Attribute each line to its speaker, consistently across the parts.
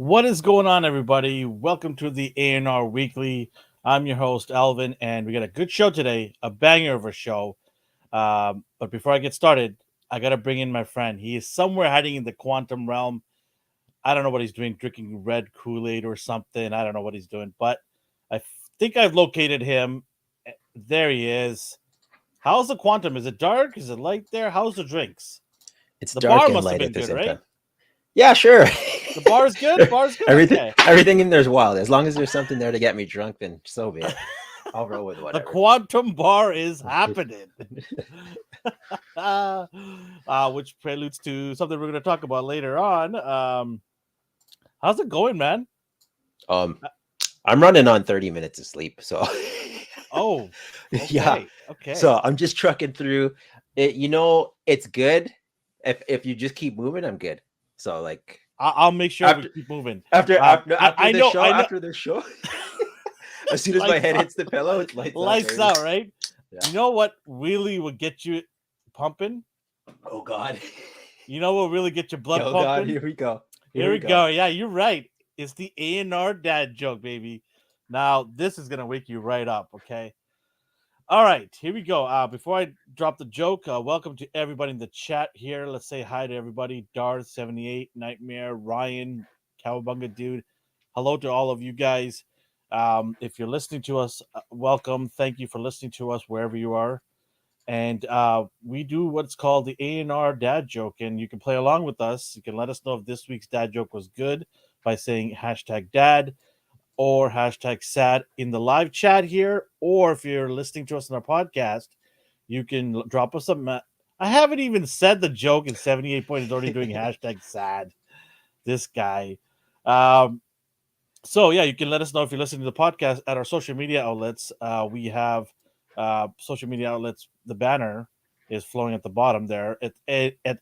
Speaker 1: What is going on, everybody? Welcome to the ANR Weekly. I'm your host, Alvin, and we got a good show today, a banger of a show. But before I get started, I got to bring in my friend. He is somewhere hiding in the quantum realm. I don't know what he's doing, drinking red Kool-Aid or something. I don't know what he's doing, but I think I've located him. There he is. How's the quantum? Is it dark? Is it light there? How's the drinks?
Speaker 2: It's
Speaker 1: The
Speaker 2: dark
Speaker 1: bar
Speaker 2: and
Speaker 1: must have
Speaker 2: light
Speaker 1: been
Speaker 2: at the
Speaker 1: good,
Speaker 2: same
Speaker 1: right?
Speaker 2: time. Yeah, sure.
Speaker 1: The bar is good? Bar's good? Okay.
Speaker 2: Everything in there's wild. As long as there's something there to get me drunk, then so be it. I'll roll with
Speaker 1: The
Speaker 2: whatever.
Speaker 1: quantum bar is happening. Which preludes to something we're going to talk about later on. How's it going, man?
Speaker 2: I'm running on 30 minutes of sleep, so
Speaker 1: Oh, okay.
Speaker 2: yeah.
Speaker 1: Okay.
Speaker 2: So I'm just trucking through it. It's good. If you just keep moving, I'm good. So like
Speaker 1: I'll make sure we keep moving.
Speaker 2: After the show, as soon as my head
Speaker 1: out.
Speaker 2: hits the pillow, it's
Speaker 1: lights out, right?
Speaker 2: Yeah.
Speaker 1: You know what really would get you pumping?
Speaker 2: Oh God.
Speaker 1: You know what really get your blood pumping?
Speaker 2: God, here we go.
Speaker 1: Here we go. Yeah, you're right. It's the ANR dad joke, baby. Now, this is going to wake you right up, okay? All right, here we go. Before I drop the joke, welcome to everybody in the chat here. Let's say hi to everybody. Darth78, Nightmare, Ryan, Cowabunga Dude. Hello to all of you guys. If you're listening to us, welcome. Thank you for listening to us wherever you are. And we do what's called the ANR dad joke, and you can play along with us. You can let us know if this week's dad joke was good by saying #dad or #sad in the live chat here. Or if you're listening to us on our podcast, you can drop us a. I haven't even said the joke in 78 points. It's already doing #sad. This guy. So yeah, you can let us know if you're listening to the podcast at our social media outlets. We have social media outlets. The banner is flowing at the bottom there at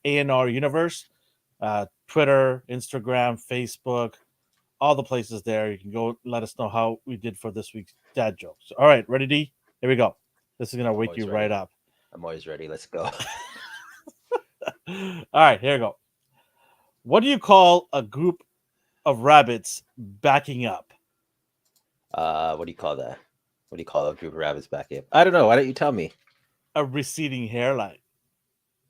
Speaker 1: ANR Universe, Twitter, Instagram, Facebook, all the places there. You can go let us know how we did for this week's dad jokes. All right, ready, D? Here we go. This is gonna wake you right up.
Speaker 2: I'm always ready. Let's go.
Speaker 1: All right, here we go. What do you call a group of rabbits backing up?
Speaker 2: What do you call that? What do you call a group of rabbits backing up? I don't know. Why don't you tell me?
Speaker 1: A receding hairline.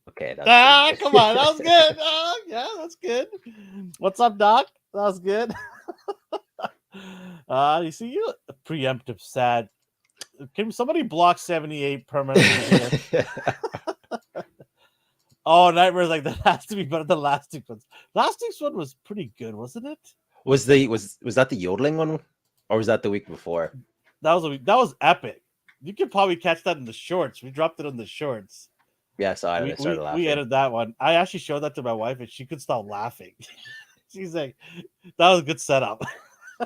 Speaker 2: Okay.
Speaker 1: That's come on. That was good. Yeah, that's good. What's up, Doc? That was good. You see, you preemptive sad. Can somebody block 78 permanently? Oh, Nightmare's like, that has to be better than last week's one. Last week's one was pretty good, wasn't it?
Speaker 2: Was that the yodeling one, or was that the week before?
Speaker 1: That was epic. You could probably catch that in the shorts. We dropped it on the shorts.
Speaker 2: Yeah, so I started laughing.
Speaker 1: We edited that one. I actually showed that to my wife, and she could stop laughing. She's like, "That was a good setup."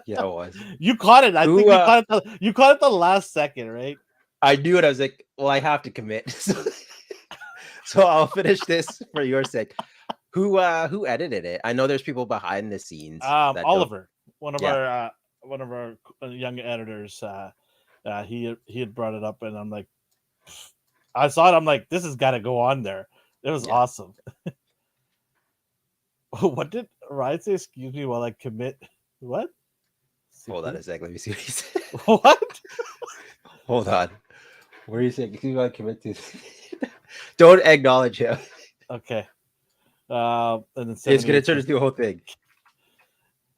Speaker 2: Yeah, it was.
Speaker 1: You caught it. I think you caught it the last second, right?
Speaker 2: I knew it. I was like, "Well, I have to commit." So I'll finish this for your sake. Who edited it? I know there's people behind the scenes.
Speaker 1: Oliver, one of our young editors. He had brought it up, and I'm like, I saw it. I'm like, this has got to go on there. It was awesome. What did Ryan say? Excuse me while I commit. What?
Speaker 2: Hold on a sec. Let me see what he said.
Speaker 1: What?
Speaker 2: Hold on. Where are you saying? Excuse me while I commit to. Don't acknowledge him.
Speaker 1: Okay. And then
Speaker 2: it's gonna turn into a whole thing.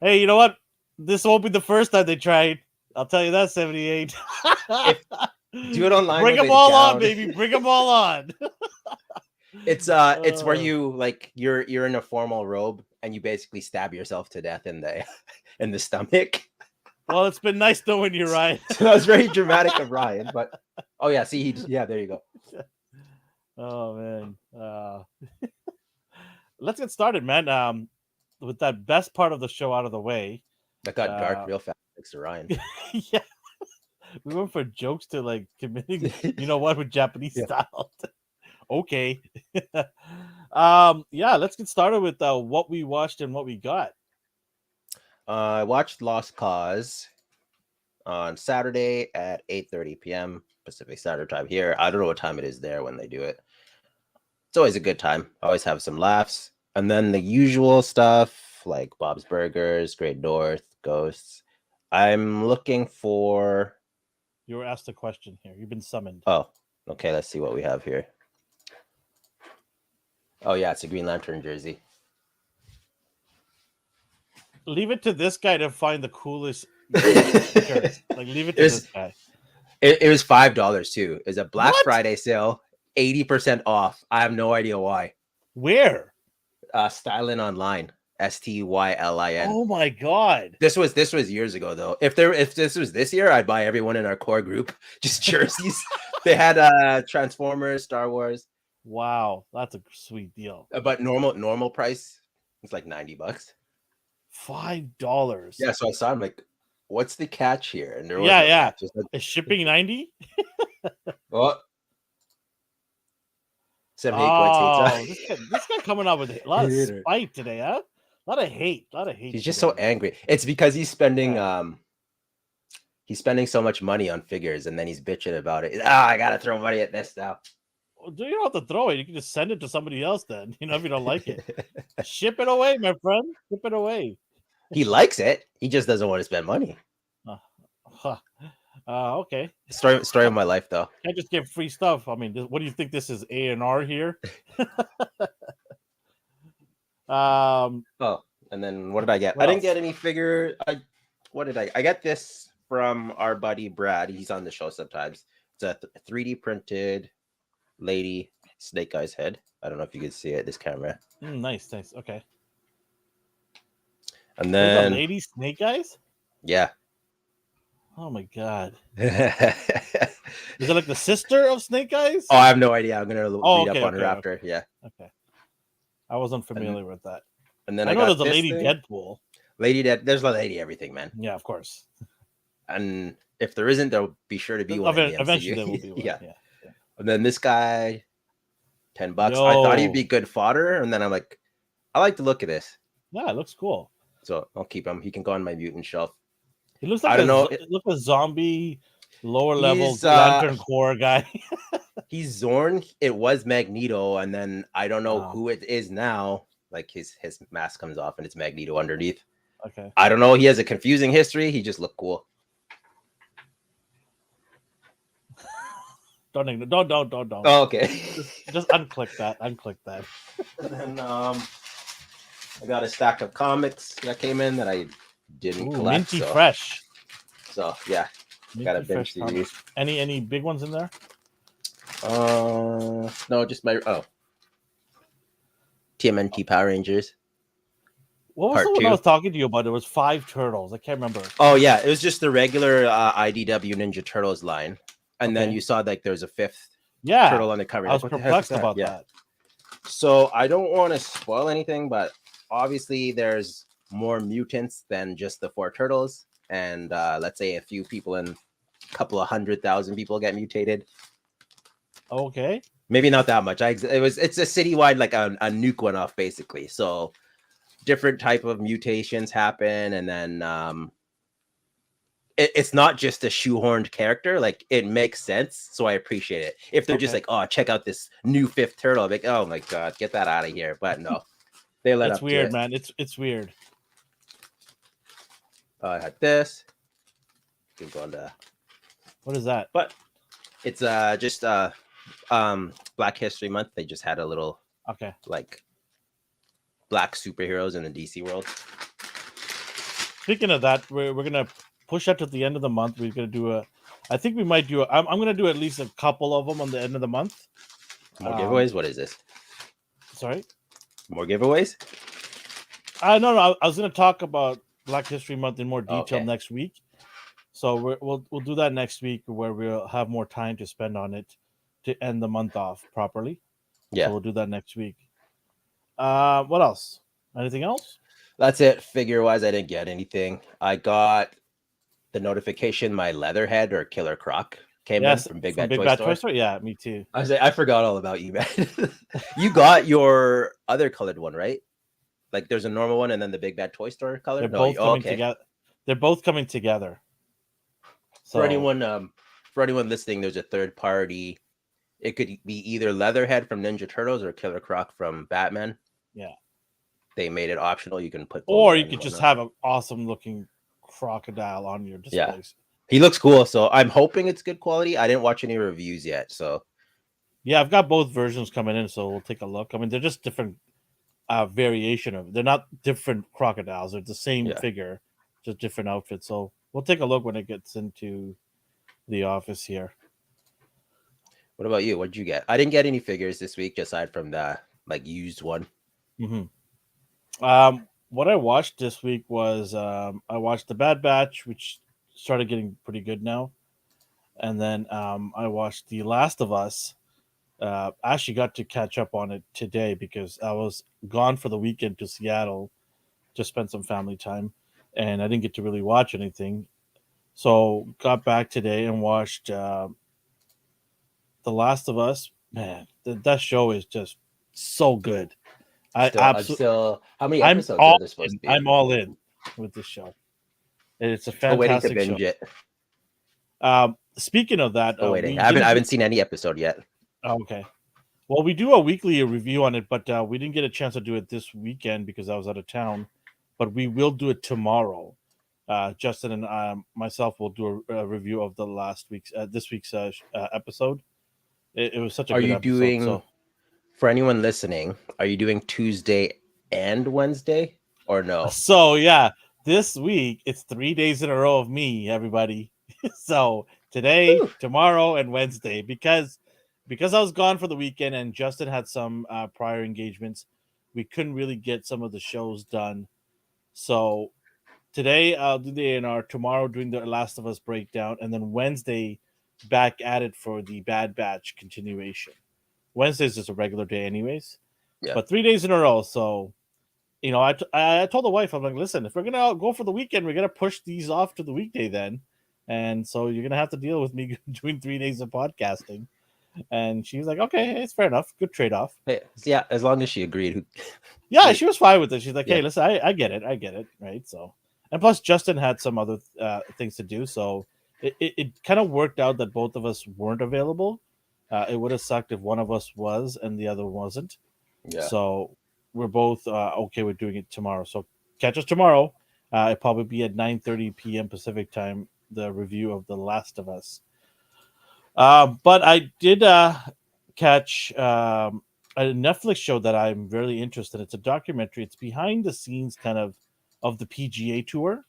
Speaker 1: Hey, you know what? This won't be the first time they tried. I'll tell you that, 78.
Speaker 2: Do it online.
Speaker 1: Bring them all on, baby. Bring them all on.
Speaker 2: It's where you like you're in a formal robe and you basically stab yourself to death in the stomach.
Speaker 1: Well, it's been nice knowing you, Ryan.
Speaker 2: So that was very dramatic of Ryan, but oh yeah, see, there you go.
Speaker 1: Oh man. Let's get started, man. With that best part of the show out of the way.
Speaker 2: That got dark real fast, thanks to Ryan.
Speaker 1: Yeah. We went for jokes to like committing, you know what, with Japanese style. Okay. Yeah, let's get started with what we watched and what we got.
Speaker 2: I watched Lost Cause on Saturday at 8:30 p.m. Pacific Standard Time here. I don't know what time it is there when they do it. It's always a good time. I always have some laughs. And then the usual stuff. like Bob's Burgers, Great North, Ghosts. I'm looking for.
Speaker 1: You were asked a question here. You've been summoned.
Speaker 2: Oh, okay. Let's see what we have here. Oh yeah, it's a Green Lantern jersey.
Speaker 1: Leave it to this guy to find the coolest shirts. Like, leave it to this guy.
Speaker 2: It was $5 too. It's a Black
Speaker 1: What?
Speaker 2: Friday sale, 80% off. I have no idea why.
Speaker 1: Where?
Speaker 2: Stylin Online, STYLIN.
Speaker 1: Oh my god!
Speaker 2: This was years ago though. If this was this year, I'd buy everyone in our core group just jerseys. They had Transformers, Star Wars.
Speaker 1: Wow, that's a sweet deal.
Speaker 2: But normal price is like $90.
Speaker 1: $5.
Speaker 2: Yeah, so I saw. I'm like, what's the catch here? And there was
Speaker 1: Yeah,
Speaker 2: no
Speaker 1: yeah.
Speaker 2: catch. Just like,
Speaker 1: Is shipping 90?
Speaker 2: oh.
Speaker 1: Oh, this guy coming up with a lot of spite today, huh? A lot of hate.
Speaker 2: He's just so angry. It's because he's spending so much money on figures, and then he's bitching about it. I gotta throw money at this now.
Speaker 1: Well, you don't have to throw it. You can just send it to somebody else then. You know, if you don't like it, ship it away, my friend. Ship it away.
Speaker 2: He likes it. He just doesn't want to spend money.
Speaker 1: Okay.
Speaker 2: Story of my life, though.
Speaker 1: I just get free stuff. I mean, what do you think this is? ANR here?
Speaker 2: Oh, and then what did I get? I didn't get any figure. What did I? I got this from our buddy Brad. He's on the show sometimes. It's a 3D printed lady Snake Eyes head. I don't know if you can see it. This camera.
Speaker 1: Nice. Okay.
Speaker 2: And then
Speaker 1: lady Snake Eyes.
Speaker 2: Yeah.
Speaker 1: Oh my god. Is it like the sister of Snake Eyes?
Speaker 2: Oh, I have no idea. I'm gonna read up on her after.
Speaker 1: Okay.
Speaker 2: Yeah.
Speaker 1: Okay. I wasn't familiar with that.
Speaker 2: And then
Speaker 1: I know there's a Lady Deadpool.
Speaker 2: There's a lady everything, man.
Speaker 1: Yeah, of course.
Speaker 2: And if there isn't, there'll be sure to be one.
Speaker 1: Eventually there will be one.
Speaker 2: Yeah. And then this guy, $10. I thought he'd be good fodder, and then I'm like, I like the look of this.
Speaker 1: Yeah, it looks cool.
Speaker 2: So I'll keep him. He can go on my mutant shelf.
Speaker 1: He looks like a zombie, lower level Lantern Corps guy.
Speaker 2: He's Zorn. It was Magneto, and then I don't know who it is now. Like his mask comes off, and it's Magneto underneath.
Speaker 1: Okay.
Speaker 2: I don't know. He has a confusing history. He just looked cool.
Speaker 1: Don't.
Speaker 2: Oh, okay.
Speaker 1: Just unclick that. Unclick that.
Speaker 2: And then I got a stack of comics that came in that I didn't collect.
Speaker 1: Minty fresh.
Speaker 2: So yeah, got a bench series.
Speaker 1: Any big ones in there?
Speaker 2: No, just my TMNT Power Rangers.
Speaker 1: What was the one I was talking to you about? There was 5 turtles. I can't remember.
Speaker 2: Oh yeah, it was just the regular IDW Ninja Turtles line, and then you saw like there's a 5th turtle on the cover.
Speaker 1: I was perplexed about that.
Speaker 2: So I don't want to spoil anything, but obviously there's more mutants than just the 4 turtles, and let's say a few people in a couple of 100,000 people get mutated.
Speaker 1: Okay.
Speaker 2: Maybe not that much. It's a citywide, like a nuke went off basically. So different type of mutations happen, and then it's not just a shoehorned character. Like it makes sense, so I appreciate it. If they're just like, oh, check out this new 5th turtle, I'm like, oh my god, get that out of here. But no, they let up.
Speaker 1: It's weird, man. It's weird.
Speaker 2: I had this. Can go on to
Speaker 1: what is that?
Speaker 2: But it's just Black History Month. They just had a little like black superheroes in the DC world.
Speaker 1: Speaking of that, we're gonna push that to the end of the month. We're gonna do I think we might do I'm gonna do at least a couple of them on the end of the month.
Speaker 2: More giveaways? What is this?
Speaker 1: Sorry?
Speaker 2: More giveaways?
Speaker 1: No, I was gonna talk about Black History Month in more detail next week. So we'll do that next week, where we'll have more time to spend on it to end the month off properly.
Speaker 2: Yeah,
Speaker 1: so we'll do that next week. What else? Anything else?
Speaker 2: That's it. Figure wise, I didn't get anything. I got the notification my Leatherhead or Killer Croc came in from Big Bad Toy Store.
Speaker 1: Yeah, me too.
Speaker 2: I forgot all about you, man. You got your other colored one, right? Like there's a normal one and then the Big Bad Toy Store color.
Speaker 1: They're both coming together. They're both coming together. So
Speaker 2: for anyone listening, there's a third party. It could be either Leatherhead from Ninja Turtles or Killer Croc from Batman.
Speaker 1: Yeah.
Speaker 2: they made it optional. You can put those
Speaker 1: Or
Speaker 2: on
Speaker 1: you
Speaker 2: and
Speaker 1: could just
Speaker 2: whatnot.
Speaker 1: have an awesome looking crocodile on your
Speaker 2: Yeah,
Speaker 1: displays.
Speaker 2: he looks cool. So I'm hoping it's good quality. I didn't watch any reviews yet. So
Speaker 1: Yeah, I've got both versions coming in, so we'll take a look. I mean, they're just different variation of it. They're not different crocodiles. They're the same
Speaker 2: yeah.
Speaker 1: figure, just different outfits. So we'll take a look when it gets into the office here.
Speaker 2: What about you? What did you get? I didn't get any figures this week, aside from the like used one.
Speaker 1: Hmm. What I watched this week was I watched The Bad Batch, which started getting pretty good now, and then I watched The Last of Us. I actually got to catch up on it today because I was gone for the weekend to Seattle to spend some family time, and I didn't get to really watch anything. So got back today and watched The Last of Us. Man, that show is just so good. I
Speaker 2: I'm
Speaker 1: absolutely,
Speaker 2: still. How many
Speaker 1: I'm
Speaker 2: episodes are
Speaker 1: all
Speaker 2: there supposed
Speaker 1: in.
Speaker 2: to be?
Speaker 1: I'm all in with this show. It's a
Speaker 2: Still waiting to
Speaker 1: fantastic show.
Speaker 2: binge it.
Speaker 1: Speaking of that,
Speaker 2: Still waiting.
Speaker 1: we
Speaker 2: I haven't.
Speaker 1: didn't
Speaker 2: I
Speaker 1: do.
Speaker 2: haven't seen any episode yet.
Speaker 1: Oh, okay. Well, we do a weekly review on it, but we didn't get a chance to do it this weekend because I was out of town. But we will do it tomorrow. Justin and myself will do a review of the last week's this week's episode. It was such a
Speaker 2: Are
Speaker 1: good
Speaker 2: you
Speaker 1: episode.
Speaker 2: doing,
Speaker 1: So
Speaker 2: for anyone listening? Are you doing Tuesday and Wednesday or no?
Speaker 1: yeah, this week it's 3 days in a row of me, everybody. So today,
Speaker 2: Whew.
Speaker 1: tomorrow, and Wednesday because I was gone for the weekend and Justin had some prior engagements, we couldn't really get some of the shows done. So today I'll do the ANR, tomorrow doing the Last of Us breakdown, and then Wednesday back at it for the Bad Batch continuation. Wednesday's just a regular day, anyways,
Speaker 2: Yeah.
Speaker 1: but 3 days in a row. So I told the wife, I'm like, listen, if we're gonna go for the weekend, we're gonna push these off to the weekday then, and so you're gonna have to deal with me doing 3 days of podcasting. And she was like, okay, it's fair enough, good trade off.
Speaker 2: Hey, yeah. As long as she agreed.
Speaker 1: Yeah,
Speaker 2: Wait.
Speaker 1: she was fine with it. She's like,
Speaker 2: Yeah.
Speaker 1: hey, listen, I get it, right? So, and plus Justin had some other things to do, so it kind of worked out that both of us weren't available. It would have sucked if one of us was and the other wasn't.
Speaker 2: Yeah.
Speaker 1: So we're both okay with doing it tomorrow. So catch us tomorrow. It'll probably be at 9:30 p.m. Pacific time. The review of The Last of Us. But I did catch a Netflix show that I'm really interested in. It's a documentary. It's behind the scenes kind of the PGA Tour.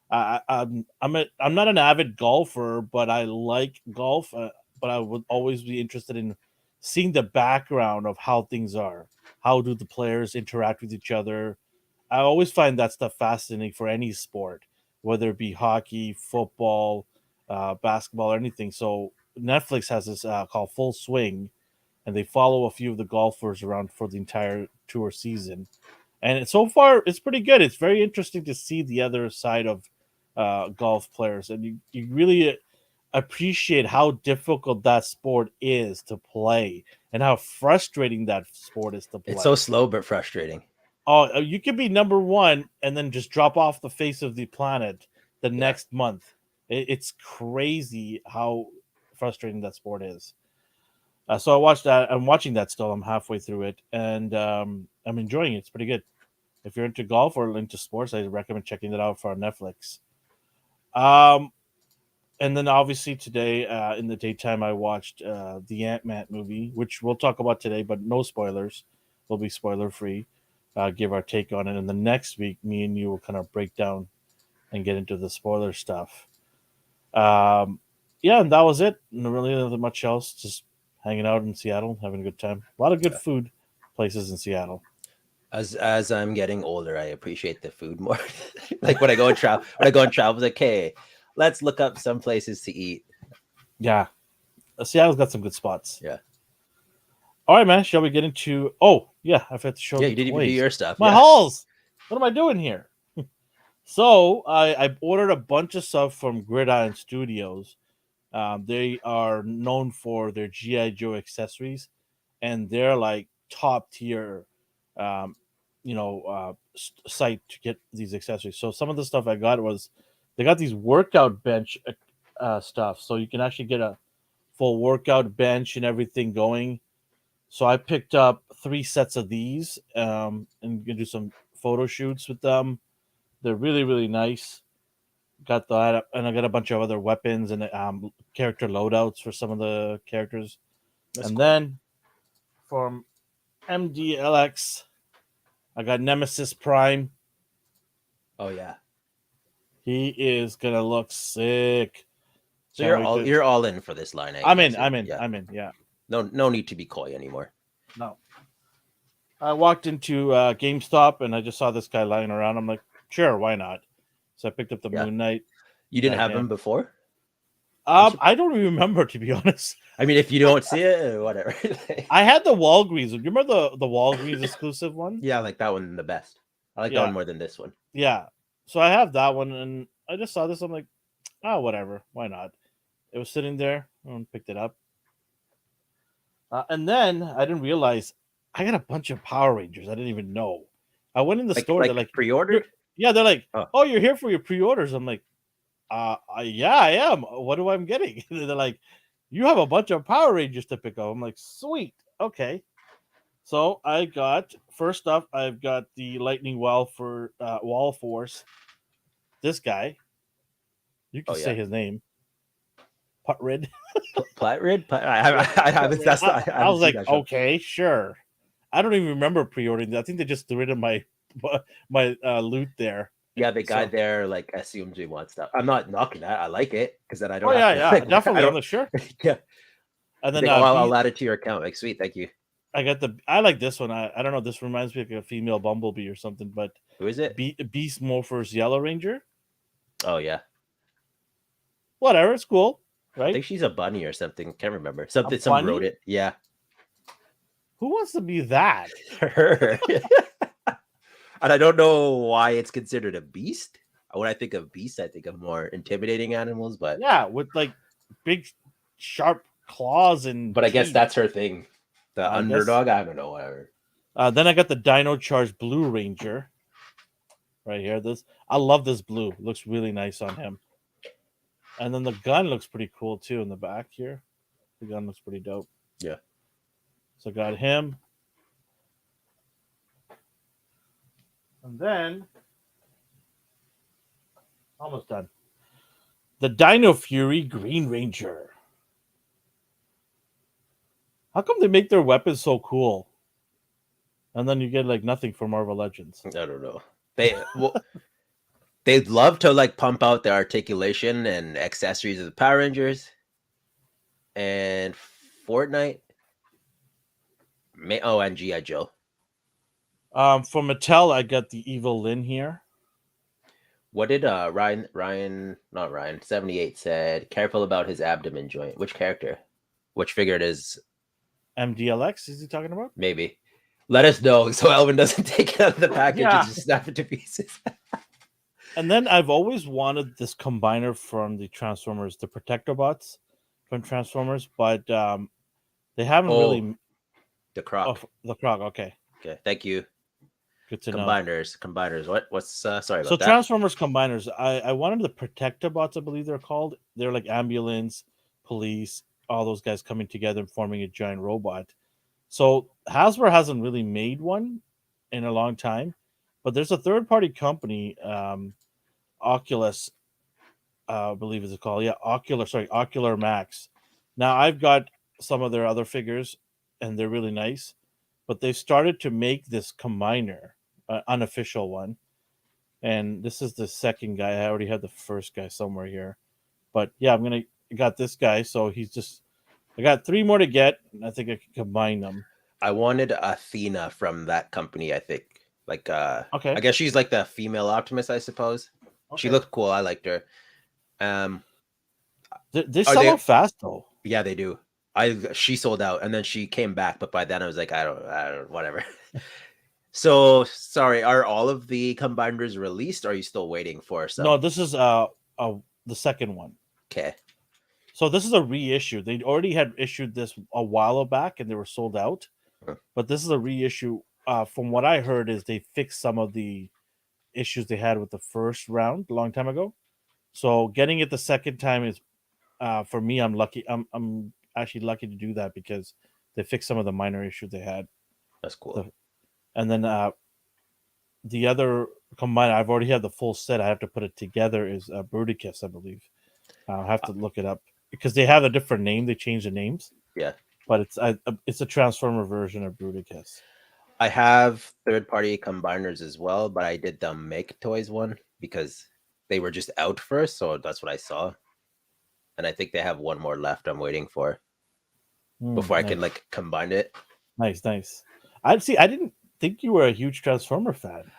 Speaker 1: I'm not an avid golfer, but I like golf. But I would always be interested in seeing the background of how things are. How do the players interact with each other? I always find that stuff fascinating for any sport, whether it be hockey, football, basketball, or anything. So Netflix has this called Full Swing, and they follow a few of the golfers around for the entire tour season. And so far, it's pretty good. It's very interesting to see the other side of golf players, and you really appreciate how difficult that sport is to play and how frustrating that sport is to
Speaker 2: It's so
Speaker 1: play.
Speaker 2: slow but frustrating.
Speaker 1: Oh, you could be number one and then just drop off the face of the planet the
Speaker 2: Yeah.
Speaker 1: next month. It's crazy how frustrating that sport is. So I watched that. I'm watching that still. I'm halfway through it, and I'm enjoying it. It's pretty good. If you're into golf or into sports, I recommend checking that out for Netflix. Um, and then obviously today in the daytime, I watched the Ant-Man movie, which we'll talk about today, but no spoilers. We'll be spoiler free. Give our take on it, and the next week, me and you will kind of break down and get into the spoiler stuff. Um, yeah, and that was it. No really nothing much else. Just hanging out in Seattle, having a good time. A lot of good
Speaker 2: Yeah.
Speaker 1: food places in Seattle.
Speaker 2: As I'm getting older, I appreciate the food more. Like when I go and travel, it's like, hey, let's look up some places to eat.
Speaker 1: Yeah, Seattle's got some good spots.
Speaker 2: Yeah.
Speaker 1: All right, man. Shall we get into? Oh, yeah, I forgot to show
Speaker 2: Yeah,
Speaker 1: the
Speaker 2: you didn't even do
Speaker 1: toys.
Speaker 2: your stuff.
Speaker 1: My
Speaker 2: Yeah.
Speaker 1: hauls. What am I doing here? So I ordered a bunch of stuff from Gridiron Studios. They are known for their GI Joe accessories, and they're like top tier, um, site to get these accessories. So some of the stuff I got was they got these workout bench stuff, so you can actually get a full workout bench and everything going. So I picked up 3 sets of these, and you can do some photo shoots with them. They're really really nice. Got that, and I got a bunch of other weapons and character loadouts for some of the characters.
Speaker 2: That's
Speaker 1: And
Speaker 2: cool.
Speaker 1: then from MDLX, I got Nemesis Prime.
Speaker 2: Oh yeah.
Speaker 1: He is gonna look sick.
Speaker 2: So
Speaker 1: Can't wait to.
Speaker 2: you're all in for this line, I
Speaker 1: I'm in.
Speaker 2: guess.
Speaker 1: I'm in.
Speaker 2: Yeah.
Speaker 1: I'm in. Yeah.
Speaker 2: No need to be coy anymore.
Speaker 1: No. I walked into GameStop and I just saw this guy lying around. I'm like, sure, why not? So I picked up the
Speaker 2: Yeah.
Speaker 1: Moon Knight.
Speaker 2: You didn't
Speaker 1: Got
Speaker 2: have him
Speaker 1: him.
Speaker 2: before?
Speaker 1: I don't even remember, to be honest.
Speaker 2: I mean, if you don't see it, whatever.
Speaker 1: I had the Walgreens. Do you remember the Walgreens exclusive one?
Speaker 2: Yeah, I like that one the best. I like that
Speaker 1: Yeah.
Speaker 2: one more than this one.
Speaker 1: Yeah. So I have that one, and I just saw this. I'm like, oh, whatever. Why not? It was sitting there. I picked it up. And then I didn't realize I got a bunch of Power Rangers. I didn't even know. I went in the store. They're like,
Speaker 2: pre-ordered?
Speaker 1: yeah, they're like,
Speaker 2: Oh.
Speaker 1: oh, you're here for your pre-orders. I'm like, yeah, I am. What do I'm getting? They're like, you have a bunch of Power Rangers to pick up. I'm like, sweet. Okay. So I got, first up, I've got the Lightning Wall for Wall Force. This guy. You can say his name. Putrid.
Speaker 2: Platrid? I haven't. That's not. I
Speaker 1: was like,
Speaker 2: that show.
Speaker 1: okay, sure. I don't even remember pre-ordering. I think they just threw it in my loot there.
Speaker 2: Yeah, the guy there like assumes we want stuff. I'm not knocking that. I like it because then I don't.
Speaker 1: Oh yeah,
Speaker 2: have to,
Speaker 1: yeah,
Speaker 2: like,
Speaker 1: definitely.
Speaker 2: I
Speaker 1: I'm like, sure.
Speaker 2: Yeah.
Speaker 1: And then
Speaker 2: I'll add it to your account. Like, sweet, thank you.
Speaker 1: I got I like this one. I don't know. This reminds me of a female Bumblebee or something. But
Speaker 2: who is it?
Speaker 1: Beast Morphers Yellow Ranger.
Speaker 2: Oh yeah.
Speaker 1: Whatever, it's cool, right?
Speaker 2: I think she's a bunny or something. Can't remember. Someone wrote it. Yeah.
Speaker 1: Who wants to be that?
Speaker 2: Her. And I don't know why it's considered a beast. When I think of beasts, I think of more intimidating animals, but
Speaker 1: yeah, with like big, sharp claws and.
Speaker 2: But I guess that's her thing. The underdog. I don't know. Whatever.
Speaker 1: Then I got the Dino Charge Blue Ranger. Right here, I love this blue. It looks really nice on him. And then the gun looks pretty cool too in the back here. The gun looks pretty dope.
Speaker 2: Yeah.
Speaker 1: So got him. And then almost done. The Dino Fury Green Ranger. How come they make their weapons so cool? And then you get like nothing for Marvel Legends.
Speaker 2: I don't know. They'd love to like pump out the articulation and accessories of the Power Rangers and Fortnite. And G.I. Joe.
Speaker 1: For Mattel, I got the Evil Lyn here.
Speaker 2: What did Ryan 78 said? Careful about his abdomen joint. Which character? Which figure it is?
Speaker 1: MDLX, is he talking about?
Speaker 2: Maybe. Let us know so Elvin doesn't take it out of the package and just snap it to pieces.
Speaker 1: And then I've always wanted this combiner from the Transformers, the Protectobots from Transformers, but they haven't really.
Speaker 2: The Croc.
Speaker 1: Oh, the Croc. Okay.
Speaker 2: Okay. Thank you.
Speaker 1: Good to know.
Speaker 2: Combiners. What's sorry about
Speaker 1: so
Speaker 2: that.
Speaker 1: Transformers combiners. I wanted the Protectobots, I believe they're called. They're like ambulance, police, all those guys coming together and forming a giant robot. So Hasbro hasn't really made one in a long time, but there's a third-party company, Oculus, I believe is it called? Yeah, Ocular Max. Now I've got some of their other figures, and they're really nice, but they've started to make this combiner, unofficial one, and this is the second guy. I already had the first guy somewhere here, but yeah, I got this guy, so I got 3 more to get, and I think I can combine them.
Speaker 2: I wanted Athena from that company, I think. Like,
Speaker 1: okay.
Speaker 2: I guess she's like the female Optimus, I suppose. Okay. She looked cool. I liked her.
Speaker 1: They sell out fast though.
Speaker 2: Yeah, they do. She sold out, and then she came back, but by then I was like, I don't, whatever. So sorry, are all of the combiners released? Or are you still waiting for some?
Speaker 1: No, this is the second one.
Speaker 2: Okay.
Speaker 1: So this is a reissue. They already had issued this a while back, and they were sold out. But this is a reissue. From what I heard, is they fixed some of the issues they had with the first round a long time ago. So getting it the second time is, for me, I'm lucky. I'm actually lucky to do that because they fixed some of the minor issues they had.
Speaker 2: That's cool.
Speaker 1: And then the other combined, I've already had the full set. I have to put it together. Is Bruticus, I believe. I'll have to look it up because they have a different name. They changed the names,
Speaker 2: Yeah.
Speaker 1: but it's a Transformer version of Bruticus.
Speaker 2: I have third-party combiners as well, but I did the Make Toys one because they were just out first, so that's what I saw. And I think they have one more left I'm waiting for before I can
Speaker 1: Nice.
Speaker 2: like combine it.
Speaker 1: Nice. I didn't think you were a huge Transformer fan.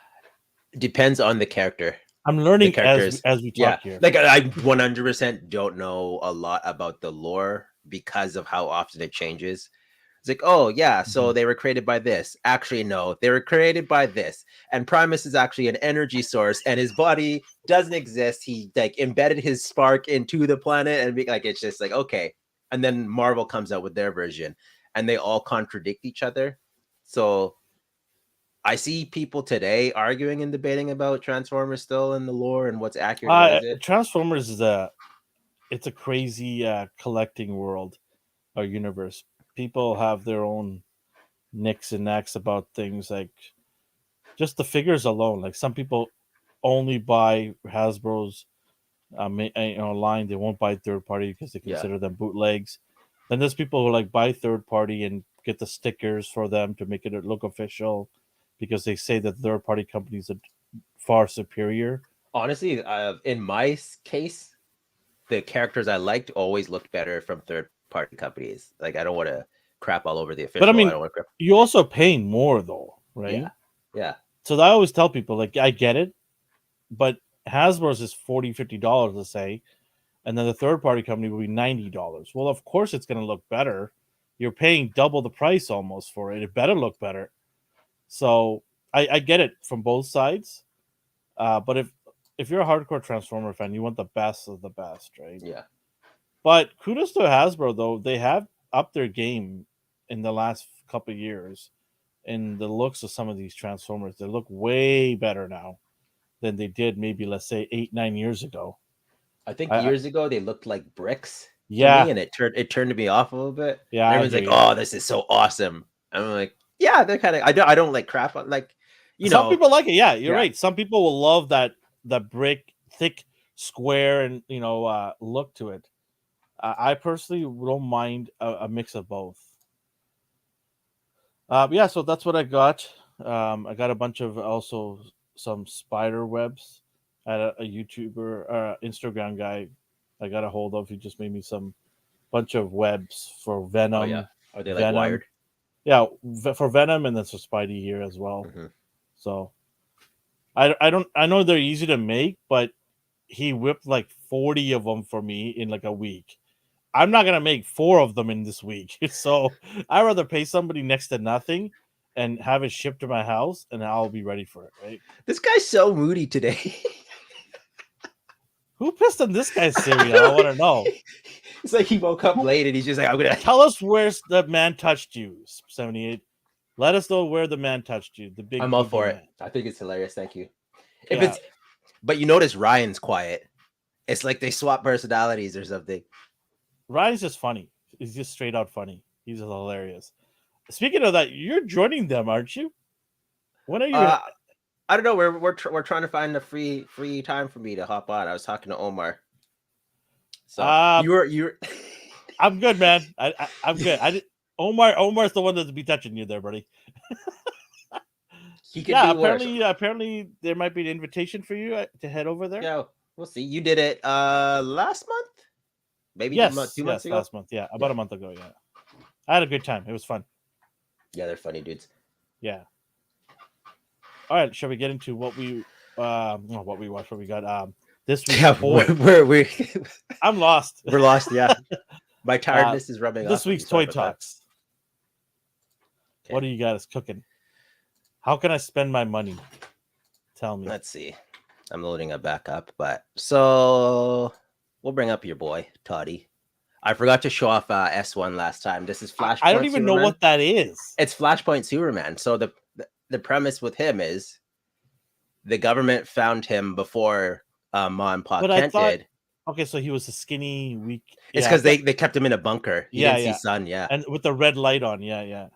Speaker 2: Depends on the character.
Speaker 1: I'm
Speaker 2: The
Speaker 1: learning
Speaker 2: characters,
Speaker 1: as we
Speaker 2: yeah.
Speaker 1: talk here.
Speaker 2: Like I 100% don't know a lot about the lore because of how often it changes. It's like, oh yeah, so they were created by this. Actually, no, they were created by this. And Primus is actually an energy source, and his body doesn't exist. He like embedded his spark into the planet, and like it's just like okay. And then Marvel comes out with their version, and they all contradict each other. So I see people today arguing and debating about Transformers still in the lore and what's accurate, what is it?
Speaker 1: Transformers is it's a crazy collecting world or universe. People have their own nicks and knacks about things like just the figures alone. Like some people only buy Hasbro's line. They won't buy third party because they consider them bootlegs. Then there's people who like buy third party and get the stickers for them to make it look official because they say that third party companies are far superior.
Speaker 2: Honestly, in my case, the characters I liked always looked better from third party companies. Like I don't want to crap all over the official.
Speaker 1: But I
Speaker 2: I
Speaker 1: mean,
Speaker 2: don't want to crap.
Speaker 1: you also paying more though, right?
Speaker 2: Yeah.
Speaker 1: So I always tell people like I get it, but Hasbro's is $40-$50, let's say, and then the third party company will be $90. Well, of course it's going to look better. You're paying double the price almost for it. It better look better. So I get it from both sides. But if you're a hardcore Transformer fan, you want the best of the best, right?
Speaker 2: Yeah.
Speaker 1: But kudos to Hasbro though; they have upped their game in the last couple of years in the looks of some of these Transformers. They look way better now than they did maybe let's say 8-9 years ago.
Speaker 2: I think years ago they looked like bricks to
Speaker 1: Yeah,
Speaker 2: me, and it turned me off a little bit.
Speaker 1: yeah,
Speaker 2: And
Speaker 1: I
Speaker 2: everyone's
Speaker 1: hear
Speaker 2: like,
Speaker 1: you.
Speaker 2: "Oh, this is so awesome." And I'm like, "Yeah, they're kind of." I don't like crap on like,
Speaker 1: Some people like it. Yeah, you're
Speaker 2: Yeah.
Speaker 1: right. Some people will love that brick, thick, square, and look to it. I personally don't mind a mix of both. Yeah, so that's what I got. I got a bunch of also some spider webs. I had a YouTuber, Instagram guy I got a hold of. He just made me some bunch of webs for Venom.
Speaker 2: Oh yeah. Are they like
Speaker 1: Venom.
Speaker 2: wired?
Speaker 1: Yeah, for Venom and then for Spidey here as well.
Speaker 2: Mm-hmm.
Speaker 1: So I know they're easy to make, but he whipped like 40 of them for me in like a week. I'm not gonna make 4 of them in this week. So I'd rather pay somebody next to nothing and have it shipped to my house and I'll be ready for it, right?
Speaker 2: This guy's so moody today.
Speaker 1: Who pissed on this guy's cereal? I want to know.
Speaker 2: It's like he woke up late and he's just like, I'm gonna
Speaker 1: Tell us where the man touched you, 78. Let us know where the man touched you. The big
Speaker 2: I'm all for
Speaker 1: man.
Speaker 2: it. I think it's hilarious. Thank you. But you notice Ryan's quiet. It's like they swap personalities or something.
Speaker 1: Ryan's just funny. He's just straight out funny. He's hilarious. Speaking of that, you're joining them, aren't you? When are you?
Speaker 2: I don't know. We're trying to find a free time for me to hop on. I was talking to Omar. So you're.
Speaker 1: I'm good, man. I'm good. Omar's the one that's be touching you there, buddy.
Speaker 2: He can do worse.
Speaker 1: Apparently there might be an invitation for you to head over there.
Speaker 2: Yeah, we'll see. You did it last month, maybe 2 months ago.
Speaker 1: Last month. Yeah, about a month ago. Yeah, I had a good time. It was fun.
Speaker 2: Yeah, they're funny dudes.
Speaker 1: Yeah. All right, shall we get into what we watched? What we got this week?
Speaker 2: Yeah, we're
Speaker 1: I'm lost.
Speaker 2: We're lost. Yeah, my tiredness is rubbing off.
Speaker 1: This week's Toy Talks. Okay. What do you guys cooking? How can I spend my money? Tell me.
Speaker 2: Let's see. I'm loading it back up, but so we'll bring up your boy Toddy. I forgot to show off S1 last time. This is Flashpoint.
Speaker 1: I don't even know what that is.
Speaker 2: It's Flashpoint Superman. So the premise with him is the government found him before Ma and Pa Kent did.
Speaker 1: Okay, so he was a skinny, weak.
Speaker 2: It's because they kept him in a bunker. He didn't see sun. Yeah,
Speaker 1: and with the red light on. Yeah.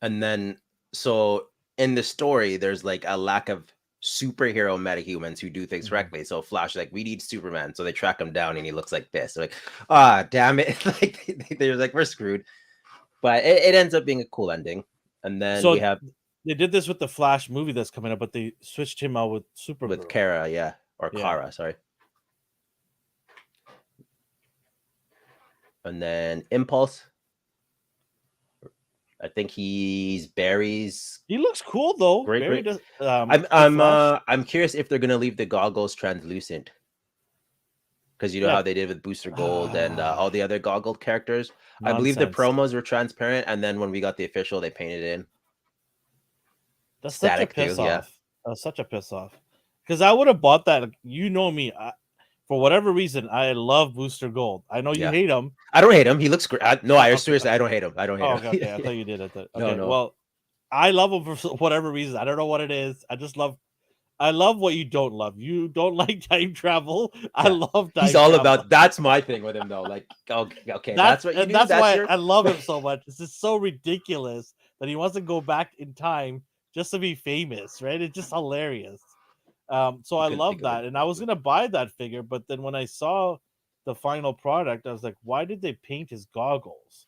Speaker 2: And then so in the story, there's like a lack of superhero metahumans who do things
Speaker 1: Mhm.
Speaker 2: correctly. So Flash, like, we need Superman. So they track him down and he looks like this. They're like, ah, damn it. Like they're like, we're screwed. But it ends up being a cool ending. And then we
Speaker 1: So
Speaker 2: have
Speaker 1: they did this with the Flash movie that's coming up, but they switched him out with
Speaker 2: with
Speaker 1: Supergirl.
Speaker 2: Kara, yeah. Or
Speaker 1: Yeah.
Speaker 2: Kara, sorry. And then Impulse. I think he's Barry's
Speaker 1: He looks cool though.
Speaker 2: great
Speaker 1: Barry
Speaker 2: great.
Speaker 1: does.
Speaker 2: I'm
Speaker 1: Flash.
Speaker 2: I'm curious if they're gonna leave the goggles translucent. Because you know
Speaker 1: Yeah.
Speaker 2: how they did with Booster Gold and all the other goggle characters. I believe the
Speaker 1: Nonsense.
Speaker 2: promos were transparent, and then when we got the official, they painted it in
Speaker 1: That's such a
Speaker 2: static too.
Speaker 1: piss
Speaker 2: Yeah,
Speaker 1: off. That's such a piss off. Because I would have bought that. Like, you know me. For whatever reason, I love Booster Gold. I know you
Speaker 2: yeah.
Speaker 1: hate him.
Speaker 2: I don't hate him. He looks great. No, I
Speaker 1: Okay.
Speaker 2: seriously, I don't hate him. I don't hate
Speaker 1: Oh,
Speaker 2: him.
Speaker 1: okay. Okay. I thought you did.
Speaker 2: No,
Speaker 1: Okay.
Speaker 2: no.
Speaker 1: Well, I love him for whatever reason. I don't know what it is. I love what you don't love. You don't like time travel. I
Speaker 2: Yeah,
Speaker 1: love
Speaker 2: he's
Speaker 1: time
Speaker 2: all
Speaker 1: travel.
Speaker 2: about. That's my thing with him, though. Like, okay, that's what you do.
Speaker 1: That's
Speaker 2: That's
Speaker 1: why
Speaker 2: your.
Speaker 1: I love him so much. It's just so ridiculous that he wants to go back in time just to be famous, right? It's just hilarious. So
Speaker 2: You
Speaker 1: I
Speaker 2: couldn't think
Speaker 1: love
Speaker 2: of it.
Speaker 1: that, and I was gonna buy that figure, but then when I saw the final product, I was like, why did they paint his goggles?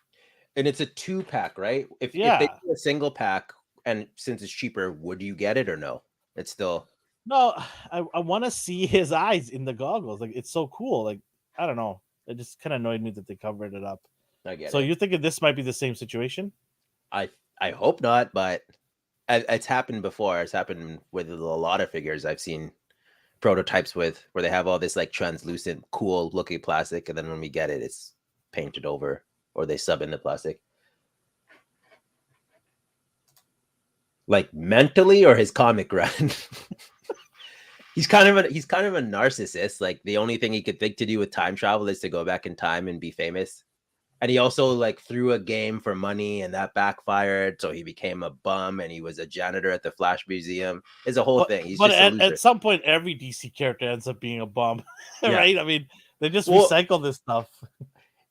Speaker 2: And it's a 2-pack, right? If they
Speaker 1: Yeah,
Speaker 2: do a single pack, and since it's cheaper, would you get it or no? It's still.
Speaker 1: no, I want to see his eyes in the goggles. Like it's so cool. Like I don't know, it just kind of annoyed me that they covered it up.
Speaker 2: I get
Speaker 1: So
Speaker 2: it.
Speaker 1: you're thinking this might be the same situation?
Speaker 2: I I hope not, but it's happened before. It's happened with a lot of figures I've seen prototypes with where they have all this like translucent, cool looking plastic, and then when we get it, it's painted over or they sub in the plastic. Like mentally or his comic run. He's kind of a narcissist. Like the only thing he could think to do with time travel is to go back in time and be famous. And he also like threw a game for money and that backfired. So he became a bum and he was a janitor at the Flash Museum. It's a whole thing. He's
Speaker 1: But
Speaker 2: just a
Speaker 1: at
Speaker 2: loser.
Speaker 1: some point, every DC character ends up being a bum,
Speaker 2: Yeah.
Speaker 1: right? I mean, they just
Speaker 2: Well,
Speaker 1: recycle this stuff.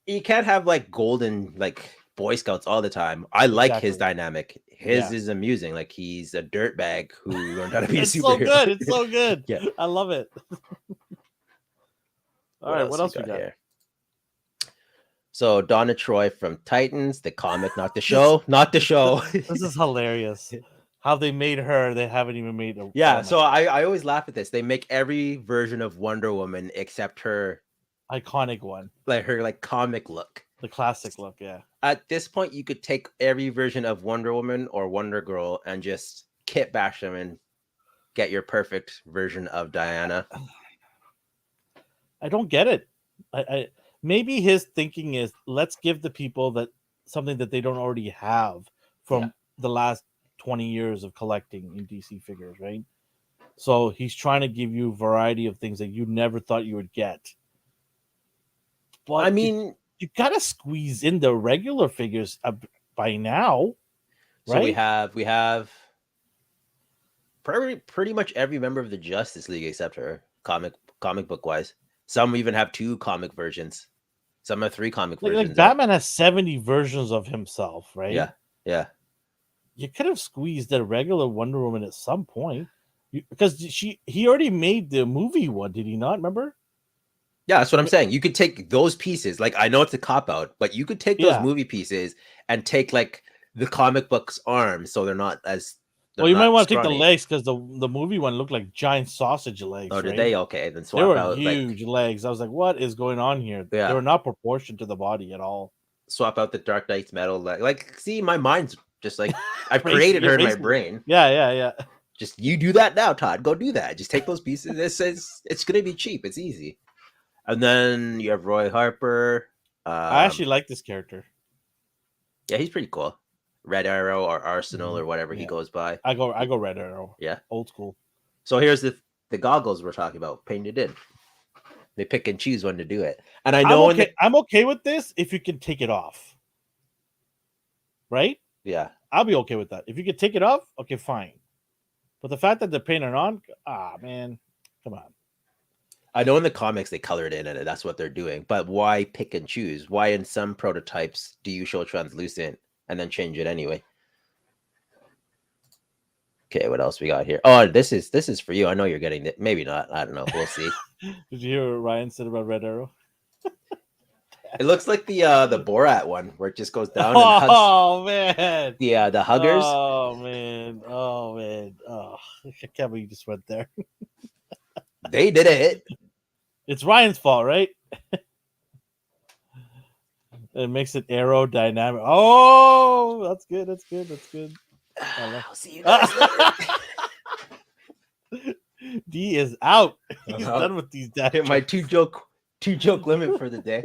Speaker 2: you can't have like golden like Boy Scouts all the time. I like his
Speaker 1: Exactly.
Speaker 2: dynamic. His
Speaker 1: Yeah.
Speaker 2: is amusing. Like he's a dirtbag who learned how to be a
Speaker 1: It's so
Speaker 2: superhero.
Speaker 1: good. It's so good.
Speaker 2: Yeah.
Speaker 1: I love it. All right, what else we got?
Speaker 2: here? So Donna Troy from Titans, the comic, not the show, not the show.
Speaker 1: This is hilarious. How they made her, they haven't even made a.
Speaker 2: Yeah,
Speaker 1: oh my
Speaker 2: so
Speaker 1: God.
Speaker 2: I always laugh at this. They make every version of Wonder Woman except her
Speaker 1: Iconic one,
Speaker 2: like comic look.
Speaker 1: the classic look. Yeah,
Speaker 2: At this point, you could take every version of Wonder Woman or Wonder Girl and just kit bash them and get your perfect version of Diana.
Speaker 1: I don't get it. I maybe his thinking is let's give the people that something that they don't already have from the last 20 years of collecting in DC figures, right? So he's trying to give you a variety of things that you never thought you would get. But
Speaker 2: I mean,
Speaker 1: you gotta squeeze in the regular figures by now, right?
Speaker 2: so we have pretty much every member of the Justice League except her comic book wise. Some even have 2 comic versions. Some have 3 comic versions.
Speaker 1: Like Batman has 70 versions of himself, right?
Speaker 2: Yeah, yeah.
Speaker 1: You could have squeezed a regular Wonder Woman at some point, because he already made the movie one, did he not? Remember?
Speaker 2: Yeah, that's what I'm saying. You could take those pieces. Like I know it's a cop out, but you could take those movie pieces and take like the comic book's arms, so they're not as.
Speaker 1: Well, you might want to take the legs because the movie one looked like giant sausage legs.
Speaker 2: Oh, did
Speaker 1: right?
Speaker 2: they? Okay, then swap
Speaker 1: they were
Speaker 2: out
Speaker 1: huge legs. I was like, what is going on here?
Speaker 2: Yeah.
Speaker 1: They were not proportioned to the body at all.
Speaker 2: Swap out the Dark Knight's metal leg. Like, see, my mind's just like I've created her in my brain.
Speaker 1: Yeah.
Speaker 2: Just you do that now, Todd. Go do that. Just take those pieces. It's gonna be cheap. It's easy. And then you have Roy Harper.
Speaker 1: I actually like this character.
Speaker 2: Yeah, he's pretty cool. Red Arrow or Arsenal or whatever he goes by.
Speaker 1: I go Red Arrow.
Speaker 2: Yeah,
Speaker 1: old school.
Speaker 2: So here's the goggles we're talking about painted in. They pick and choose when to do it, and I know
Speaker 1: I'm okay with this if you can take it off. Right?
Speaker 2: Yeah,
Speaker 1: I'll be okay with that. If you can take it off, okay, fine. But the fact that they're painted on, man, come on.
Speaker 2: I know in the comics they colored in and that's what they're doing, but why pick and choose? Why in some prototypes do you show translucent and then change it anyway? Okay, what else we got here? Oh, this is for you. I know you're getting it. Maybe not. I don't know. We'll see.
Speaker 1: Did you hear what Ryan said about Red Arrow?
Speaker 2: It looks like the Borat one where it just goes down and hugs
Speaker 1: Oh man!
Speaker 2: the huggers.
Speaker 1: Oh man! Oh man! Oh, I can't believe you just went there.
Speaker 2: They did it.
Speaker 1: It's Ryan's fault, right? It makes it aerodynamic. Oh, that's good. That's good. That's good.
Speaker 2: I'll see you guys later.
Speaker 1: D is out. He's done with these dad
Speaker 2: Hit my
Speaker 1: jokes.
Speaker 2: two joke limit for the day.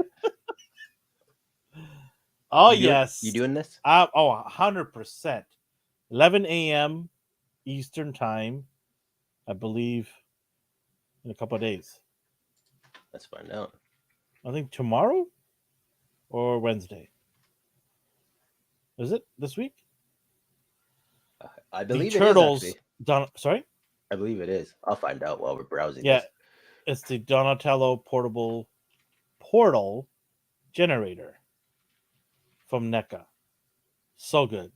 Speaker 1: Oh
Speaker 2: You
Speaker 1: yes.
Speaker 2: doing this?
Speaker 1: 100%. 11 a.m. Eastern time, I believe, in a couple of days.
Speaker 2: Let's find out.
Speaker 1: I think tomorrow or Wednesday. Is it this week?
Speaker 2: I believe
Speaker 1: the
Speaker 2: it is
Speaker 1: Turtles.
Speaker 2: actually.
Speaker 1: Sorry?
Speaker 2: I believe it is. I'll find out while we're browsing.
Speaker 1: Yeah,
Speaker 2: This.
Speaker 1: it's the Donatello portal generator from NECA. So good.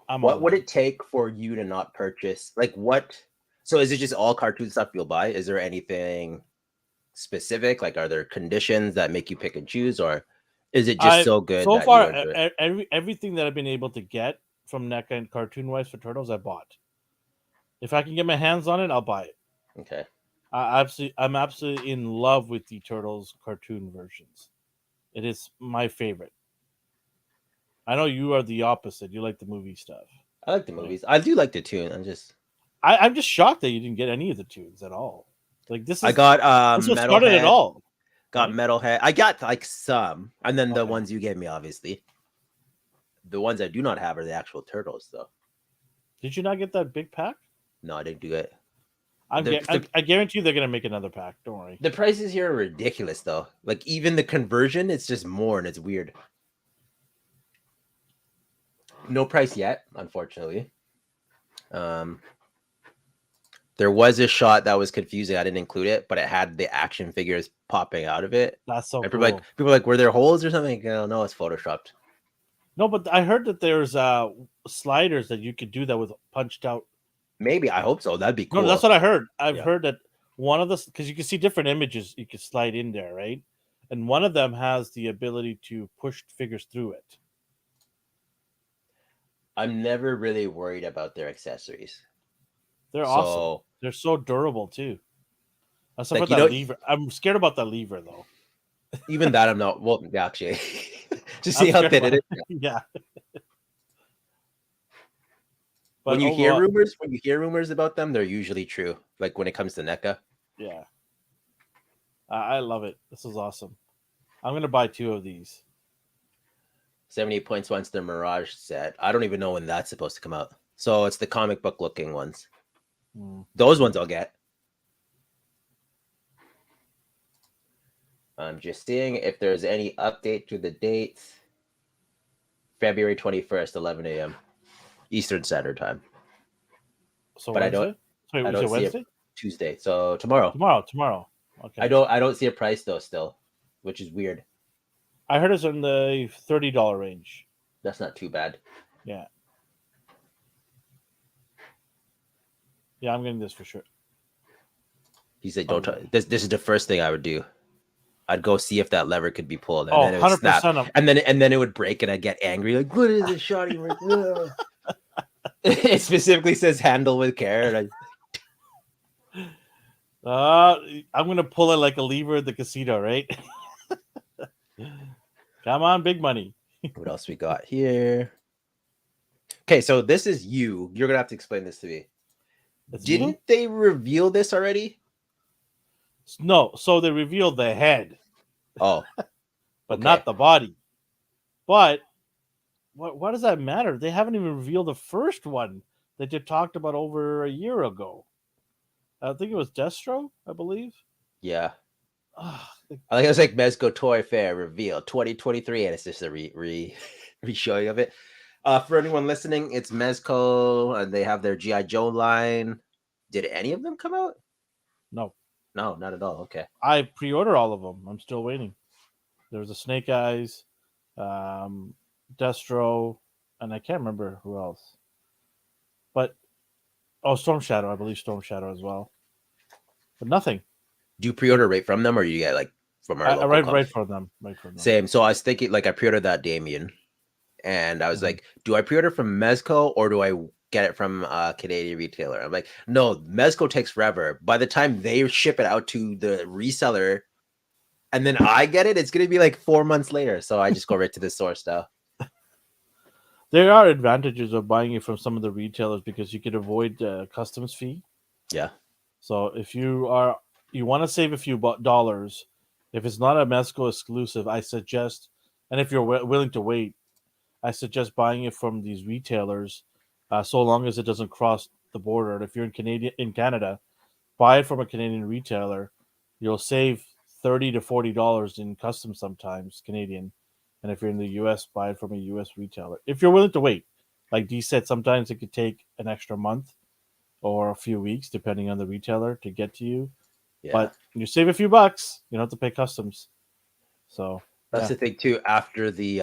Speaker 2: What would it take for you to not purchase? Like what? So is it just all cartoon stuff you'll buy? Is there anything specific? Like, are there conditions that make you pick and choose, or is it just so good
Speaker 1: so
Speaker 2: that
Speaker 1: far
Speaker 2: you enjoy it?
Speaker 1: everything that I've been able to get from NECA and cartoon wise for Turtles, I bought. If I can get my hands on it, I'll buy it.
Speaker 2: Okay.
Speaker 1: I'm absolutely in love with the Turtles cartoon versions. It is my favorite. I know you are the opposite. You like the movie stuff.
Speaker 2: I like the movies. I do like the tune.
Speaker 1: I'm just shocked that you didn't get any of the tunes at all. Like this is
Speaker 2: I got
Speaker 1: this was started at all.
Speaker 2: Got
Speaker 1: right?
Speaker 2: Metalhead. I got like some, and then the
Speaker 1: Okay.
Speaker 2: ones you gave me, obviously. The ones I do not have are the actual Turtles, though.
Speaker 1: Did you not get that big pack?
Speaker 2: No, I didn't do it.
Speaker 1: I guarantee you they're gonna make another pack. Don't worry.
Speaker 2: The prices here are ridiculous, though. Like even the conversion, it's just more, and it's weird. No price yet, unfortunately. There was a shot that was confusing. I didn't include it, but it had the action figures popping out of it.
Speaker 1: That's so
Speaker 2: and
Speaker 1: cool.
Speaker 2: people were like, were there holes or something? No, it's photoshopped.
Speaker 1: No, but I heard that there's sliders that you could do that with punched out.
Speaker 2: Maybe. I hope so. That'd be cool.
Speaker 1: No, that's what I heard. I've heard that one of the, because you can see different images you could slide in there, right? And one of them has the ability to push figures through it.
Speaker 2: I'm never really worried about their accessories.
Speaker 1: They're awesome. They're so durable too. I'm scared about that lever. I'm scared about the lever though.
Speaker 2: Even that I'm not. Well, actually, just see how thin it is.
Speaker 1: Yeah.
Speaker 2: But when you hear rumors about them, they're usually true. Like when it comes to NECA.
Speaker 1: Yeah. I love it. This is awesome. I'm gonna buy 2 of these.
Speaker 2: 78 points once the Mirage set. I don't even know when that's supposed to come out. So it's the comic book looking ones. Those ones I'll get. I'm just seeing if there's any update to the dates. February 21st, 11 a.m. Eastern Standard Time.
Speaker 1: So
Speaker 2: but
Speaker 1: Wednesday?
Speaker 2: I don't see
Speaker 1: Wednesday?
Speaker 2: it Tuesday. So tomorrow.
Speaker 1: Tomorrow. Okay.
Speaker 2: I don't see a price though still, which is weird.
Speaker 1: I heard it's in the $30 range.
Speaker 2: That's not too bad.
Speaker 1: Yeah. Yeah, I'm getting this for sure.
Speaker 2: He said, "Don't touch this. This is the first thing I would do. I'd go see if that lever could be pulled, and then it would snap, and then it would break, and I'd get angry, like, what is this shotty? It specifically says handle with care. And
Speaker 1: I'm gonna pull it like a lever at the casino, right? Come on, big money.
Speaker 2: What else we got here? Okay, so this is you. You're gonna have to explain this to me. Didn't they reveal this already?
Speaker 1: No, so they revealed the head.
Speaker 2: Oh,
Speaker 1: but not the body. But what does that matter? They haven't even revealed the first one that you talked about over a year ago. I think it was Destro, I believe.
Speaker 2: Yeah. I think it was like Mezco Toy Fair reveal 2023, and it's just a re-showing of it. For anyone listening, it's Mezco, and they have their G.I. Joe line. Did any of them come out?
Speaker 1: No,
Speaker 2: not at all. Okay.
Speaker 1: I pre-order all of them. I'm still waiting. There's a Snake Eyes, Destro, and I can't remember who else. But Oh, Storm Shadow. I believe Storm Shadow as well, but nothing.
Speaker 2: Do you pre-order right from them, or you get like from our
Speaker 1: I
Speaker 2: local
Speaker 1: right
Speaker 2: comics?
Speaker 1: for them. Right for them.
Speaker 2: Same. So I was thinking, like, I pre-ordered that Damien, and I was
Speaker 1: Mhm.
Speaker 2: like, do I pre-order from Mezco or do I get it from a Canadian retailer? I'm like, no, Mezco takes forever. By the time they ship it out to the reseller, and then I get it, it's gonna be like 4 months later. So I just go right to the source now.
Speaker 1: There are advantages of buying it from some of the retailers because you could avoid the customs fee.
Speaker 2: Yeah,
Speaker 1: So if you want to save a few dollars, if it's not a Mesco exclusive, I suggest, and if you're willing to wait, I suggest buying it from these retailers, so long as it doesn't cross the border. And if you're in Canada, buy it from a Canadian retailer. You'll save $30 to $40 in customs sometimes Canadian, and if you're in the U.S., buy it from a U.S. retailer. If you're willing to wait, like D said, sometimes it could take an extra month or a few weeks depending on the retailer to get to you.
Speaker 2: yeah.
Speaker 1: But you save a few bucks, you don't have to pay customs. So
Speaker 2: That's
Speaker 1: yeah,
Speaker 2: the thing too. After the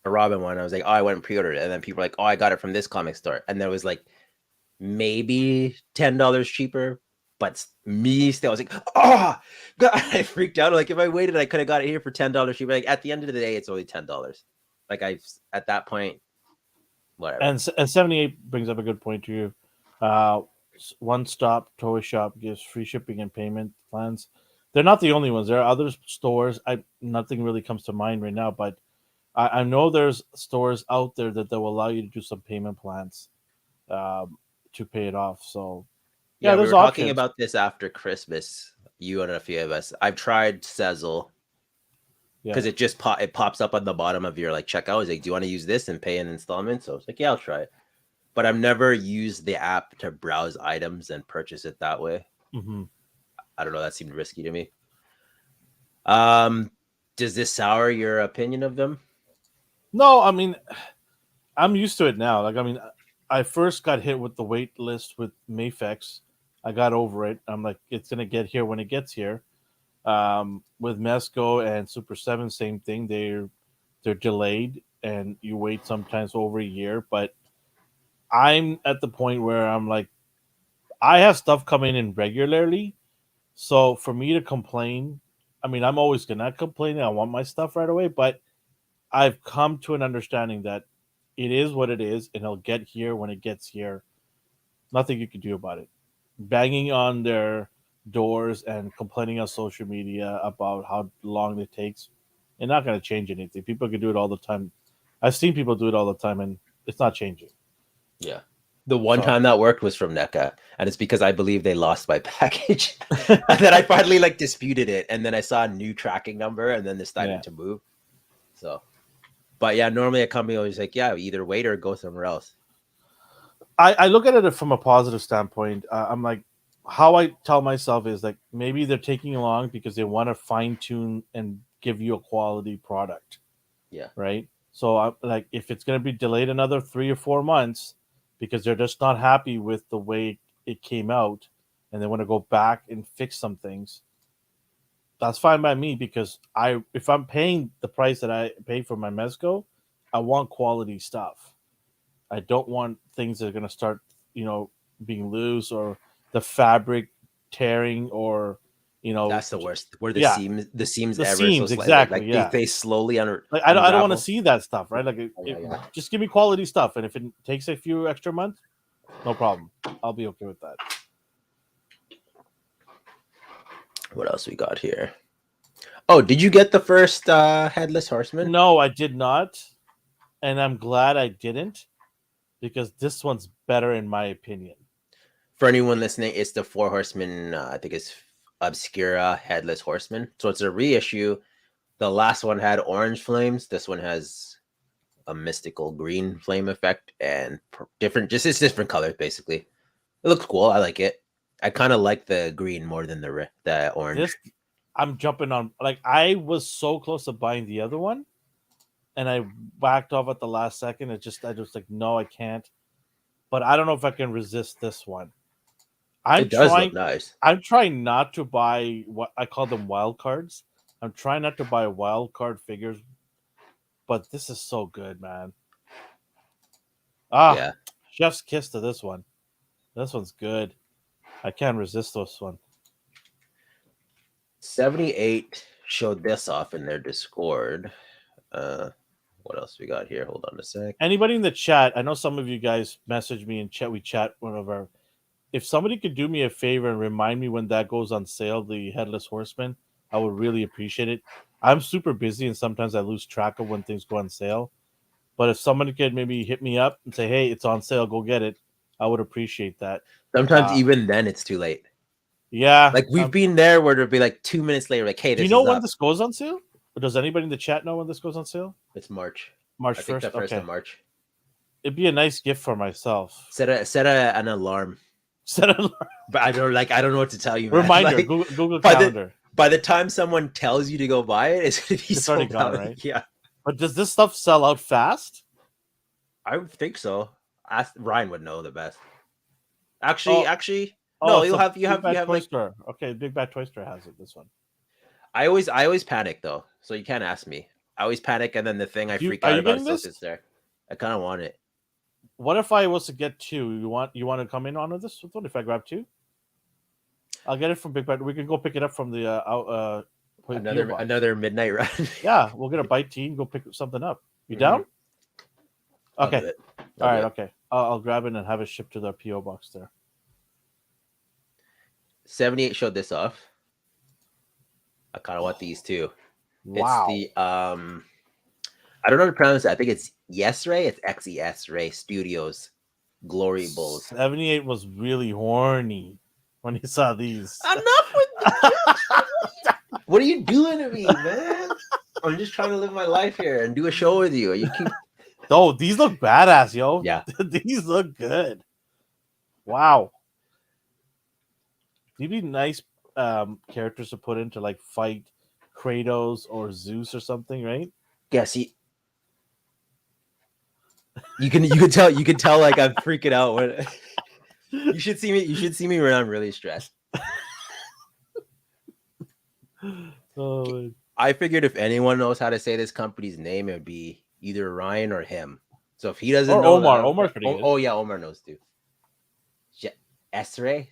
Speaker 2: Robin one, I was like, oh, I went and pre-ordered it, and then people were like, oh, I got it from this comic store, and there was like maybe $10 cheaper. But me still, I was like, oh, God, I freaked out. Like if I waited, I could have got it here for $10 cheaper. Like at the end of the day, it's only $10. Like I at that point, whatever.
Speaker 1: and 78 brings up a good point to you. Uh, One Stop Toy Shop gives free shipping and payment plans. They're not the only ones. There are other stores. I Nothing really comes to mind right now, but I know there's stores out there that will allow you to do some payment plans to pay it off. So yeah,
Speaker 2: Yeah, we
Speaker 1: there's
Speaker 2: were talking
Speaker 1: options.
Speaker 2: about this after Christmas. You and a few of us. I've tried Sezzle
Speaker 1: Yeah.
Speaker 2: because it pops up on the bottom of your like checkout. It's like, do you want to use this and pay in installments? So it's like, yeah, I'll try it. But I've never used the app to browse items and purchase it that way.
Speaker 1: Hmm.
Speaker 2: I don't know. That seemed risky to me. Um, does this sour your opinion of them?
Speaker 1: No, I mean I'm used to it now. Like, I mean, I first got hit with the wait list with Mayfex. I got over it. I'm like, it's gonna get here when it gets here. With Mesco and Super Seven, same thing. They're delayed, and you wait sometimes over a year. But I'm at the point where I'm like, I have stuff coming in regularly, so for me to complain, I mean, I'm always gonna complain. I want my stuff right away, but I've come to an understanding that it is what it is, and it'll get here when it gets here. Nothing you can do about it. Banging on their doors and complaining on social media about how long it takes, it's not going to change anything. People can do it all the time. I've seen people do it all the time, and it's not changing.
Speaker 2: Yeah. The one
Speaker 1: So
Speaker 2: time that worked was from NECA, and it's because I believe they lost my package. And then I finally like disputed it, and then I saw a new tracking number, and then they
Speaker 1: yeah,
Speaker 2: started to move. So, but yeah, normally a company always like, yeah, either wait or go somewhere else.
Speaker 1: I look at it from a positive standpoint. I'm like, how I tell myself is like maybe they're taking long because they want to fine tune and give you a quality product,
Speaker 2: Yeah,
Speaker 1: right? So I like if it's going to be delayed another 3 or 4 months because they're just not happy with the way it came out, and they want to go back and fix some things. That's fine by me because I if I'm paying the price that I pay for my Mezco, I want quality stuff. I don't want things that are going to start, you know, being loose or the fabric tearing or, you know,
Speaker 2: that's the worst. Where
Speaker 1: yeah,
Speaker 2: the seams
Speaker 1: the
Speaker 2: ever so
Speaker 1: seams
Speaker 2: slightly,
Speaker 1: exactly.
Speaker 2: like
Speaker 1: Yeah,
Speaker 2: they slowly
Speaker 1: like I don't want to
Speaker 2: unravel.
Speaker 1: see that stuff, right? Like
Speaker 2: Oh, yeah, yeah.
Speaker 1: just give me quality stuff, and if it takes a few extra months, no problem. I'll be okay with that.
Speaker 2: What else we got here? Oh, did you get the first headless horseman?
Speaker 1: No, I did not, and I'm glad I didn't because this one's better in my opinion.
Speaker 2: For anyone listening, it's the Four Horsemen. I think it's Obscura Headless Horseman. So it's a reissue. The last one had orange flames. This one has a mystical green flame effect and different. Just it's different colors basically. It looks cool. I like it. I kind of like the green more than the
Speaker 1: This
Speaker 2: orange.
Speaker 1: I'm jumping on. Like I was so close to buying the other one, and I backed off at the last second. I just like no, I can't. But I don't know if I can resist this one. I'm
Speaker 2: It does look
Speaker 1: trying.
Speaker 2: nice.
Speaker 1: I'm trying not to buy what I call them wild cards. I'm trying not to buy wild card figures, but this is so good, man. Ah,
Speaker 2: Yeah.
Speaker 1: chef's kiss to this one. This one's good. I can't resist this one.
Speaker 2: 78 showed this off in their Discord. What else we got here? Hold on a sec.
Speaker 1: Anybody in the chat? I know some of you guys message me and chat. We chat whatever. If somebody could do me a favor and remind me when that goes on sale, the Headless Horseman, I would really appreciate it. I'm super busy and sometimes I lose track of when things go on sale. But if somebody could maybe hit me up and say, "Hey, it's on sale, go get it," I would appreciate that.
Speaker 2: Sometimes even then it's too late.
Speaker 1: Yeah,
Speaker 2: like we've been there where it'll be like 2 minutes later, like, hey,
Speaker 1: do you know when this goes on sale? Or does anybody in the chat know when this goes on sale?
Speaker 2: It's March.
Speaker 1: March
Speaker 2: I think
Speaker 1: 1st.
Speaker 2: the first
Speaker 1: Okay.
Speaker 2: of March.
Speaker 1: It'd be a nice gift for myself.
Speaker 2: Set an alarm.
Speaker 1: Set an alarm.
Speaker 2: But I don't know what to tell you, man.
Speaker 1: Reminder,
Speaker 2: Like,
Speaker 1: Google Calendar.
Speaker 2: By the time someone tells you to go buy it, it's gonna be
Speaker 1: It's already gone, right?
Speaker 2: Yeah.
Speaker 1: But does this stuff sell out fast?
Speaker 2: I would think so. Ryan would know the best. Actually, no, you have
Speaker 1: Toy
Speaker 2: like
Speaker 1: Store. Okay, Big Bad Toy Store has it. This one.
Speaker 2: I always panic though, so you can't ask me. I always panic, and then the thing I freak out about still sits there. I kind of want it.
Speaker 1: What if I was to get two? You want to come in on this one? If I grab two, I'll get it from Big Bad. We can go pick it up from the
Speaker 2: another midnight run.
Speaker 1: Yeah, we'll get a bite to eat and go pick something up. You down? Okay. All right. Okay. I'll grab it and have it shipped to the PO box there.
Speaker 2: 78 showed this off. I kind of want these too.
Speaker 1: Wow.
Speaker 2: It's the I don't know how to pronounce it. I think it's Yes Ray. It's XES Ray Studios Glory Bulls.
Speaker 1: 78 was really horny when he saw these.
Speaker 2: Enough with the What are you doing to me, man? I'm just trying to live my life here and do a show with you. You keep.
Speaker 1: Oh, these look badass, yo.
Speaker 2: Yeah,
Speaker 1: these look good. Wow. They'd be nice characters to put into like fight Kratos or Zeus or something, right?
Speaker 2: Yeah. See, you can tell like I'm freaking out when you should see me when I'm really stressed.
Speaker 1: Oh.
Speaker 2: I figured if anyone knows how to say this company's name, it'd be either Ryan or him. So if he doesn't know,
Speaker 1: Omar. Omar's pretty good.
Speaker 2: Oh yeah, Omar knows too. Esray.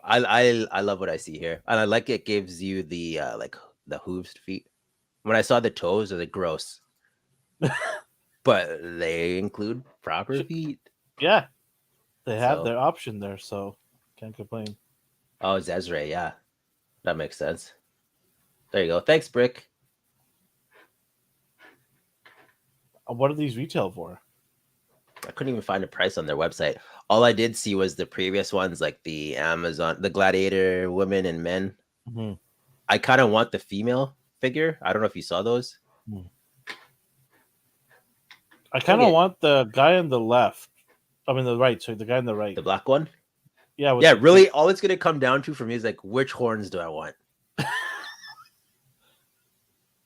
Speaker 2: I love what I see here, and I like it gives you the like the hooves feet. When I saw the toes, are gross, but they include proper feet.
Speaker 1: Yeah, they have their option there, so can't complain.
Speaker 2: Oh, it's Ezra. Yeah, that makes sense. There you go. Thanks, Brick.
Speaker 1: What are these retail for?
Speaker 2: I couldn't even find a price on their website. All I did see was the previous ones, like the Amazon, the Gladiator women and men.
Speaker 1: Mm-hmm.
Speaker 2: I kind of want the female figure. I don't know if you saw those.
Speaker 1: I kind of want the guy on the left. I mean, the right. Sorry, the guy on the right.
Speaker 2: The black one?
Speaker 1: Yeah.
Speaker 2: Yeah, really, all it's going to come down to for me is like, which horns do I want?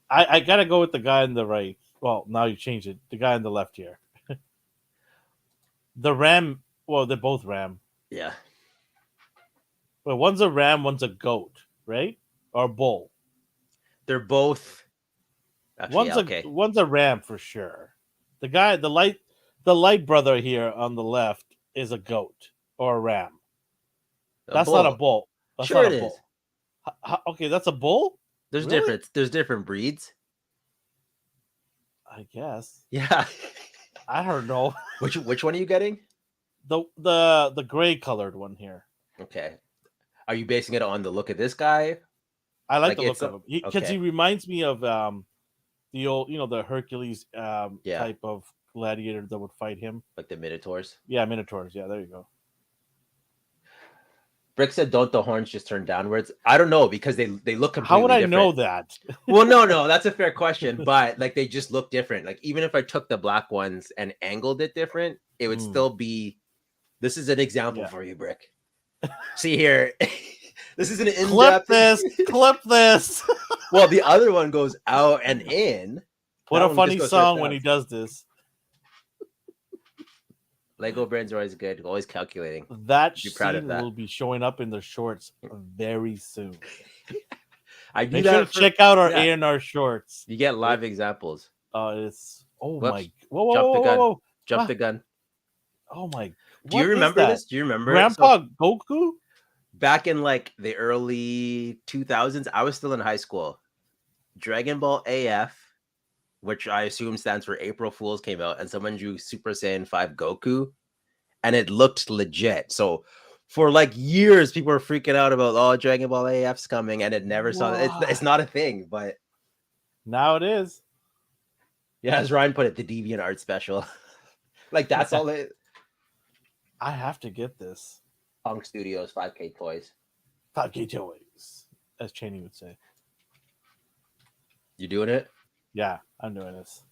Speaker 1: I got to go with the guy on the right. Well, now you changed it. The guy on the left here. The ram. Well, they're both ram.
Speaker 2: Yeah.
Speaker 1: But one's a ram, one's a goat, right? Or bull.
Speaker 2: They're both.
Speaker 1: Actually, one's a ram for sure. The guy, the light brother here on the left is a goat or a ram. That's not a bull. That's
Speaker 2: sure
Speaker 1: not
Speaker 2: it
Speaker 1: a bull. Is. Okay, that's a bull.
Speaker 2: There's different breeds.
Speaker 1: I guess.
Speaker 2: Yeah.
Speaker 1: I don't know.
Speaker 2: Which one are you getting?
Speaker 1: The gray colored one here.
Speaker 2: Okay. Are you basing it on the look of this guy?
Speaker 1: I like the look of him because he reminds me of the old, the Hercules type of gladiator that would fight him,
Speaker 2: like the Minotaurs.
Speaker 1: Yeah, Minotaurs. Yeah, there you go.
Speaker 2: Brick said, "Don't the horns just turn downwards?" I don't know because they look completely.
Speaker 1: How would I
Speaker 2: different.
Speaker 1: know that?
Speaker 2: Well, no, that's a fair question, but like they just look different. Like even if I took the black ones and angled it different, it would still be. This is an example for you, Brick. See here, this is an in-depth.
Speaker 1: Clip this.
Speaker 2: Well, the other one goes out and in.
Speaker 1: What a funny song when he does this.
Speaker 2: Lego brains are always good. Always calculating.
Speaker 1: That scene will be showing up in the shorts very soon. Make sure to check out our ANR shorts.
Speaker 2: You get live examples.
Speaker 1: It's
Speaker 2: my.
Speaker 1: Whoa!
Speaker 2: Jump the gun.
Speaker 1: Oh my!
Speaker 2: Do you
Speaker 1: What is
Speaker 2: remember
Speaker 1: that?
Speaker 2: this? Do you remember? So
Speaker 1: Grandpa Goku?
Speaker 2: back in like the early 2000s, I was still in high school. Dragon Ball AF, which I assume stands for April Fools, came out, and someone drew Super Saiyan 5 Goku, and it looked legit. So for like years, people were freaking out about, oh, Dragon Ball AF's coming, and it never saw it. It's
Speaker 1: What?
Speaker 2: not a thing, but
Speaker 1: Now it is.
Speaker 2: yeah, as Ryan put it, the Deviant Art special. Like that's all it.
Speaker 1: I have to get this.
Speaker 2: Punk Studios 5K toys.
Speaker 1: 5K toys, as Cheney would say.
Speaker 2: You doing it?
Speaker 1: Yeah, I'm doing this.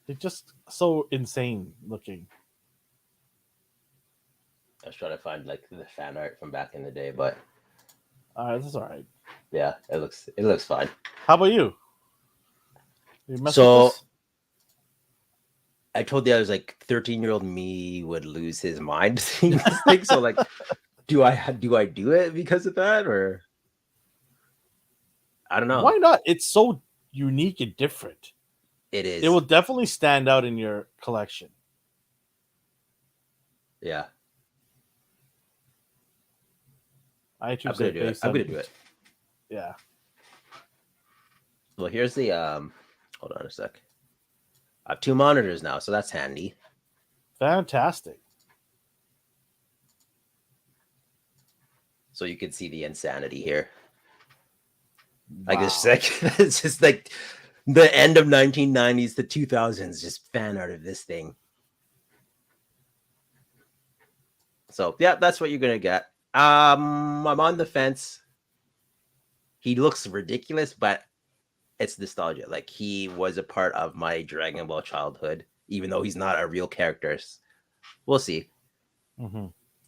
Speaker 1: They're just so insane looking.
Speaker 2: I was trying to find like the fan art from back in the day, but
Speaker 1: This is all right.
Speaker 2: yeah, it looks fine.
Speaker 1: How about you? You mess with
Speaker 2: So
Speaker 1: this?
Speaker 2: I told you I was like 13-year-old me would lose his mind seeing this thing. So like, do I do it because of that, or I don't know.
Speaker 1: Why not? It's so unique and different.
Speaker 2: It is.
Speaker 1: It will definitely stand out in your collection.
Speaker 2: Yeah.
Speaker 1: I
Speaker 2: I'm
Speaker 1: choose
Speaker 2: gonna
Speaker 1: it
Speaker 2: do it.
Speaker 1: based
Speaker 2: I'm
Speaker 1: on
Speaker 2: gonna do it.
Speaker 1: yeah.
Speaker 2: Well, here's the hold on a sec. I have 2 monitors now, so that's handy.
Speaker 1: Fantastic.
Speaker 2: So you can see the insanity here. Like
Speaker 1: Wow.
Speaker 2: it's like it's just like the end of 1990s to 2000s, just fan art of this thing. So yeah, that's what you're gonna get. I'm on the fence. He looks ridiculous, but it's nostalgia. Like he was a part of my Dragon Ball childhood, even though he's not a real character. We'll see.
Speaker 1: Mm-hmm.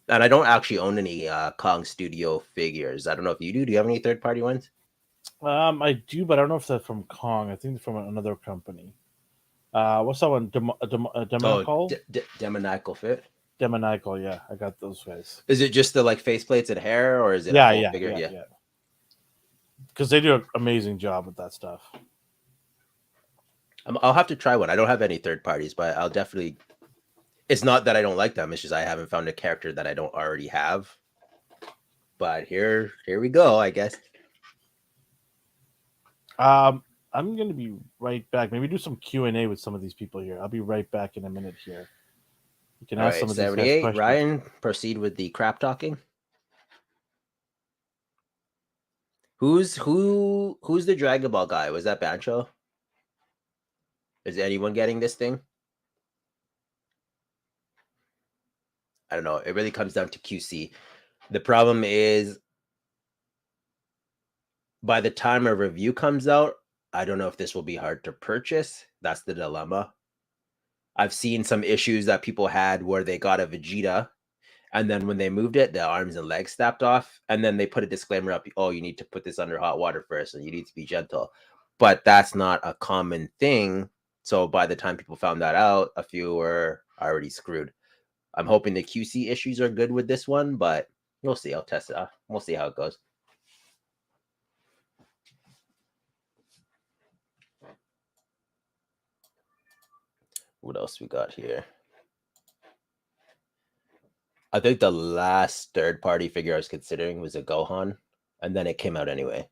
Speaker 2: And I don't actually own any Kong Studio figures. I don't know if you do. Do you have any third-party ones?
Speaker 1: I do, but I don't know if they're from Kong. I think they're from another company. What's that one? Demonical?
Speaker 2: Demoniacal Fit.
Speaker 1: Demonical, yeah. I got those guys.
Speaker 2: Is it just the like faceplates and hair, or is it a
Speaker 1: Yeah,
Speaker 2: full
Speaker 1: yeah,
Speaker 2: figure?
Speaker 1: yeah. Because they do an amazing job with that stuff.
Speaker 2: I'll have to try one. I don't have any third parties, but I'll definitely. It's not that I don't like them. It's just I haven't found a character that I don't already have. But here we go, I guess.
Speaker 1: I'm gonna be right back. Maybe do some Q&A with some of these people here. I'll be right back in a minute here. You can
Speaker 2: All
Speaker 1: ask
Speaker 2: right,
Speaker 1: some of these guys
Speaker 2: 78.
Speaker 1: questions.
Speaker 2: Ryan, proceed with the crap talking. Who's the Dragon Ball guy? Was that Bancho? Is anyone getting this thing? I don't know. It really comes down to QC. The problem is by the time a review comes out, I don't know if this will be hard to purchase. That's the dilemma. I've seen some issues that people had where they got a Vegeta, and then when they moved it, the arms and legs snapped off, and then they put a disclaimer up, oh, you need to put this under hot water first, and you need to be gentle. But that's not a common thing. So by the time people found that out, a few were already screwed. I'm hoping the QC issues are good with this one, but we'll see. I'll test it out. We'll see how it goes. What else we got here? I think the last third-party figure I was considering was a Gohan, and then it came out anyway.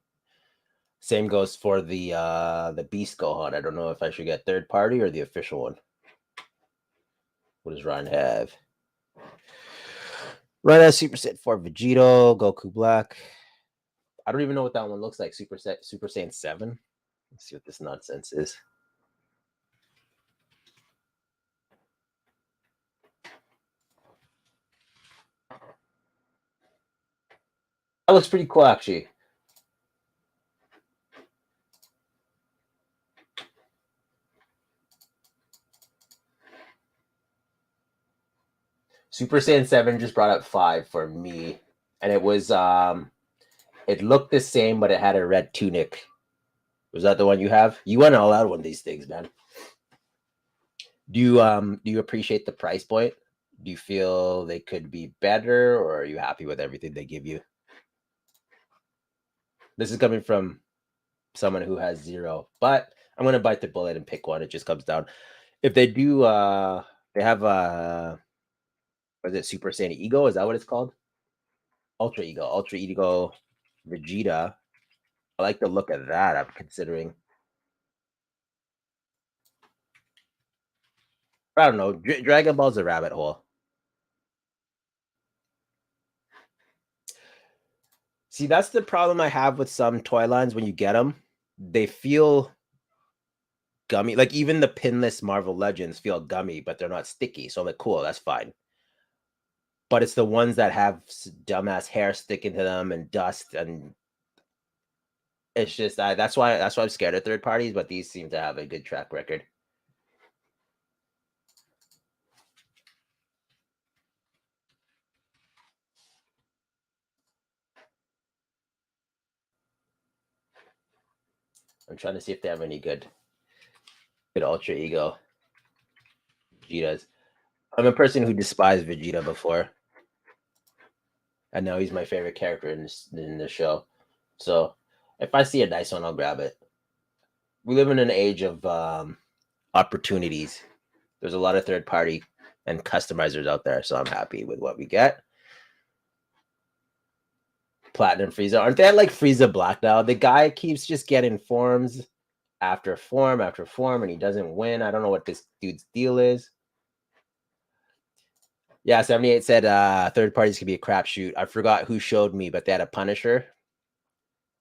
Speaker 2: Same goes for the Beast Gohan. I don't know if I should get third-party or the official one. What does Ryan have? Ryan has Super Saiyan 4 Vegito, Goku Black. I don't even know what that one looks like. Super Saiyan 7. Let's see what this nonsense is. That looks pretty cool, actually. Super Saiyan 7 just brought up 5 for me. And it was it looked the same, but it had a red tunic. Was that the one you have? You went all out on these things, man. Do you appreciate the price point? Do you feel they could be better, or are you happy with everything they give you? This is coming from someone who has 0, but I'm gonna bite the bullet and pick one. It just comes down. If they do they They have what is it, Super Saiyan Ego? Is that what it's called? Ultra Ego Vegeta. I like the look of that. I'm considering. I don't know. Dragon Ball's a rabbit hole. See, that's the problem I have with some toy lines when you get them. They feel gummy. Like even the pinless Marvel Legends feel gummy, but they're not sticky. So I'm like, cool, that's fine. But it's the ones that have dumbass hair sticking to them and dust, and it's just that's why I'm scared of third parties. But these seem to have a good track record. I'm trying to see if they have any good Ultra Ego Vegetas. I'm a person who despised Vegeta before, and now he's my favorite character in the show. So if I see a nice one, I'll grab it. We live in an age of opportunities. There's a lot of third party and customizers out there, so I'm happy with what we get. Platinum Frieza, aren't they at like Frieza Black now? The guy keeps just getting forms after form after form, and he doesn't win. I don't know what this dude's deal is. Yeah, 78 said third parties could be a crapshoot. I forgot who showed me, but they had a Punisher,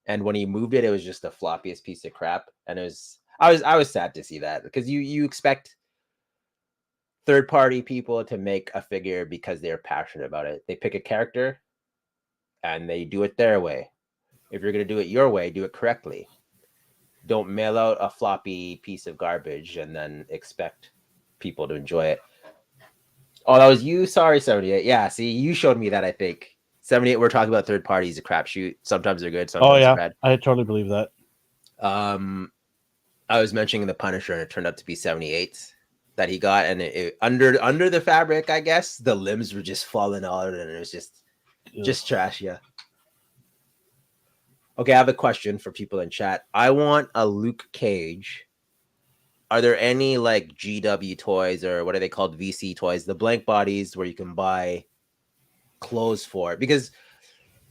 Speaker 2: and when he moved it, it was just the floppiest piece of crap. And it was I was sad to see that, because you expect third party people to make a figure because they're passionate about it. They pick a character and they do it their way. If you're gonna do it your way, do it correctly. Don't mail out a floppy piece of garbage and then expect people to enjoy it. Oh, that was you? Sorry, 78. Yeah, see, you showed me that, I think. 78, we're talking about third parties, a crapshoot. Sometimes they're good, sometimes they're bad.
Speaker 1: I totally believe that.
Speaker 2: I was mentioning the Punisher, and it turned out to be 78 that he got, and it under the fabric, I guess, the limbs were just falling out, and it was just trash, yeah. Okay, I have a question for people in chat. I want a Luke Cage. Are there any like GW toys, or what are they called, VC toys, the blank bodies where you can buy clothes for it? Because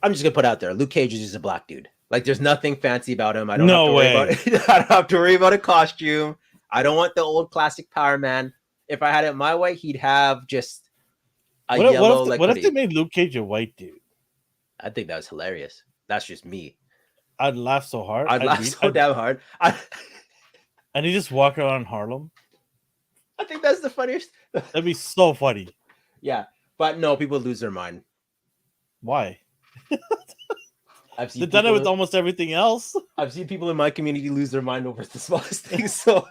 Speaker 2: I'm just gonna put out there, Luke Cage is just a black dude. Like, there's nothing fancy about him. I don't have to worry about it. I don't have to worry about a costume. I don't want the old classic Power Man. If I had it my way, he'd have just a yellow.
Speaker 1: What if they made Luke Cage a white dude?
Speaker 2: I think that was hilarious. That's just me.
Speaker 1: I'd laugh so hard.
Speaker 2: I'd laugh so damn hard.
Speaker 1: And he just walk around Harlem.
Speaker 2: I think that's the funniest.
Speaker 1: That'd be so funny.
Speaker 2: Yeah, but no, people lose their mind.
Speaker 1: Why?
Speaker 2: I've seen
Speaker 1: they've done it with almost everything else.
Speaker 2: I've seen people in my community lose their mind over the smallest things. So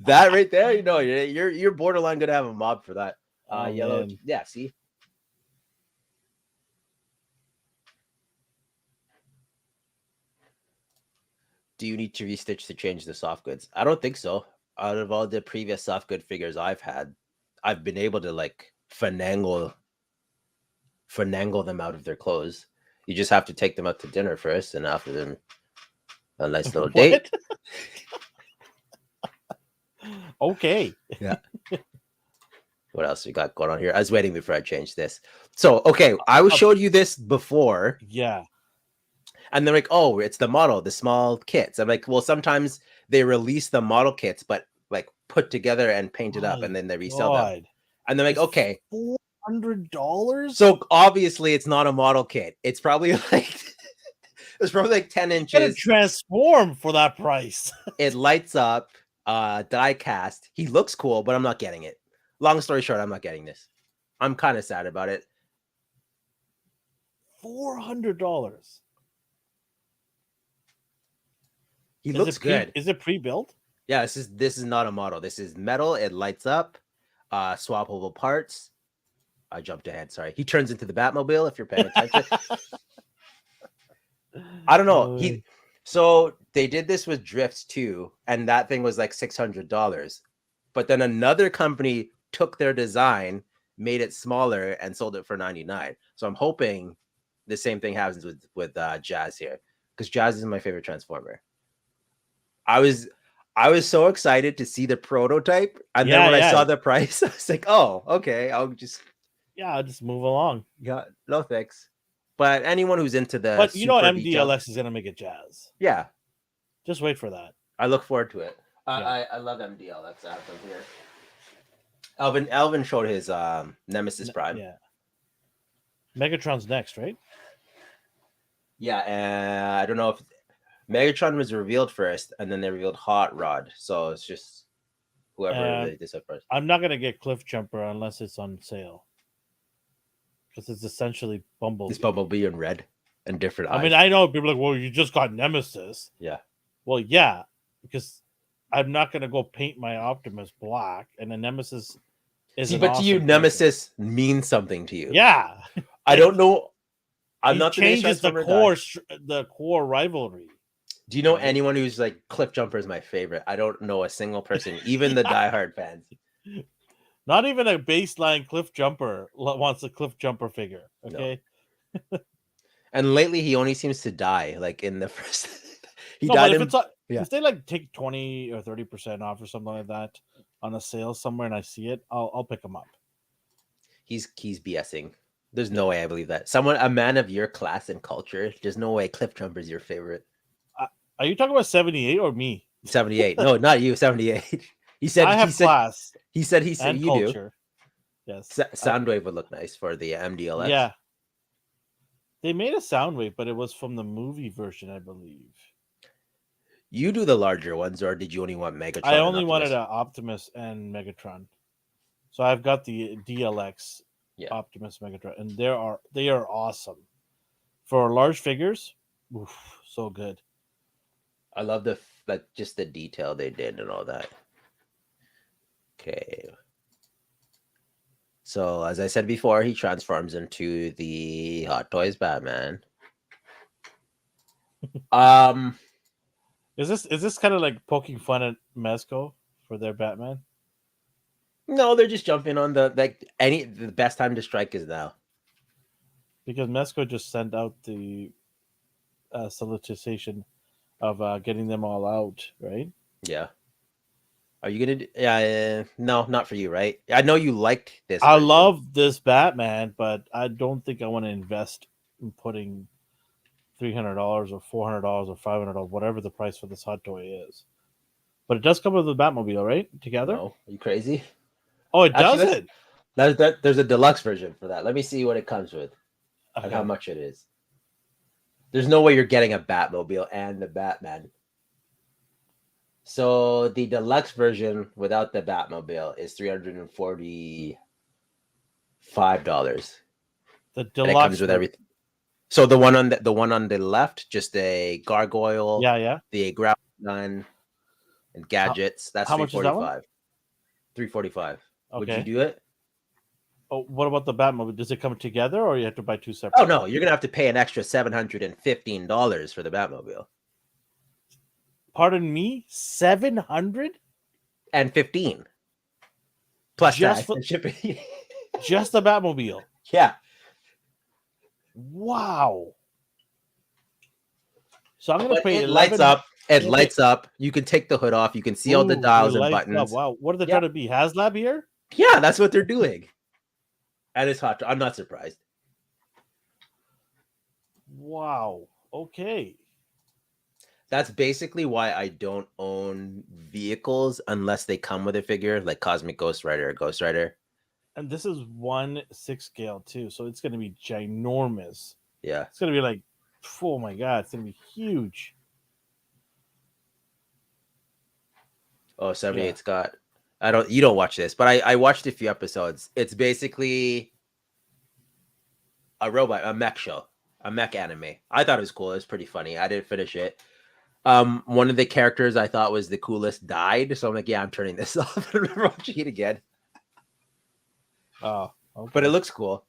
Speaker 2: that right there, you know, you're borderline gonna have a mob for that. Yellow, man. Yeah. See. Do you need to restitch to change the soft goods? I don't think so. Out of all the previous soft good figures I've had, I've been able to like finagle them out of their clothes. You just have to take them out to dinner first, and after them, a nice little date.
Speaker 1: Okay.
Speaker 2: Yeah. What else we got going on here? I was waiting before I changed this. So, okay, I showed you this before.
Speaker 1: Yeah.
Speaker 2: And they're like, oh, it's the model, the small kits. I'm like, well, sometimes they release the model kits, but like put together and painted up, and then they resell them. And they're like, okay.
Speaker 1: $400?
Speaker 2: So obviously it's not a model kit. It's probably like it's probably like 10 inches.
Speaker 1: It's transform for that price.
Speaker 2: It lights up, die cast. He looks cool, but I'm not getting it. Long story short, I'm not getting this. I'm kind of sad about it.
Speaker 1: $400.
Speaker 2: He looks good.
Speaker 1: Is it pre-built?
Speaker 2: Yeah, this is not a model. This is metal. It lights up, swappable parts. I jumped ahead. Sorry. He turns into the Batmobile if you're paying attention. I don't know. So they did this with Drift too, and that thing was like $600. But then another company took their design, made it smaller, and sold it for $99. So I'm hoping the same thing happens with Jazz here, because Jazz is my favorite Transformer. I was so excited to see the prototype, and then
Speaker 1: Yeah,
Speaker 2: when I
Speaker 1: yeah,
Speaker 2: saw the price, I was like, "Oh, okay, I'll just
Speaker 1: yeah. I'll just move along.
Speaker 2: yeah, no thanks." But anyone who's into the
Speaker 1: But you know,
Speaker 2: super detailed,
Speaker 1: MDLX is gonna make it jazz.
Speaker 2: yeah,
Speaker 1: Just wait for that.
Speaker 2: I look forward to it.
Speaker 1: Yeah,
Speaker 2: I love MDLX. I have them here. Alvin showed his Nemesis Prime.
Speaker 1: yeah. Megatron's next, right?
Speaker 2: Yeah, and I don't know if Megatron was revealed first, and then they revealed Hot Rod. So it's just whoever
Speaker 1: Um,
Speaker 2: they decide first.
Speaker 1: I'm not gonna get Cliff Jumper unless it's on sale because it's essentially Bumblebee.
Speaker 2: This Bumblebee in red and different
Speaker 1: I
Speaker 2: eyes.
Speaker 1: mean, I know people are like, well, you just got Nemesis.
Speaker 2: Yeah.
Speaker 1: Well, yeah, because I'm not gonna go paint my Optimus black, and the Nemesis is
Speaker 2: See,
Speaker 1: an
Speaker 2: but to you,
Speaker 1: awesome character.
Speaker 2: Nemesis means something to you.
Speaker 1: Yeah,
Speaker 2: I don't know. I'm
Speaker 1: he
Speaker 2: not the biggest
Speaker 1: changes the
Speaker 2: Transformer guy.
Speaker 1: core rivalry.
Speaker 2: Do you know
Speaker 1: right?
Speaker 2: anyone who's like Cliff Jumper is my favorite? I don't know a single person, even the diehard fans.
Speaker 1: Not even a baseline Cliff Jumper wants a Cliff Jumper figure. Okay.
Speaker 2: No. And lately, he only seems to die. Like in the first, he
Speaker 1: No,
Speaker 2: died
Speaker 1: but if
Speaker 2: in.
Speaker 1: it's
Speaker 2: Yeah.
Speaker 1: if they like take 20 or 30% off or something like that on a sale somewhere and I see it, I'll pick them up.
Speaker 2: He's BSing. There's no way I believe that. Someone, a man of your class and culture, there's no way Cliff Jumper's your favorite.
Speaker 1: Are you talking about 78 or me?
Speaker 2: 78. No, not you. 78. He said.
Speaker 1: I have
Speaker 2: He said.
Speaker 1: class
Speaker 2: He said. He said.
Speaker 1: and
Speaker 2: You do.
Speaker 1: culture. Yes.
Speaker 2: Soundwave would look nice for the MDLX.
Speaker 1: Yeah. They made a Soundwave, but it was from the movie version, I believe.
Speaker 2: You do the larger ones, or did you only want Megatron?
Speaker 1: I only wanted an Optimus and Megatron. So I've got the DLX Optimus Megatron, and they are awesome. For large figures, oof, so good.
Speaker 2: I love the like just the detail they did and all that. Okay. So as I said before, he transforms into the Hot Toys Batman.
Speaker 1: Is this kind of like poking fun at Mezco for their Batman?
Speaker 2: No, they're just jumping on the best time to strike is now.
Speaker 1: Because Mezco just sent out the solicitation of getting them all out, right?
Speaker 2: Yeah. Are you gonna? Yeah. No, not for you, right? I know you liked this.
Speaker 1: I love this Batman, but I don't think I want to invest in putting $300 or $400 or $500, whatever the price for this hot toy is. But it does come with the Batmobile, right? Together?
Speaker 2: No, are you crazy?
Speaker 1: Oh, it does it.
Speaker 2: There's a deluxe version for that. Let me see what it comes with and how much it is. There's no way you're getting a Batmobile and the Batman. So the deluxe version without the Batmobile is $345.
Speaker 1: The deluxe
Speaker 2: it comes with everything. So the one on the left, just a gargoyle, the ground gun, and gadgets. That's
Speaker 1: how much is that one?
Speaker 2: $345.
Speaker 1: Okay.
Speaker 2: Would you do it?
Speaker 1: Oh, what about the Batmobile? Does it come together, or you have to buy two separate?
Speaker 2: Oh no, you're gonna have to pay an extra $715 for the Batmobile.
Speaker 1: Pardon me,
Speaker 2: 715 plus
Speaker 1: just
Speaker 2: tax and shipping.
Speaker 1: Just the Batmobile.
Speaker 2: Yeah.
Speaker 1: Wow. So I'm gonna pay.
Speaker 2: It lights up. It lights up. You can take the hood off. You can see all the dials and buttons.
Speaker 1: Up. Wow, what are they trying to be? HasLab here?
Speaker 2: Yeah, that's what they're doing. And it's hot. I'm not surprised.
Speaker 1: Wow. Okay.
Speaker 2: That's basically why I don't own vehicles unless they come with a figure, like Cosmic Ghost Rider or Ghost Rider.
Speaker 1: And this is 1/6 scale too, so it's going to be ginormous.
Speaker 2: Yeah,
Speaker 1: it's going to be like, oh my god, it's going to be huge.
Speaker 2: Oh, 78 Scott. You don't watch this, but I watched a few episodes. It's basically a robot, a mech show, a mech anime. I thought it was cool. It was pretty funny. I didn't finish it. One of the characters I thought was the coolest died, so I'm like, yeah, I'm turning this off. I'm never watching it again.
Speaker 1: Oh, okay.
Speaker 2: But it looks cool.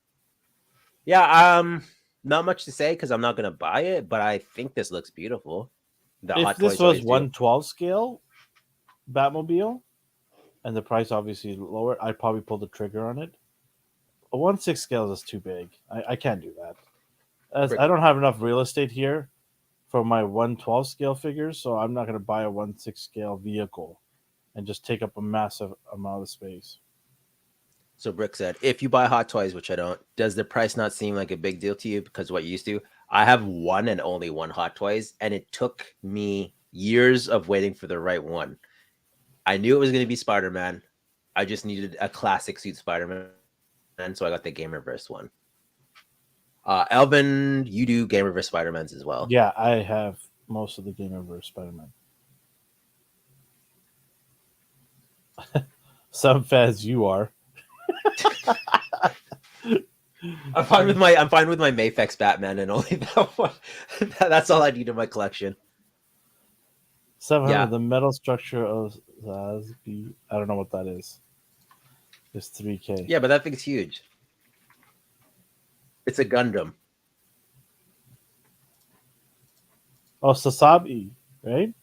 Speaker 2: Yeah, not much to say because I'm not gonna buy it, but I think this looks beautiful.
Speaker 1: If this was 1/12 scale Batmobile, and the price obviously lower, I'd probably pull the trigger on it. A 1/6 scale is too big. I can't do that. I don't have enough real estate here for my 112 scale figures, so I'm not going to buy a 1/6 scale vehicle and just take up a massive amount of space.
Speaker 2: So Brick said, if you buy Hot Toys, which I don't, does the price not seem like a big deal to you because what you used to? I have one and only one Hot Toys, and it took me years of waiting for the right one. I knew it was going to be Spider-Man. I just needed a classic suit Spider-Man, so I got the Gamerverse one. Elvin, you do Gamerverse Spider-Mans as well.
Speaker 1: Yeah, I have most of the Gamerverse Spider-Man. Some fans you are.
Speaker 2: I'm fine with my Mafex Batman and only that one. That's all I need in my collection.
Speaker 1: 700.
Speaker 2: Yeah.
Speaker 1: The metal structure of Zasby. I don't know what that is. It's 3K.
Speaker 2: Yeah, but that thing's huge. It's a Gundam.
Speaker 1: Oh, Sasabi, right?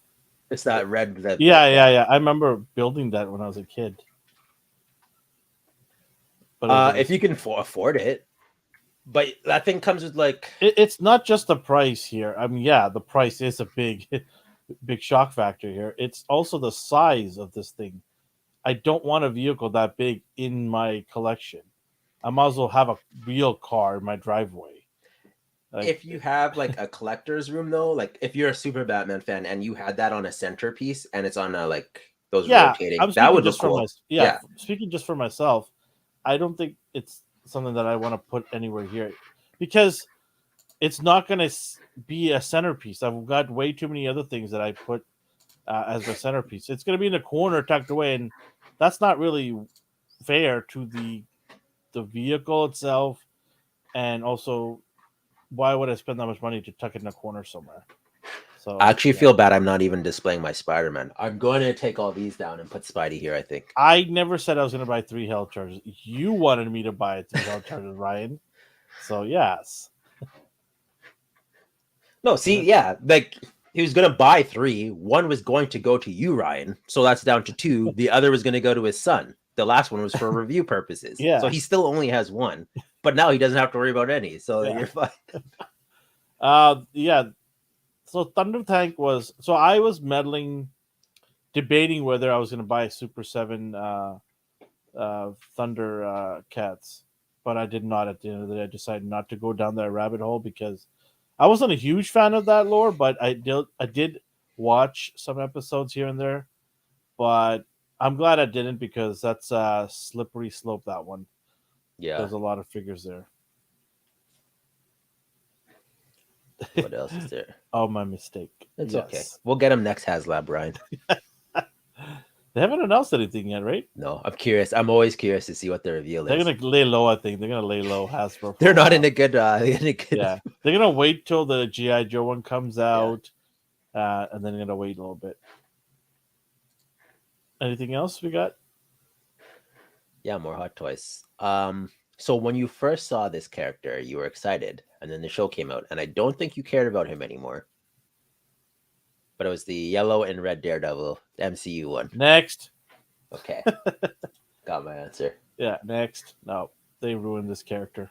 Speaker 2: It's that red.
Speaker 1: Yeah. I remember building that when I was a kid. But
Speaker 2: if you can afford it, but that thing comes with like
Speaker 1: it's not just the price here. I mean, yeah, the price is a big shock factor here. It's also the size of this thing. I don't want a vehicle that big in my collection. I might as well have a real car in my driveway.
Speaker 2: Like, if you have like a collector's room though, like if you're a super Batman fan and you had that on a centerpiece and it's on a like those rotating, that would look cool.
Speaker 1: Speaking just for myself, I don't think it's something that I want to put anywhere here because it's not going to be a centerpiece. I've got way too many other things that I put as a centerpiece. It's going to be in the corner tucked away, and that's not really fair to the vehicle itself, and also why would I spend that much money to tuck it in a corner somewhere? So
Speaker 2: I actually feel bad I'm not even displaying my Spider-Man. I'm going to take all these down and put Spidey here, I think.
Speaker 1: I never said I was going to buy 3 Hell Chargers. You wanted me to buy 3 Hell Chargers, Ryan. So, yes.
Speaker 2: No, see, yeah, like he was going to buy 3. One was going to go to you, Ryan. So that's down to 2. The other was going to go to his son. The last one was for review purposes.
Speaker 1: Yeah.
Speaker 2: So he still only has 1. But now he doesn't have to worry about any. So you're fine.
Speaker 1: Yeah. So Thunder Tank was... So I was debating whether I was going to buy Super 7 Thunder Cats. But I did not at the end of the day. I decided not to go down that rabbit hole because I wasn't a huge fan of that lore, but I did watch some episodes here and there. But I'm glad I didn't because that's a slippery slope, that one.
Speaker 2: Yeah.
Speaker 1: There's a lot of figures there.
Speaker 2: What else is there?
Speaker 1: Oh, my mistake.
Speaker 2: It's okay. We'll get him next HasLab, Brian.
Speaker 1: They haven't announced anything yet, right?
Speaker 2: No, I'm curious. I'm always curious to see what the reveal
Speaker 1: They're
Speaker 2: is.
Speaker 1: going to lay low, I think. They're going to lay low Hasbro.
Speaker 2: They're not in a good...
Speaker 1: Yeah. They're going to wait till the G.I. Joe one comes out, and then they're going to wait a little bit. Anything else we got?
Speaker 2: Yeah, more Hot Toys. So when you first saw this character, you were excited, and then the show came out, and I don't think you cared about him anymore. But it was the yellow and red Daredevil, the MCU one.
Speaker 1: Next.
Speaker 2: Okay. Got my answer.
Speaker 1: Yeah, next. No, they ruined this character.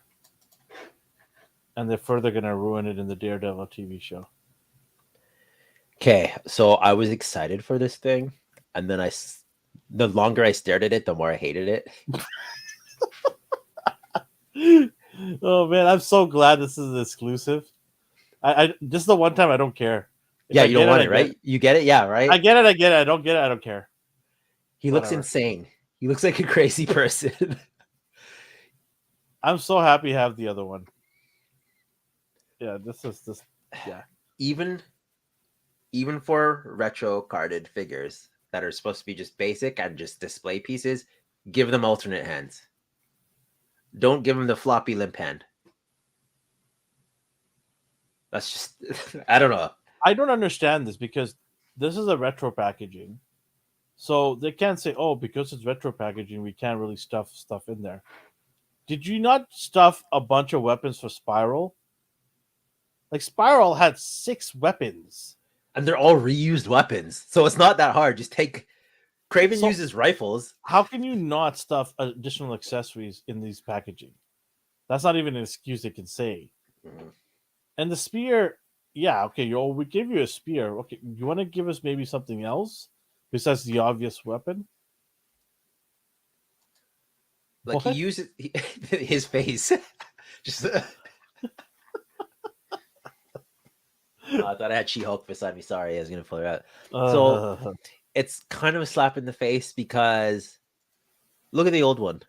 Speaker 1: And they're further going to ruin it in the Daredevil TV show.
Speaker 2: Okay, so I was excited for this thing, and then the longer I stared at it, the more I hated it.
Speaker 1: Oh man, I'm so glad this is exclusive. I this is the one time I don't care.
Speaker 2: Yeah, you don't want it, right? You get it? Yeah, right?
Speaker 1: I get it. I don't get it. I don't care.
Speaker 2: He looks insane. He looks like a crazy person.
Speaker 1: I'm so happy to have the other one. Yeah, this is this. Yeah.
Speaker 2: Even for retro carded figures that are supposed to be just basic and just display pieces, give them alternate hands. Don't give them the floppy limp hand. That's just, I don't know.
Speaker 1: I don't understand this because this is a retro packaging. So they can't say, oh, because it's retro packaging, we can't really stuff stuff in there. Did you not stuff a bunch of weapons for Spiral? Like, Spiral had 6 weapons.
Speaker 2: And they're all reused weapons. So it's not that hard. Just take... Kraven uses rifles.
Speaker 1: How can you not stuff additional accessories in these packaging? That's not even an excuse they can say.
Speaker 2: Mm-hmm.
Speaker 1: And the spear, Yeah, okay, we give you a spear. Okay, you want to give us maybe something else besides the obvious weapon?
Speaker 2: Like he
Speaker 1: What?
Speaker 2: uses his face. Just I thought I had She-Hulk beside me. Sorry, I was gonna pull her out. So
Speaker 1: Uh,
Speaker 2: it's kind of a slap in the face because look at the old one.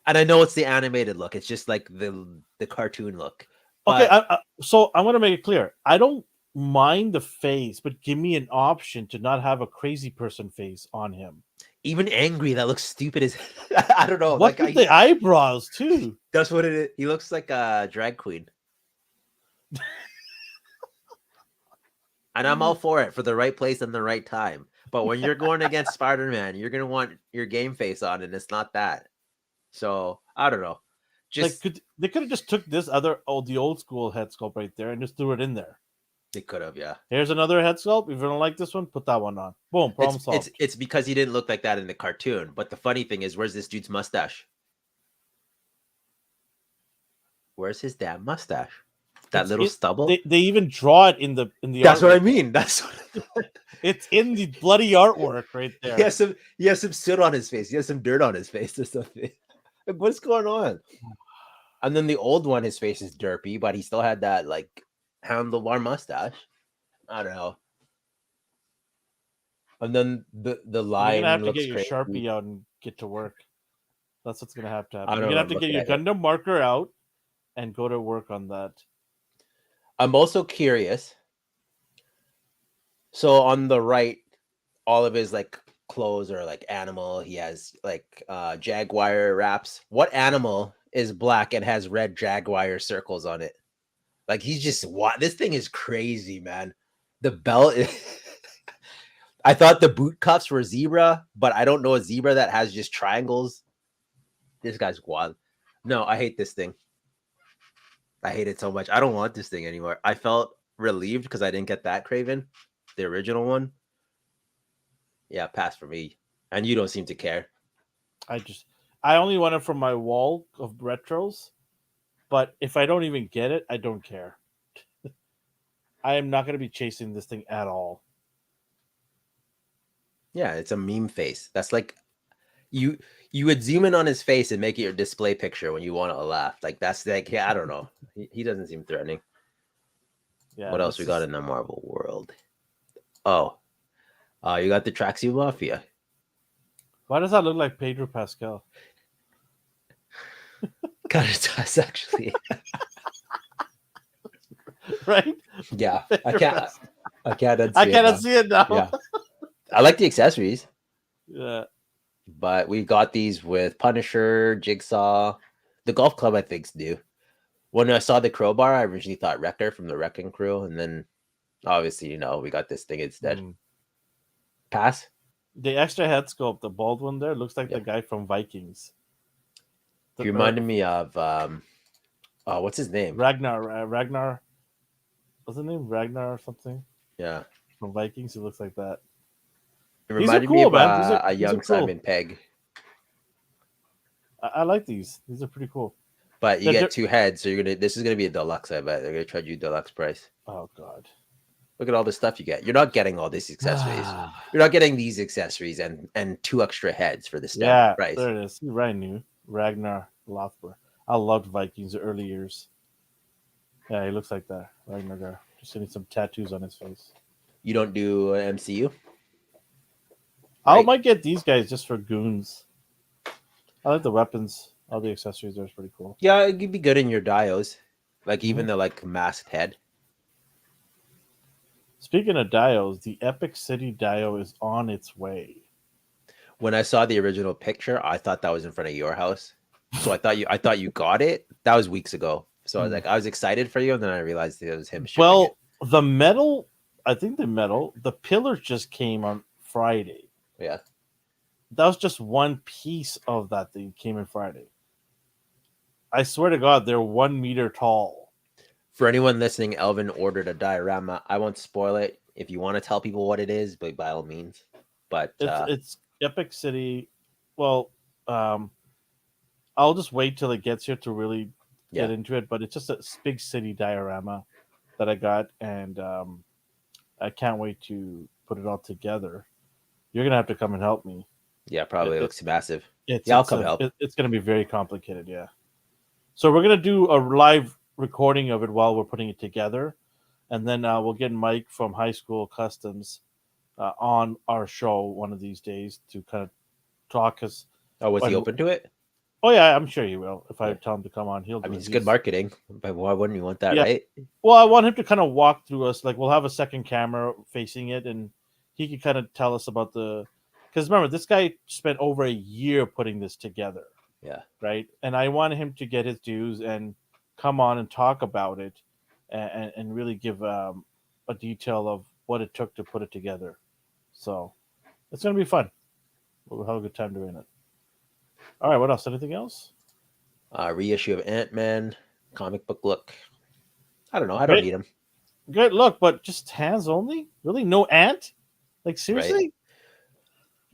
Speaker 2: And I know it's the animated look. It's just like the cartoon look.
Speaker 1: okay,
Speaker 2: But
Speaker 1: so I'm gonna make it clear. I don't mind the face, but give me an option to not have a crazy person face on him.
Speaker 2: even angry, that looks stupid as I don't know.
Speaker 1: What
Speaker 2: Like
Speaker 1: with the eyebrows too?
Speaker 2: that's what it is. He looks like a drag queen. And I'm all for it for the right place and the right time. But when you're going against Spider-Man, you're gonna want your game face on, and it's not that. So I don't know.
Speaker 1: Like,
Speaker 2: Just
Speaker 1: they could have just took this the old school head sculpt right there and just threw it in there.
Speaker 2: they could have, yeah.
Speaker 1: Here's another head sculpt. If you don't like this one, put that one on. Boom,
Speaker 2: It's
Speaker 1: problem
Speaker 2: it's
Speaker 1: solved.
Speaker 2: it's because he didn't look like that in the cartoon. But the funny thing is, where's this dude's mustache? Where's his damn mustache? That
Speaker 1: It's
Speaker 2: little
Speaker 1: it.
Speaker 2: stubble?
Speaker 1: They even draw it in the
Speaker 2: That's what I
Speaker 1: artwork.
Speaker 2: mean. That's what
Speaker 1: It's in the bloody artwork right there.
Speaker 2: he has some soot on his face. He has some dirt on his face or something. Like, what's going on? And then the old one, his face is derpy, but he still had that like handlebar mustache. I don't know. And then the
Speaker 1: You're gonna
Speaker 2: line
Speaker 1: have to get
Speaker 2: looks
Speaker 1: your
Speaker 2: crazy.
Speaker 1: Sharpie out and get to work. That's what's gonna have to happen.
Speaker 2: I
Speaker 1: You're
Speaker 2: don't
Speaker 1: gonna
Speaker 2: know.
Speaker 1: have
Speaker 2: I'm
Speaker 1: to get
Speaker 2: looking
Speaker 1: your
Speaker 2: at it.
Speaker 1: Gundam marker out and go to work on that.
Speaker 2: I'm also curious. So on the right, all of his like clothes are like animal. He has like jaguar wraps. What animal is black and has red jaguar circles on it? Like he's just what this thing is crazy, man. The belt is I thought the boot cuffs were zebra, but I don't know a zebra that has just triangles. This guy's wild. No, I hate this thing. I hate it so much. I don't want this thing anymore. I felt relieved because I didn't get that Craven, the original one. Yeah, pass for me. And you don't seem to care.
Speaker 1: I only want it from my wall of retros, but if I don't even get it, I don't care. I am not gonna be chasing this thing at all.
Speaker 2: Yeah, it's a meme face. That's like you you would zoom in on his face and make it your display picture when you want to laugh. Like that's like yeah, I don't know. He doesn't seem threatening.
Speaker 1: Yeah,
Speaker 2: What else
Speaker 1: this
Speaker 2: we got
Speaker 1: is
Speaker 2: in the Marvel world? Oh, you got the Tracksuit Mafia.
Speaker 1: why does that look like Pedro Pascal?
Speaker 2: Kind of does actually.
Speaker 1: Right?
Speaker 2: Yeah,
Speaker 1: Pedro Pascal.
Speaker 2: I can't
Speaker 1: I
Speaker 2: unsee it
Speaker 1: cannot
Speaker 2: now.
Speaker 1: see it now.
Speaker 2: Yeah, I like the accessories,
Speaker 1: Yeah.
Speaker 2: but we got these with Punisher, Jigsaw, the golf club. I think's new. When I saw the crowbar, I originally thought Wrecker from the Wrecking Crew, and then obviously, we got this thing instead.
Speaker 1: Mm.
Speaker 2: Pass.
Speaker 1: The extra head sculpt, the bald one there, looks like
Speaker 2: Yeah.
Speaker 1: the guy from Vikings.
Speaker 2: He reminded me of what's his name?
Speaker 1: Ragnar. What's his name? Ragnar or something
Speaker 2: Yeah,
Speaker 1: from Vikings. He looks like that.
Speaker 2: it
Speaker 1: These are
Speaker 2: reminded me
Speaker 1: cool,
Speaker 2: of
Speaker 1: man.
Speaker 2: a
Speaker 1: These are
Speaker 2: young
Speaker 1: cool.
Speaker 2: Simon Pegg.
Speaker 1: I like these. These are pretty cool.
Speaker 2: But you
Speaker 1: They're
Speaker 2: get two heads, so this is gonna be a deluxe. I bet they're gonna charge you deluxe price.
Speaker 1: Oh god.
Speaker 2: Look at all the stuff you get. You're not getting all these accessories. You're not getting these accessories and two extra heads for the standard
Speaker 1: Yeah,
Speaker 2: price.
Speaker 1: there it is. You right knew Ragnar Lothbrok. I loved Vikings the early years. Yeah, he looks like that. Ragnar. Just getting some tattoos on his face.
Speaker 2: You don't do MCU,
Speaker 1: I
Speaker 2: right?
Speaker 1: might get these guys just for goons. I like the weapons. All the accessories are pretty cool.
Speaker 2: Yeah, it could be good in your dios, like even
Speaker 1: Mhm.
Speaker 2: the like masked head.
Speaker 1: Speaking of dios, the Epic City Dio is on its way.
Speaker 2: When I saw the original picture, I thought that was in front of your house. So I thought you got it. That was weeks ago. So I was like, I was excited for you, and then I realized it was him shipping
Speaker 1: Well, the metal, the pillars just came on Friday.
Speaker 2: it. Yeah.
Speaker 1: That was just one piece of that thing came in Friday. I swear to God, they're 1 meter tall.
Speaker 2: For anyone listening, Elvin ordered a diorama. I won't spoil it. If you want to tell people what it is, but by all means. But
Speaker 1: It's Epic City. Well, I'll just wait till it gets here to really get into it. But it's just a big city diorama that I got, and I can't wait to put it all together. You're gonna have to come and help me.
Speaker 2: Yeah,
Speaker 1: It,
Speaker 2: probably
Speaker 1: it,
Speaker 2: looks massive.
Speaker 1: it's
Speaker 2: Yeah, I'll
Speaker 1: it's
Speaker 2: come
Speaker 1: a
Speaker 2: help.
Speaker 1: it's gonna be very complicated. Yeah. So we're gonna do a live recording of it while we're putting it together, and then we'll get Mike from High School Customs on our show one of these days to kind of talk us.
Speaker 2: Oh, was he
Speaker 1: And
Speaker 2: open to it?
Speaker 1: oh yeah, I'm sure he will. If I
Speaker 2: Yeah.
Speaker 1: tell him to come on, he'll
Speaker 2: I
Speaker 1: do
Speaker 2: mean,
Speaker 1: it.
Speaker 2: it's good marketing, but why wouldn't you want that,
Speaker 1: Yeah.
Speaker 2: right?
Speaker 1: Well, I want him to kind of walk through us. Like we'll have a second camera facing it, and he can kind of tell us about the. Because remember, this guy spent over a year putting this together,
Speaker 2: Yeah.
Speaker 1: right? And I want him to get his dues and come on and talk about it, and really give a detail of what it took to put it together. So it's gonna be fun. We'll have a good time doing it. All right. What else? Anything else?
Speaker 2: Reissue of Ant-Man, comic book look. I don't know. I don't
Speaker 1: Great,
Speaker 2: need him,
Speaker 1: great look, but just hands only. Really, no ant? Like
Speaker 2: right?
Speaker 1: seriously?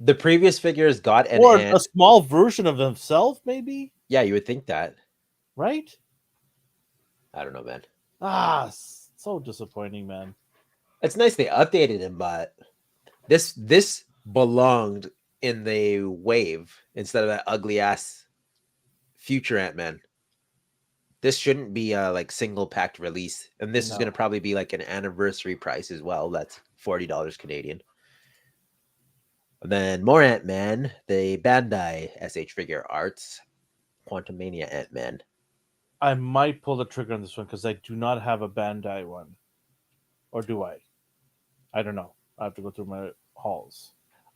Speaker 2: The previous figures got an
Speaker 1: Or a
Speaker 2: ant.
Speaker 1: small version of himself, maybe?
Speaker 2: Yeah, you would think that.
Speaker 1: Right?
Speaker 2: I don't know, man.
Speaker 1: So disappointing, man.
Speaker 2: It's nice they updated him, but this belonged in the wave instead of that ugly ass future Ant-Man. This shouldn't be a like single packed release, and this is
Speaker 1: No.
Speaker 2: going to probably be like an anniversary price as well. That's $40 Canadian. And then more Ant-Man, the Bandai SH Figure Arts Quantum Mania Ant-Man.
Speaker 1: I might pull the trigger on this one because I do not have a Bandai one. Or do I? I don't know. I have to go through my hauls.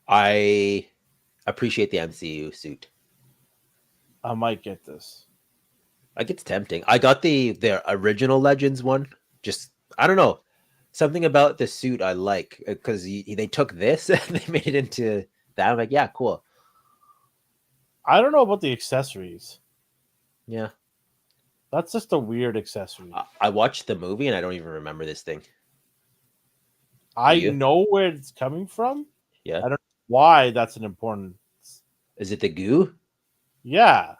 Speaker 2: I appreciate the MCU suit.
Speaker 1: I might get this.
Speaker 2: Like it's tempting. I got the original Legends one. Just I don't know, something about the suit I like because they took this and they made it into that. I'm like, yeah, cool.
Speaker 1: I don't know about the accessories.
Speaker 2: Yeah,
Speaker 1: That's just a weird accessory.
Speaker 2: I watched the movie and I don't even remember this thing. Do
Speaker 1: I
Speaker 2: you?
Speaker 1: know where it's coming from.
Speaker 2: Yeah.
Speaker 1: I don't know why that's an important.
Speaker 2: Is it the goo?
Speaker 1: Yeah.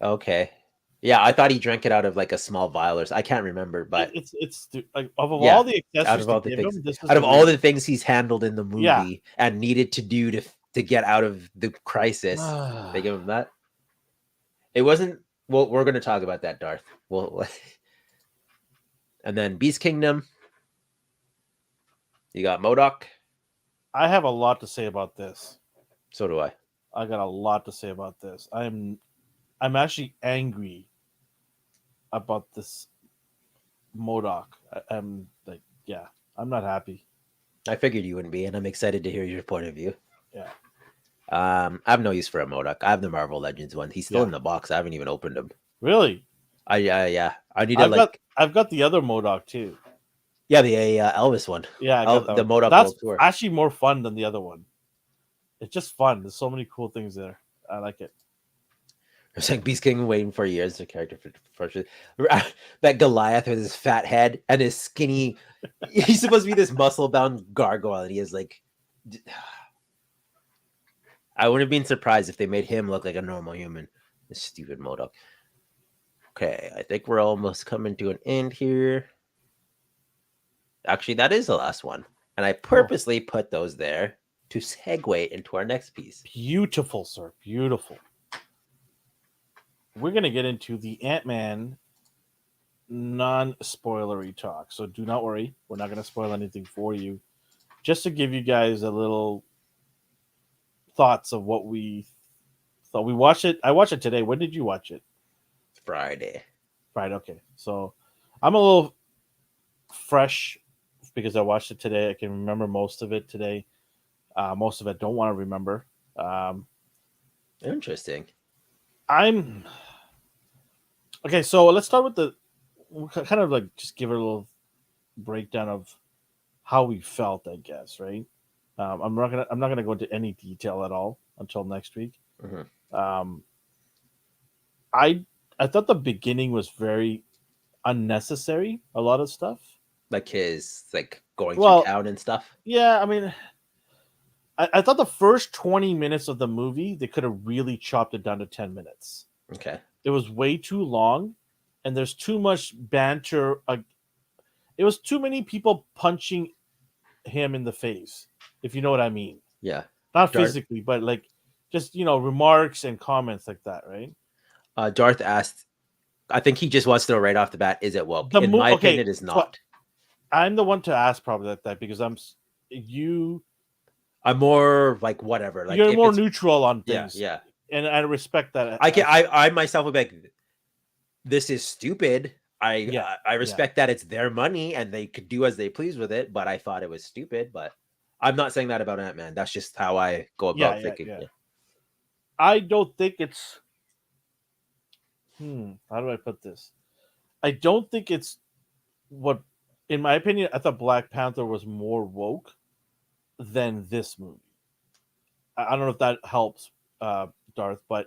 Speaker 2: Okay. Yeah, I thought he drank it out of like a small vial or I can't remember, but
Speaker 1: It's like of
Speaker 2: yeah,
Speaker 1: all the
Speaker 2: out
Speaker 1: accessories
Speaker 2: of
Speaker 1: to
Speaker 2: all the
Speaker 1: give
Speaker 2: things,
Speaker 1: him, this is
Speaker 2: out
Speaker 1: the
Speaker 2: of all
Speaker 1: weird.
Speaker 2: the things he's handled in the
Speaker 1: Yeah.
Speaker 2: movie and needed to do to get out of the crisis, they give him that. It wasn't. Well, we're going to talk about that, Darth. Well, and then Beast Kingdom. You got Modoc.
Speaker 1: I have a lot to say about this.
Speaker 2: So do I.
Speaker 1: I got a lot to say about this. I'm actually angry about this Modoc. I'm like, yeah, I'm not happy.
Speaker 2: I figured you wouldn't be, and I'm excited to hear your point of view.
Speaker 1: Yeah.
Speaker 2: I have no use for a Modoc. I have the Marvel Legends one. He's still
Speaker 1: Yeah.
Speaker 2: in the box. I haven't even opened him.
Speaker 1: Really?
Speaker 2: Yeah. I need to
Speaker 1: I've got the other Modoc too.
Speaker 2: Yeah, the Elvis one.
Speaker 1: Yeah, I got that
Speaker 2: The
Speaker 1: one.
Speaker 2: Modoc
Speaker 1: That's
Speaker 2: World Tour.
Speaker 1: actually more fun than the other one. It's just fun. There's so many cool things there. I like it.
Speaker 2: It's like Beast King waiting for years to character for that Goliath with his fat head and his skinny. He's supposed to be this muscle bound gargoyle, and he is like. I wouldn't have been surprised if they made him look like a normal human. This stupid Modoc. Okay, I think we're almost coming to an end here. Actually, that is the last one, and I purposely put those there to segue into our next piece.
Speaker 1: Beautiful, sir. Beautiful. We're going to get into the Ant-Man non-spoilery talk. So do not worry. We're not going to spoil anything for you. Just to give you guys a little thoughts of what we thought. We watched it. I watched it today. When did you watch it?
Speaker 2: Friday.
Speaker 1: Right. Okay. So I'm a little fresh because I watched it today. I can remember most of it today. Most of it don't want to remember.
Speaker 2: Interesting.
Speaker 1: I'm okay. So let's start with the kind of like just give it a little breakdown of how we felt. I guess right. I'm not gonna go into any detail at all until next week.
Speaker 2: Mm-hmm.
Speaker 1: I thought the beginning was very unnecessary. A lot of stuff.
Speaker 2: Like his going through town and stuff.
Speaker 1: Yeah, I mean, I thought the first 20 minutes of the movie they could have really chopped it down to 10 minutes.
Speaker 2: Okay.
Speaker 1: It was way too long, and there's too much banter it was too many people punching him in the face, if you know what I mean.
Speaker 2: Yeah.
Speaker 1: Not
Speaker 2: Darth
Speaker 1: physically, but like just remarks and comments like that, right?
Speaker 2: Darth asked, I think he just wants to know right off the bat, is it woke?
Speaker 1: The
Speaker 2: In my
Speaker 1: okay,
Speaker 2: opinion, it is
Speaker 1: so
Speaker 2: not.
Speaker 1: I'm the one to ask probably like that because you
Speaker 2: I'm more like whatever. Like
Speaker 1: you're
Speaker 2: if
Speaker 1: more
Speaker 2: it's
Speaker 1: neutral on
Speaker 2: yeah,
Speaker 1: things,
Speaker 2: yeah.
Speaker 1: and I respect that.
Speaker 2: I myself would be like, this is stupid.
Speaker 1: Yeah,
Speaker 2: I
Speaker 1: yeah,
Speaker 2: respect that it's their money and they could do as they please with it, but I thought it was stupid. But I'm not saying that about Ant-Man. That's just how I go
Speaker 1: yeah,
Speaker 2: about
Speaker 1: yeah,
Speaker 2: thinking.
Speaker 1: yeah.
Speaker 2: Yeah.
Speaker 1: I don't think it's. How do I put this? I don't think it's what, in my opinion, I thought Black Panther was more woke than this movie. I don't know if that helps, Darth, but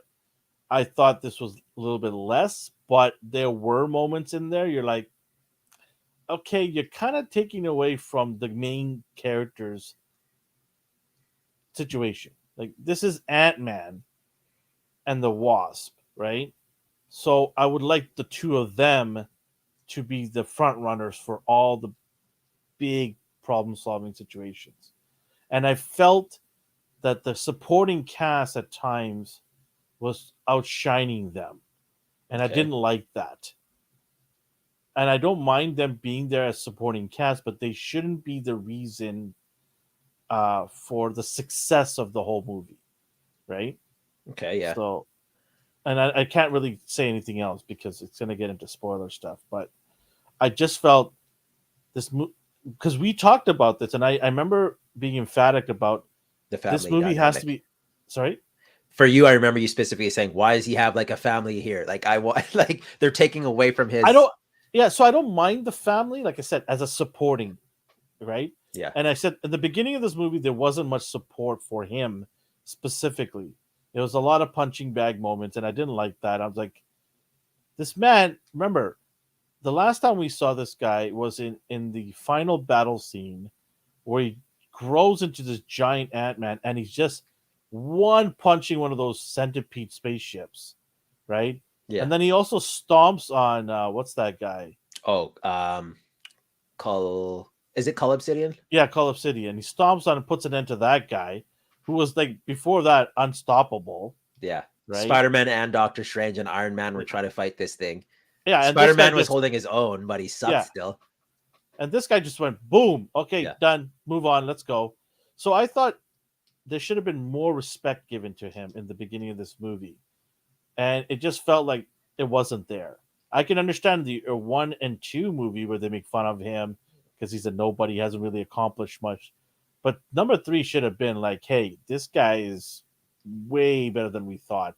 Speaker 1: I thought this was a little bit less. But there were moments in there you're like, okay, you're kind of taking away from the main character's situation. Like this is Ant-Man and the Wasp, right? So I would like the two of them to be the front runners for all the big problem solving situations. And I felt that the supporting cast at times was outshining them. And I
Speaker 2: Okay.
Speaker 1: didn't like that. And I don't mind them being there as supporting cast, but they shouldn't be the reason for the success of the whole movie, right?
Speaker 2: Okay. Yeah.
Speaker 1: So, and I can't really say anything else because it's going to get into spoiler stuff. But I just felt this because we talked about this, and I remember being emphatic about
Speaker 2: The
Speaker 1: this
Speaker 2: family
Speaker 1: movie has to
Speaker 2: dynamic.
Speaker 1: be. Sorry.
Speaker 2: For you, I remember you specifically saying, "Why does he have like a family here? Like I want, like they're taking away from
Speaker 1: I
Speaker 2: his."
Speaker 1: don't. Yeah, so I don't mind the family, like I said, as a supporting, right?
Speaker 2: Yeah.
Speaker 1: And I said at the beginning of this movie, there wasn't much support for him specifically. There was a lot of punching bag moments, and I didn't like that. I was like, this man. Remember, the last time we saw this guy was in the final battle scene where he grows into this giant Ant Man, and he's just one punching one of those centipede spaceships, right?
Speaker 2: Yeah.
Speaker 1: And then he also stomps on what's that guy?
Speaker 2: Oh, Call is it Call Obsidian?
Speaker 1: Yeah, Call of City, and he stomps on and puts an end to that guy, who was like before that unstoppable,
Speaker 2: Yeah.
Speaker 1: right?
Speaker 2: Spider-Man and Doctor Strange and Iron Man were trying to fight this thing.
Speaker 1: Yeah, and this guy
Speaker 2: Spider-Man was
Speaker 1: just
Speaker 2: holding his own, but he sucked
Speaker 1: yeah,
Speaker 2: still.
Speaker 1: and this guy just went boom. Okay,
Speaker 2: Yeah.
Speaker 1: done. Move on. Let's go. So I thought there should have been more respect given to him in the beginning of this movie, and it just felt like it wasn't there. I can understand the 1 and 2 movie where they make fun of him because he's a nobody, he hasn't really accomplished much. But number 3 should have been like, hey, this guy is way better than we thought,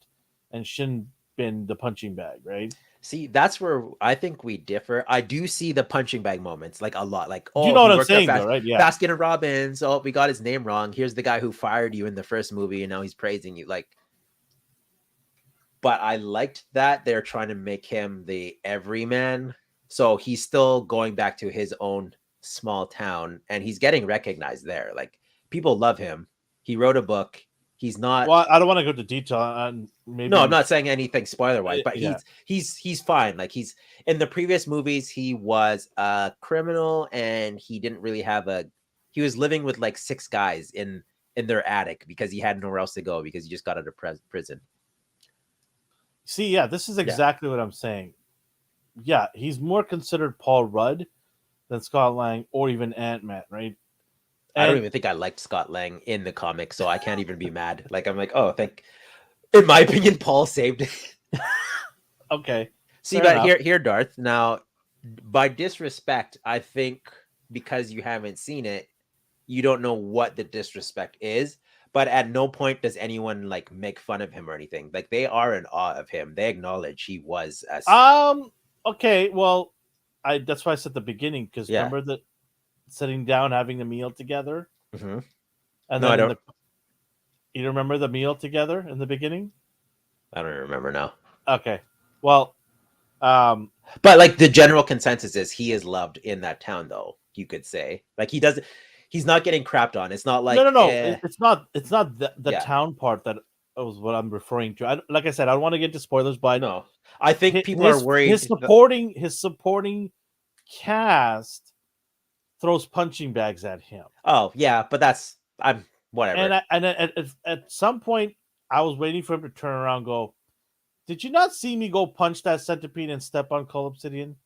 Speaker 1: and shouldn't been the punching bag, right?
Speaker 2: See, that's where I think we differ. I do see the punching bag moments like a lot. Like,
Speaker 1: You
Speaker 2: oh,
Speaker 1: know
Speaker 2: he
Speaker 1: what I'm
Speaker 2: worked at
Speaker 1: saying, though, right? Yeah,
Speaker 2: Baskin and Robbins. Oh, we got his name wrong. Here's the guy who fired you in the first movie, and now he's praising you. Like, but I liked that they're trying to make him the everyman. So he's still going back to his own small town, and he's getting recognized there. Like people love him. He wrote a book. He's not.
Speaker 1: well, I don't want to go into detail on
Speaker 2: No, I'm
Speaker 1: maybe.
Speaker 2: not saying anything spoiler wise, but
Speaker 1: Yeah,
Speaker 2: he's fine. Like he's in the previous movies, he was a criminal and he didn't really have a. He was living with like 6 guys in their attic because he had nowhere else to go because he just got out of prison.
Speaker 1: see, yeah, this is
Speaker 2: Yeah,
Speaker 1: exactly what I'm saying. Yeah, he's more considered Paul Rudd than Scott Lang or even Ant Man, right?
Speaker 2: I don't
Speaker 1: And
Speaker 2: even think I liked Scott Lang in the comic, so I can't even be mad. Like I'm like, oh, thank. In my opinion, Paul saved it.
Speaker 1: okay,
Speaker 2: See,
Speaker 1: fair
Speaker 2: but
Speaker 1: enough.
Speaker 2: here, Darth. Now, by disrespect, I think because you haven't seen it, you don't know what the disrespect is. But at no point does anyone like make fun of him or anything. Like they are in awe of him. They acknowledge he was as
Speaker 1: Okay, well, I that's why I said the beginning because
Speaker 2: yeah.
Speaker 1: remember the sitting down having the meal together,
Speaker 2: Hmm.
Speaker 1: and
Speaker 2: No, I
Speaker 1: then
Speaker 2: don't.
Speaker 1: you remember the meal together in the beginning.
Speaker 2: I don't remember now.
Speaker 1: Okay, well, um,
Speaker 2: But like the general consensus is he is loved in that town, though you could say. Like he doesn't. He's not getting crapped on. It's not
Speaker 1: no, no,
Speaker 2: like
Speaker 1: no, it's not the
Speaker 2: yeah.
Speaker 1: town part that was what I'm referring to. Like I said, I don't want to get into spoilers, but
Speaker 2: No, I think people are
Speaker 1: his
Speaker 2: worried.
Speaker 1: supporting cast throws punching bags at him.
Speaker 2: Oh yeah, but that's I'm
Speaker 1: And
Speaker 2: whatever.
Speaker 1: at some point, I was waiting for him to turn around and go, "Did you not see me go punch that centipede and step on Cull Obsidian?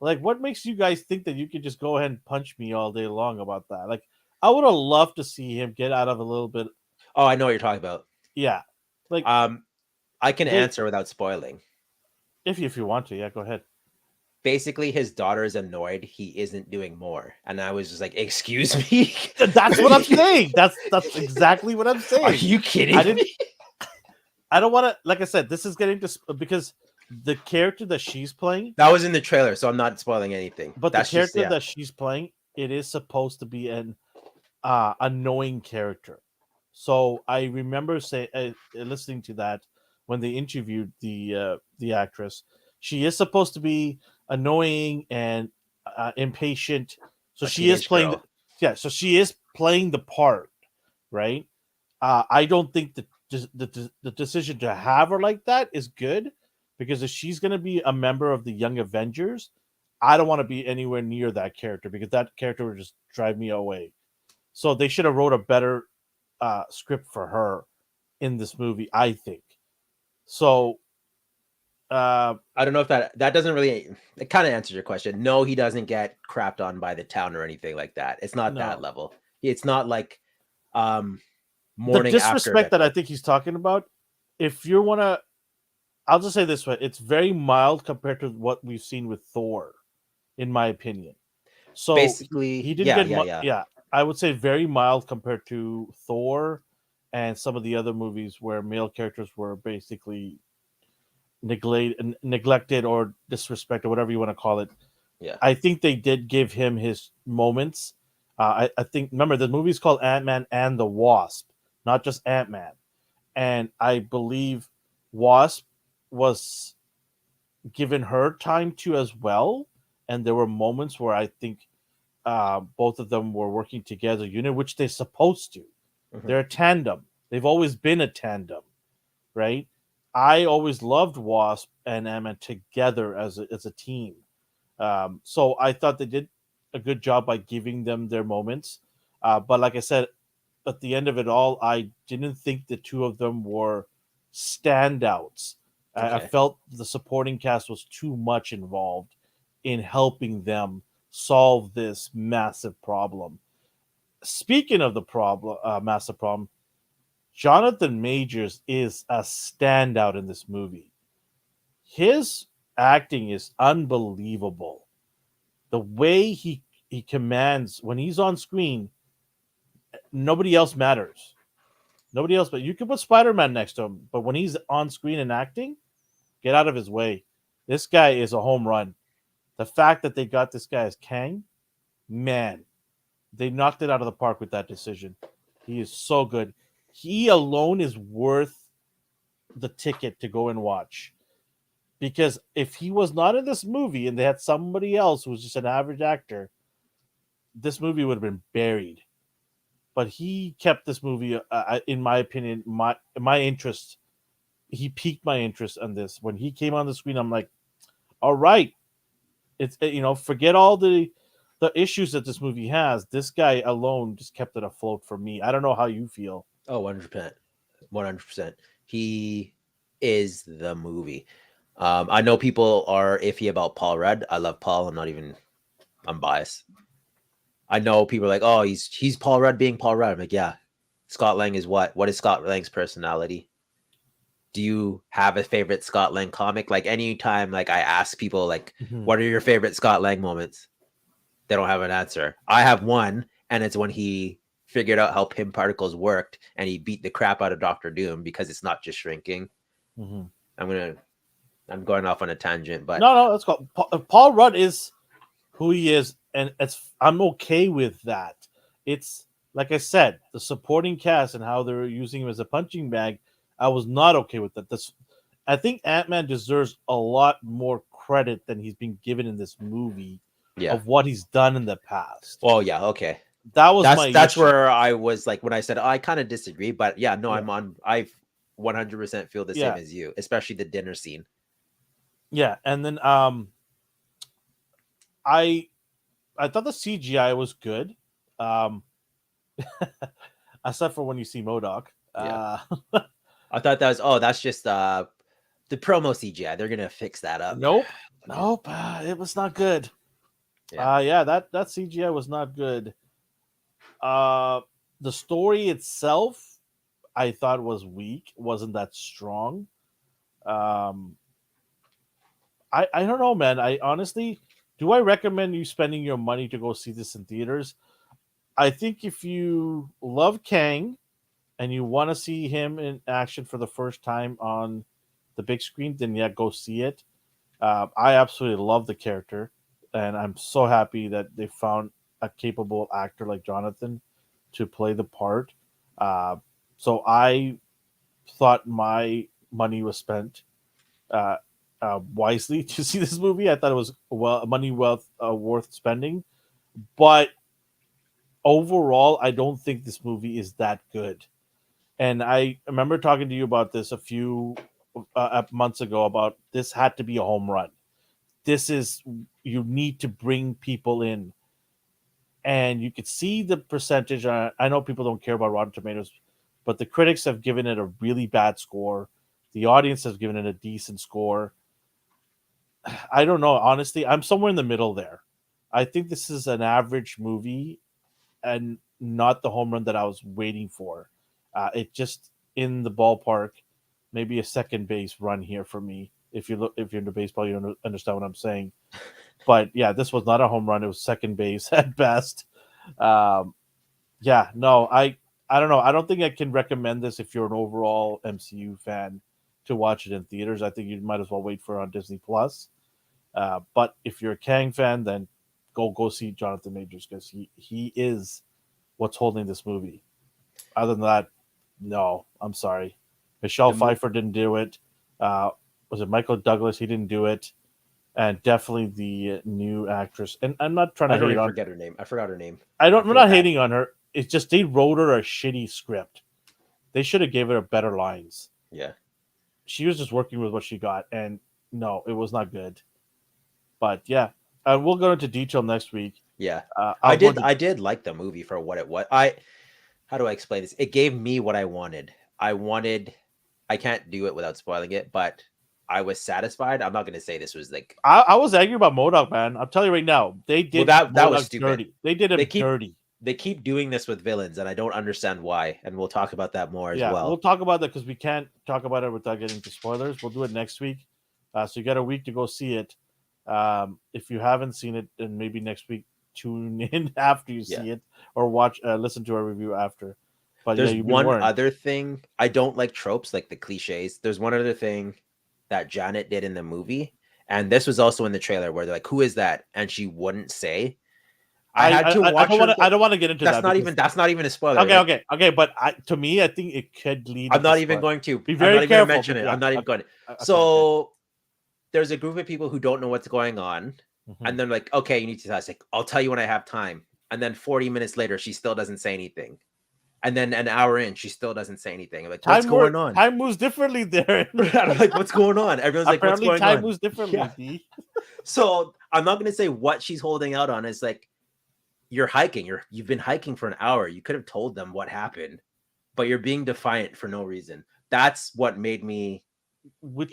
Speaker 1: Like, what makes you guys think that you could just go ahead and punch me all day long about that? Like, I would have loved to see him get out of a little bit.
Speaker 2: Oh, I know what you're talking about.
Speaker 1: Yeah, like
Speaker 2: Um, I can
Speaker 1: they
Speaker 2: answer without spoiling.
Speaker 1: if you want to, yeah, go ahead.
Speaker 2: Basically, his daughter is annoyed he isn't doing more, and I was just like, "Excuse me."
Speaker 1: That's what I'm saying. That's exactly what I'm
Speaker 2: Are
Speaker 1: saying.
Speaker 2: you kidding
Speaker 1: I didn't.
Speaker 2: me?
Speaker 1: I don't want to. Like I said, this is getting to because the character that she's playing,
Speaker 2: That was in the trailer, so I'm not spoiling anything.
Speaker 1: but the
Speaker 2: That's just
Speaker 1: character
Speaker 2: yeah.
Speaker 1: that she's playing, it is supposed to be an annoying character. So I remember listening to that when they interviewed the actress. She is supposed to be annoying and impatient. So
Speaker 2: A
Speaker 1: she is
Speaker 2: teenage
Speaker 1: playing.
Speaker 2: girl.
Speaker 1: Yeah, so she is playing the part, right? I don't think the decision to have her like that is good because if she's going to be a member of the Young Avengers, I don't want to be anywhere near that character because that character would just drive me away. So they should have wrote a better script for her in this movie, I think. So uh,
Speaker 2: I don't know if that doesn't really it kind of answers your question. No, he doesn't get crapped on by the town or anything like that. It's not that
Speaker 1: no,
Speaker 2: level. It's not like um
Speaker 1: the
Speaker 2: morning after
Speaker 1: disrespect
Speaker 2: event.
Speaker 1: that I think he's talking about, if you want to, I'll just say this way: it's very mild compared to what we've seen with Thor, in my opinion. So
Speaker 2: Basically,
Speaker 1: he didn't
Speaker 2: yeah,
Speaker 1: get
Speaker 2: yeah, yeah.
Speaker 1: yeah, I would say very mild compared to Thor and some of the other movies where male characters were basically neglected or disrespected, whatever you want to call it.
Speaker 2: Yeah.
Speaker 1: I think they did give him his moments. I think remember the movie's called Ant Man and the Wasp, not just Ant Man. And I believe Wasp was given her time to as well. And there were moments where I think both of them were working together, unit, which they're supposed to.
Speaker 2: Mhm.
Speaker 1: They're a tandem. They've always been a tandem, right? I always loved Wasp and Ant-Man together as a team. So I thought they did a good job by giving them their moments. But like I said, at the end of it all, I didn't think the two of them were standouts. I
Speaker 2: Okay.
Speaker 1: felt the supporting cast was too much involved in helping them solve this massive problem. Speaking of the problem, massive problem, Jonathan Majors is a standout in this movie. His acting is unbelievable. The way he commands when he's on screen, nobody else matters. Nobody else, but you can put Spider Man next to him. But when he's on screen and acting, get out of his way. This guy is a home run. The fact that they got this guy as Kang, man, they knocked it out of the park with that decision. He is so good. He alone is worth the ticket to go and watch. Because if he was not in this movie and they had somebody else who was just an average actor, this movie would have been buried. But he kept this movie, in my opinion, my interest. He piqued my interest on this. When he came on the screen, I'm like, all right, it's forget all the issues that this movie has. This guy alone just kept it afloat for me. I don't know how you feel.
Speaker 2: Oh, 100%. 100%. He is the movie. I know people are iffy about Paul Rudd. I love Paul. I'm biased. I know people are like, oh, he's Paul Rudd being Paul Rudd. I'm like, yeah. Scott Lang is what? What is Scott Lang's personality? Do you have a favorite Scott Lang comic? Like anytime like I ask people like,
Speaker 1: Mhm.
Speaker 2: what are your favorite Scott Lang moments? They don't have an answer. I have one, and it's when he figured out how Pym particles worked and he beat the crap out of Doctor Doom because it's not just shrinking.
Speaker 1: Mhm.
Speaker 2: I'm gonna I'm going off on a tangent, but
Speaker 1: No, let's go. Paul Rudd is who he is, and I'm okay with that. It's like I said, the supporting cast and how they're using him as a punching bag. I was not okay with that. I think Ant Man deserves a lot more credit than he's been given in this movie
Speaker 2: yeah.
Speaker 1: of what he's done in the past.
Speaker 2: Well, yeah, okay.
Speaker 1: That was my
Speaker 2: That's
Speaker 1: issue.
Speaker 2: where I was like when I said, oh, I kind of disagree, but yeah, no,
Speaker 1: Yeah,
Speaker 2: I 100% feel the same
Speaker 1: yeah,
Speaker 2: as you, especially the dinner scene.
Speaker 1: yeah. And then I I thought the CGI was good. Um, Except for when you see Modoc.
Speaker 2: Yeah. I thought that was that's just the promo CGI. They're gonna fix that up.
Speaker 1: Nope,
Speaker 2: Yeah.
Speaker 1: nope, it was not good.
Speaker 2: Yeah.
Speaker 1: Yeah, that CGI was not good. Uh, the story itself, I thought was weak. Wasn't that strong. Um, I don't know, man. I honestly, do I recommend you spending your money to go see this in theaters? I think if you love Kang and you want to see him in action for the first time on the big screen, then yeah, go see it. I absolutely love the character, and I'm so happy that they found a capable actor like Jonathan to play the part. Uh, so I thought my money was spent uh, wisely to see this movie. I thought it was money worth spending, but overall, I don't think this movie is that good. And I remember talking to you about this a few months ago about this had to be a home run. This is you need to bring people in, and you could see the percentage. I know people don't care about Rotten Tomatoes, but the critics have given it a really bad score. The audience has given it a decent score. I don't know. Honestly, I'm somewhere in the middle there. I think this is an average movie and not the home run that I was waiting for. It just in the ballpark, maybe a second base run here for me. If you're into baseball, you understand what I'm saying. But yeah, this was not a home run. It was second base at best. Um, yeah, no, I don't know. I don't think I can recommend this if you're an overall MCU fan to watch it in theaters. I think you might as well wait for it on Disney Plus. But if you're a Kang fan, then go see Jonathan Majors because he is what's holding this movie. Other than that, no, I'm sorry. Michelle
Speaker 2: The mo-
Speaker 1: Pfeiffer didn't do it. Uh, was it Michael Douglas? He didn't do it, and definitely the new actress. And I'm not trying
Speaker 2: I
Speaker 1: to
Speaker 2: don't
Speaker 1: hate
Speaker 2: even
Speaker 1: on.
Speaker 2: forget her name. I forgot her name.
Speaker 1: I
Speaker 2: I
Speaker 1: don't. I'm
Speaker 2: feel
Speaker 1: not
Speaker 2: bad.
Speaker 1: hating on her. It's just they wrote her a shitty script. They should have gave her better lines.
Speaker 2: Yeah.
Speaker 1: She was just working with what she got, and no, it was not good. But yeah, we'll go into detail next week.
Speaker 2: Yeah.
Speaker 1: I'll go into.
Speaker 2: I did like the movie for what it was. I How do I explain this? It gave me what I wanted. I can't do it without spoiling it, but I was satisfied. I'm not going to say this was like
Speaker 1: I was angry about Modoc, man. I'm telling you right now, they
Speaker 2: well
Speaker 1: did
Speaker 2: that was
Speaker 1: Modoc
Speaker 2: stupid.
Speaker 1: dirty. They did
Speaker 2: They
Speaker 1: him
Speaker 2: keep
Speaker 1: dirty.
Speaker 2: they keep doing this with villains and I don't understand why, and we'll talk about that more as
Speaker 1: Yeah, we'll
Speaker 2: well.
Speaker 1: talk about that because we can't talk about it without getting into spoilers. We'll do it next week. So you got a week to go see it. If you haven't seen it, then maybe next week tune in after you
Speaker 2: Yeah.
Speaker 1: see it or listen to our review after. But yeah,
Speaker 2: There's
Speaker 1: you've been
Speaker 2: one
Speaker 1: warned.
Speaker 2: other thing. I don't like tropes like the cliches. There's one other thing that Janet did in the movie, and this was also in the trailer where they're like, "Who is that?" and she wouldn't say. I had to
Speaker 1: I
Speaker 2: watch
Speaker 1: don't
Speaker 2: her
Speaker 1: want to I
Speaker 2: go.
Speaker 1: don't want to get into that because
Speaker 2: That's not even a spoiler.
Speaker 1: okay,
Speaker 2: Like
Speaker 1: okay, but to me, I think it could lead
Speaker 2: I'm
Speaker 1: into
Speaker 2: not even
Speaker 1: spoil.
Speaker 2: going to.
Speaker 1: Be
Speaker 2: I'm
Speaker 1: very
Speaker 2: not even going to
Speaker 1: careful.
Speaker 2: mention it.
Speaker 1: Yeah,
Speaker 2: I'm not even
Speaker 1: okay,
Speaker 2: going to.
Speaker 1: okay.
Speaker 2: So there's a group of people who don't know what's going on,
Speaker 1: Mhm.
Speaker 2: and they're like, "Okay, you need to." I was like, "I'll tell you when I have time." And then 40 minutes later, she still doesn't say anything. And then an hour in, she still doesn't say anything. I'm like, "What's going on?"
Speaker 1: Time moves differently there.
Speaker 2: I'm like, "What's going on?" Everyone's like, "What's
Speaker 1: Apparently,
Speaker 2: going
Speaker 1: time
Speaker 2: on?"
Speaker 1: moves differently.
Speaker 2: Yeah.
Speaker 1: D.
Speaker 2: So I'm not going to say what she's holding out on. It's like you're hiking. You've been hiking for an hour. You could have told them what happened, but you're being defiant for no reason. That's what made me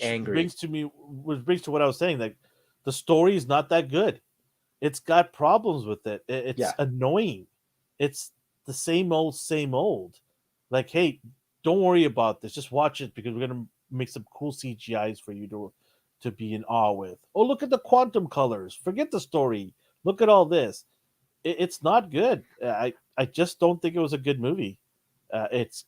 Speaker 2: angry.
Speaker 1: Which brings to what I was saying. Like the story is not that good. It's got problems with it. It's
Speaker 2: Yeah.
Speaker 1: annoying. It's the same old. Like, hey, don't worry about this. Just watch it because we're gonna make some cool CGIs for you to be in awe with. Oh, look at the quantum colors. Forget the story. Look at all this. It's not good. I just don't think it was a good movie. It's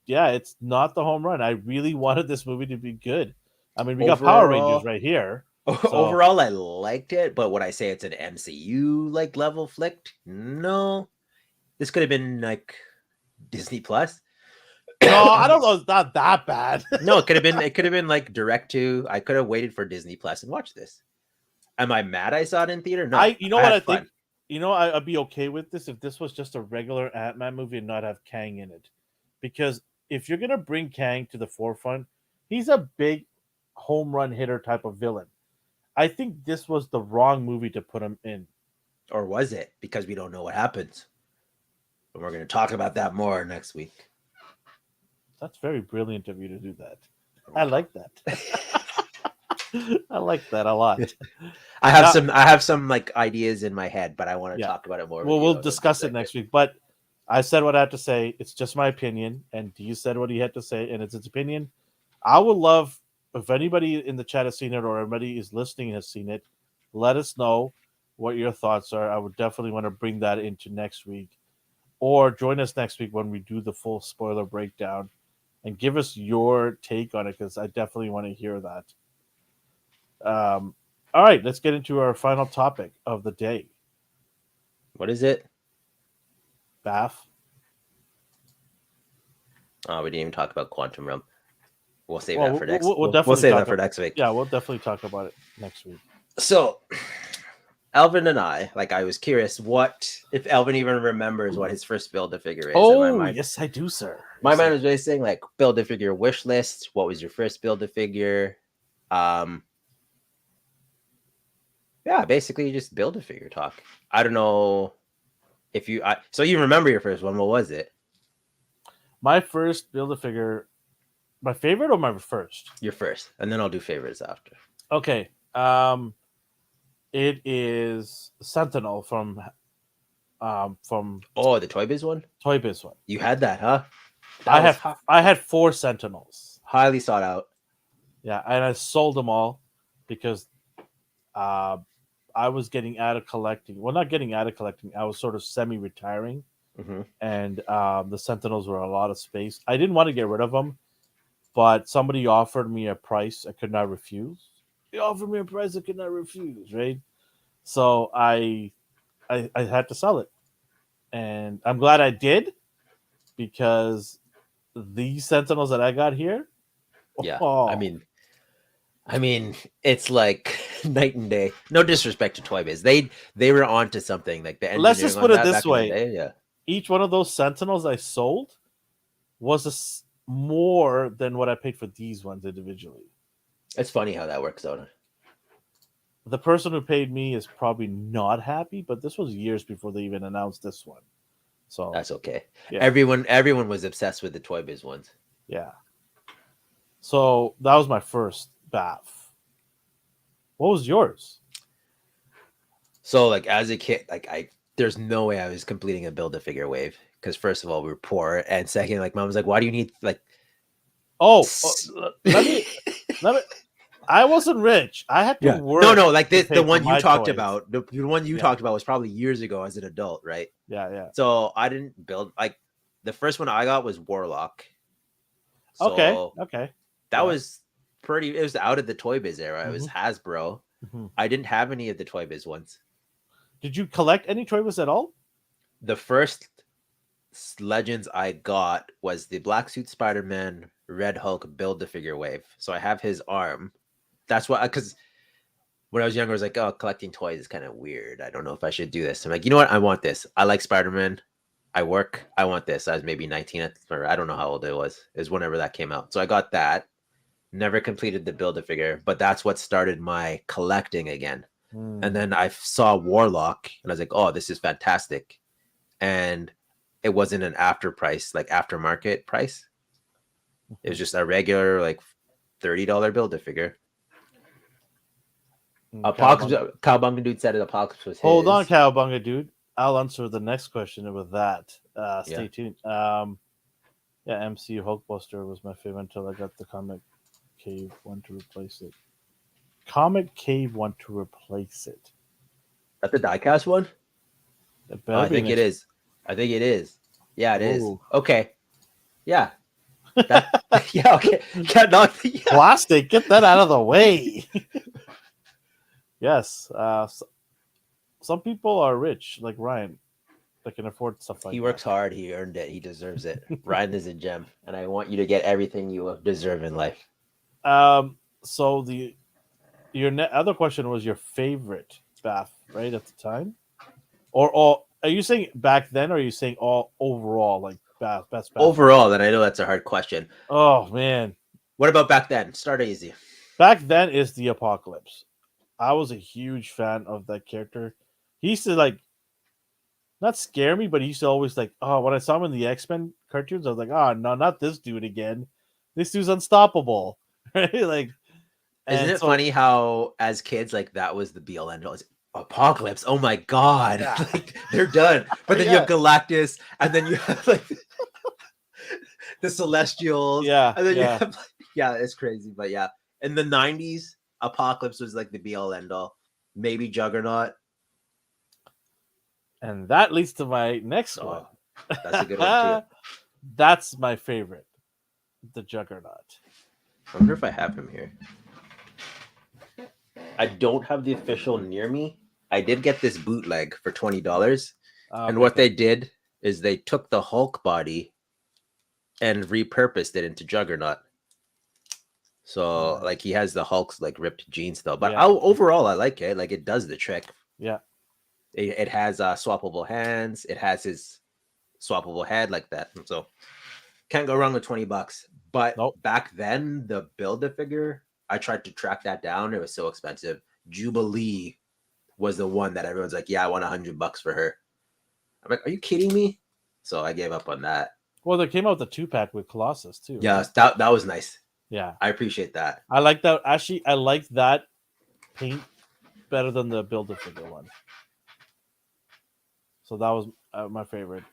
Speaker 1: yeah, it's not the home run. I really wanted this movie to be good. I mean, we got Power Rangers
Speaker 2: Overall,
Speaker 1: right here. So
Speaker 2: overall, I liked it, but would I say it's an MCU like level flicked? No. This could have been like Disney Plus.
Speaker 1: no, I don't know. It's not that bad.
Speaker 2: No, it could have been like direct to. I could have waited for Disney Plus and watched this. Am I mad I saw it in theater? No.
Speaker 1: You know
Speaker 2: I
Speaker 1: what
Speaker 2: had
Speaker 1: I think?
Speaker 2: fun.
Speaker 1: I'd be okay with this if this was just a regular Ant Man movie and not have Kang in it, because if you're gonna bring Kang to the forefront, he's a big home run hitter type of villain. I think this was the wrong movie to put him in.
Speaker 2: Or was it? Because we don't know what happens. And we're going to talk about that more next week.
Speaker 1: That's very brilliant of you to do that. I like that. I like that a lot.
Speaker 2: I have
Speaker 1: Now,
Speaker 2: some like ideas in my head, but I want to
Speaker 1: yeah.
Speaker 2: talk about it more with
Speaker 1: Well,
Speaker 2: you.
Speaker 1: we'll discuss it next week. But I said what I had to say. It's just my opinion, and you said what he had to say, and it's his opinion. I would love if anybody in the chat has seen it or anybody is listening has seen it. Let us know what your thoughts are. I would definitely want to bring that into next week, or join us next week when we do the full spoiler breakdown, and give us your take on it because I definitely want to hear that. All right, let's get into our final topic of the day.
Speaker 2: What is it?
Speaker 1: Bath.
Speaker 2: Oh, we didn't even talk about Quantum Realm. We'll save
Speaker 1: Well,
Speaker 2: that for next.
Speaker 1: we'll
Speaker 2: We'll
Speaker 1: definitely
Speaker 2: save
Speaker 1: talk
Speaker 2: that for
Speaker 1: about,
Speaker 2: next week.
Speaker 1: yeah, we'll definitely talk about it next week.
Speaker 2: So, Elvin and I, like, I was curious what if Elvin even remembers what his first Build-A-Figure is.
Speaker 1: Oh,
Speaker 2: in my mind,
Speaker 1: yes, I do, sir.
Speaker 2: my
Speaker 1: Yes,
Speaker 2: mind was racing like Build-A-Figure wish list. What was your first Build-A-Figure? Yeah, basically just Build-A-Figure talk. I don't know if you. So you remember your first one? What was it?
Speaker 1: my first Build-A-Figure, my favorite or my first?
Speaker 2: Your first, and then I'll do favorites after.
Speaker 1: Okay. It is Sentinel from
Speaker 2: Oh, the Toy Biz one.
Speaker 1: Toy Biz one.
Speaker 2: You had that, huh? That
Speaker 1: I had 4 Sentinels.
Speaker 2: highly sought out.
Speaker 1: Yeah, and I sold them all because uh, I was getting out of collecting. Well, not getting out of collecting. I was sort of semi-retiring,
Speaker 2: Mm-hmm.
Speaker 1: and the Sentinels were a lot of space. I didn't want to get rid of them, but somebody offered me a price I could not refuse. They offered me a price I could not refuse, right? So I had to sell it, and I'm glad I did because these Sentinels that I got here,
Speaker 2: Yeah,
Speaker 1: oh,
Speaker 2: I mean, it's like night and day. No disrespect to Toy Biz, they were onto something. Like the
Speaker 1: let's
Speaker 2: engineering
Speaker 1: just
Speaker 2: on
Speaker 1: put it
Speaker 2: that
Speaker 1: this
Speaker 2: back in the
Speaker 1: way:
Speaker 2: day. Yeah,
Speaker 1: each one of those Sentinels I sold was more than what I paid for these ones individually.
Speaker 2: it's funny how that works out.
Speaker 1: The person who paid me is probably not happy, but this was years before they even announced this one. So
Speaker 2: That's okay.
Speaker 1: yeah,
Speaker 2: Everyone was obsessed with the Toy Biz ones.
Speaker 1: yeah. So that was my first bath. What was yours?
Speaker 2: So like as a kid, like there's no way I was completing a Build-A-Figure wave because first of all we were poor, and second, like mom was like, why do you need like?
Speaker 1: Oh, let me. I wasn't rich. I had to
Speaker 2: Yeah.
Speaker 1: work.
Speaker 2: No, like
Speaker 1: to
Speaker 2: the
Speaker 1: pay for
Speaker 2: one you
Speaker 1: my
Speaker 2: talked
Speaker 1: toys.
Speaker 2: about, the one you
Speaker 1: Yeah.
Speaker 2: talked about was probably years ago as an adult, right?
Speaker 1: Yeah.
Speaker 2: So I didn't build like the first one I got was Warlock.
Speaker 1: Okay.
Speaker 2: So
Speaker 1: Okay.
Speaker 2: that
Speaker 1: Yeah.
Speaker 2: was pretty. It was out of the Toy Biz era. It was Hasbro.
Speaker 1: Mm-hmm.
Speaker 2: I didn't have any of the Toy Biz ones.
Speaker 1: Did you collect any Toy Biz at all?
Speaker 2: The first Legends I got was the Black Suit Spider-Man Red Hulk Build-A-Figure wave. So I have his arm. That's why, because when I was younger, I was like, oh, collecting toys is kind of weird. I don't know if I should do this. I'm like, you know what? I want this. I like Spider-Man. I work. I want this. I was maybe 19, or I don't know how old it was. It was whenever that came out. So I got that. Never completed the Build-A-Figure, but that's what started my collecting again. And then I saw Warlock, and I was like, oh, this is fantastic. And it wasn't an aftermarket price. It was just a regular, like, $30 Build-A-Figure. Cowbunga Dude said it. Apocalypse was his.
Speaker 1: Hold on, Cowbunga Dude. I'll answer the next question with that. Stay tuned. Yeah, MC Hulkbuster was my favorite until I got the Comic Cave one to replace it. Comic Cave one to replace it.
Speaker 2: That's the diecast one? I think it is. I think it is. Yeah, it is. Okay. Yeah. Yeah, okay.
Speaker 1: Plastic, get that out of the way. Yes. Some people are rich, like Ryan, that can afford stuff like that.
Speaker 2: He works hard. He earned it. He deserves it. Ryan is a gem, and I want you to get everything you deserve in life.
Speaker 1: So your other question was your favorite bath, right, at the time? Or are you saying back then, or are you saying all overall, like best bath?
Speaker 2: Overall, then I know that's a hard question.
Speaker 1: Oh, man.
Speaker 2: What about back then? Start easy.
Speaker 1: Back then is the Apocalypse. I was a huge fan of that character. He used to like not scare me, but he used to always like, oh, when I saw him in the X-Men cartoons, I was like, oh no, not this dude again. This dude's unstoppable. Right? Like,
Speaker 2: Isn't
Speaker 1: and
Speaker 2: it
Speaker 1: so
Speaker 2: funny how as kids like that was the be all end all? It's Apocalypse. Oh my god,
Speaker 1: yeah.
Speaker 2: like they're done. But then you
Speaker 1: Yeah.
Speaker 2: have Galactus, and then you have like the Celestials,
Speaker 1: Yeah.
Speaker 2: and then you
Speaker 1: Yeah.
Speaker 2: have like, yeah, it's crazy. But yeah, in the '90s, Apocalypse was like the be all end all. Maybe Juggernaut.
Speaker 1: And that leads to my next one.
Speaker 2: Oh, that's a good one too.
Speaker 1: That's my favorite, the Juggernaut.
Speaker 2: I wonder if I have him here. I don't have the official near me. I did get this bootleg for $20. And what they did is they took the Hulk body and repurposed it into Juggernaut. So like he has the Hulk's like ripped jeans though. But overall I like it. Like it does the trick.
Speaker 1: Yeah.
Speaker 2: It has swappable hands. It has his swappable head like that. So can't go wrong with $20. But back then the Build-A-Figure, I tried to track that down. It was so expensive. Jubilee was the one that everyone's like, yeah, I want $100 for her. I'm like, are you kidding me? So I gave up on that.
Speaker 1: Well, they came out with the 2-pack with Colossus too.
Speaker 2: Yeah,
Speaker 1: right?
Speaker 2: that was nice.
Speaker 1: Yeah,
Speaker 2: I appreciate that.
Speaker 1: I like that. Actually, I like that paint better than the Build-A-Figure one. So that was my favorite.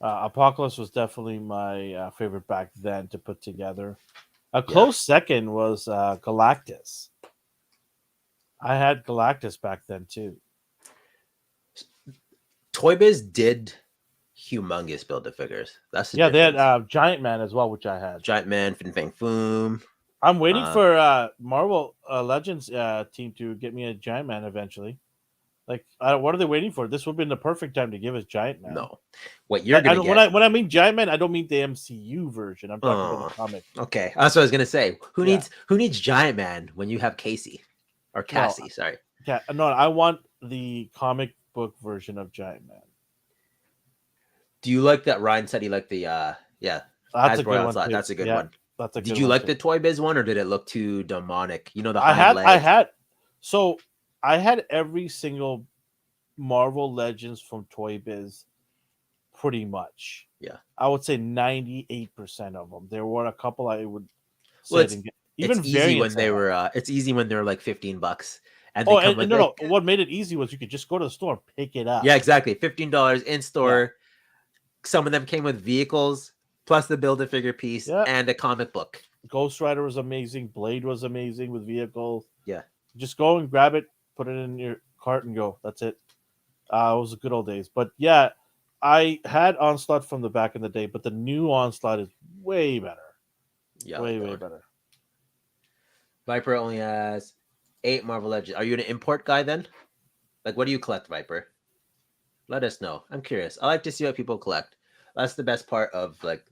Speaker 1: Apocalypse was definitely my favorite back then to put together. A close second was Galactus. I had Galactus back then too.
Speaker 2: Toy Biz did humongous Build-A-Figures. That's the
Speaker 1: difference. They had Giant Man as well, which I had.
Speaker 2: Giant Man, Fin Fang Foom.
Speaker 1: I'm waiting for Marvel Legends team to get me a Giant Man eventually. Like, what are they waiting for? This would have been the perfect time to give us Giant Man.
Speaker 2: No, what you're gonna
Speaker 1: get? When I mean Giant Man, I don't mean the MCU version. I'm talking about the comic.
Speaker 2: Okay, that's what I was gonna say. Who needs Giant Man when you have Casey or Cassie?
Speaker 1: No,
Speaker 2: sorry.
Speaker 1: Yeah, no, I want the comic book version of Giant Man.
Speaker 2: Do you like that? Ryan said he liked the
Speaker 1: That's a good one.
Speaker 2: That's a good one.
Speaker 1: That's a good
Speaker 2: Did you like the Toy Biz one, or did it look too demonic? You know, the
Speaker 1: I had every single Marvel Legends from Toy Biz, pretty much.
Speaker 2: Yeah,
Speaker 1: I would say 98% of them. There were a couple I would.
Speaker 2: It's easy when they were. It's easy when they're like $15, and
Speaker 1: what made it easy was you could just go to the store and pick it up.
Speaker 2: Yeah, exactly. $15 in store. Yeah. Some of them came with vehicles plus the Build-A-Figure piece and a comic book.
Speaker 1: Ghost Rider was amazing. Blade was amazing with vehicles.
Speaker 2: Yeah,
Speaker 1: just go and grab it, put it in your cart, and go. That's it. It was the good old days. But yeah, I had Onslaught from the back in the day, but the new Onslaught is way better. Yeah, way better.
Speaker 2: Viper only has 8 Marvel Legends. Are you an import guy then? Like, what do you collect, Viper? Let us know. I'm curious. I like to see what people collect. That's the best part of like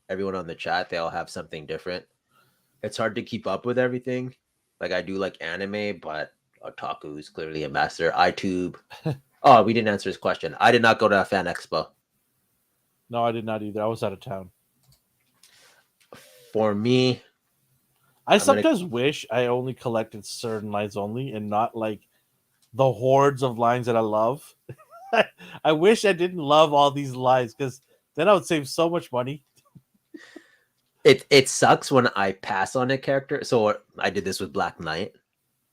Speaker 2: everyone on the chat. They all have something different. It's hard to keep up with everything. Like I do like anime, but Otaku is clearly a master. iTube. Oh, we didn't answer his question. I did not go to a fan expo.
Speaker 1: No, I did not either. I was out of town.
Speaker 2: For me,
Speaker 1: I sometimes wish I only collected certain lines only and not like the hordes of lines that I love. I wish I didn't love all these lines because then I would save so much money.
Speaker 2: It sucks when I pass on a character. So I did this with Black Knight.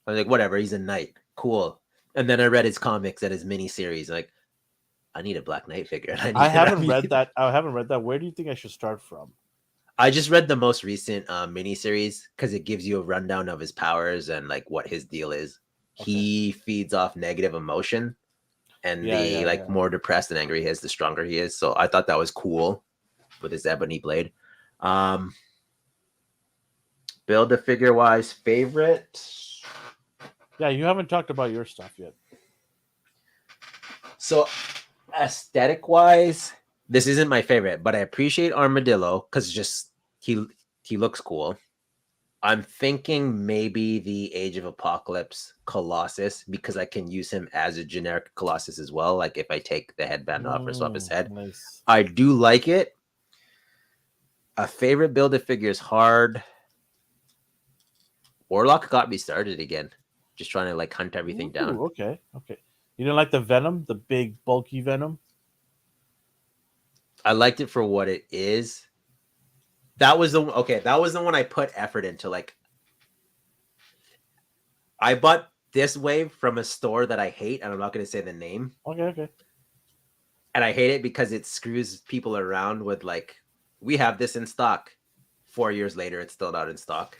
Speaker 2: I was like, whatever, he's a knight. Cool. And then I read his comics and his miniseries. Like, I need a Black Knight figure.
Speaker 1: I haven't read that. I haven't read that. Where do you think I should start from?
Speaker 2: I just read the most recent miniseries because it gives you a rundown of his powers and like what his deal is. Okay. He feeds off negative emotion, and more depressed and angry he is, the stronger he is. So I thought that was cool with his ebony blade. Build-A-Figure wise, favorite.
Speaker 1: Yeah, you haven't talked about your stuff yet.
Speaker 2: So aesthetic wise, this isn't my favorite, but I appreciate Armadillo because just he looks cool. I'm thinking maybe the Age of Apocalypse Colossus because I can use him as a generic Colossus as well. Like if I take the headband off or swap his head.
Speaker 1: Nice.
Speaker 2: I do like it. A favorite Build-A-Figure is hard. Warlock got me started again. Just trying to like hunt everything down.
Speaker 1: Okay. You didn't like the Venom, the big bulky Venom?
Speaker 2: I liked it for what it is. That was the one I put effort into. Like, I bought this wave from a store that I hate, and I'm not going to say the name.
Speaker 1: Okay.
Speaker 2: And I hate it because it screws people around with like, we have this in stock. 4 years later, it's still not in stock.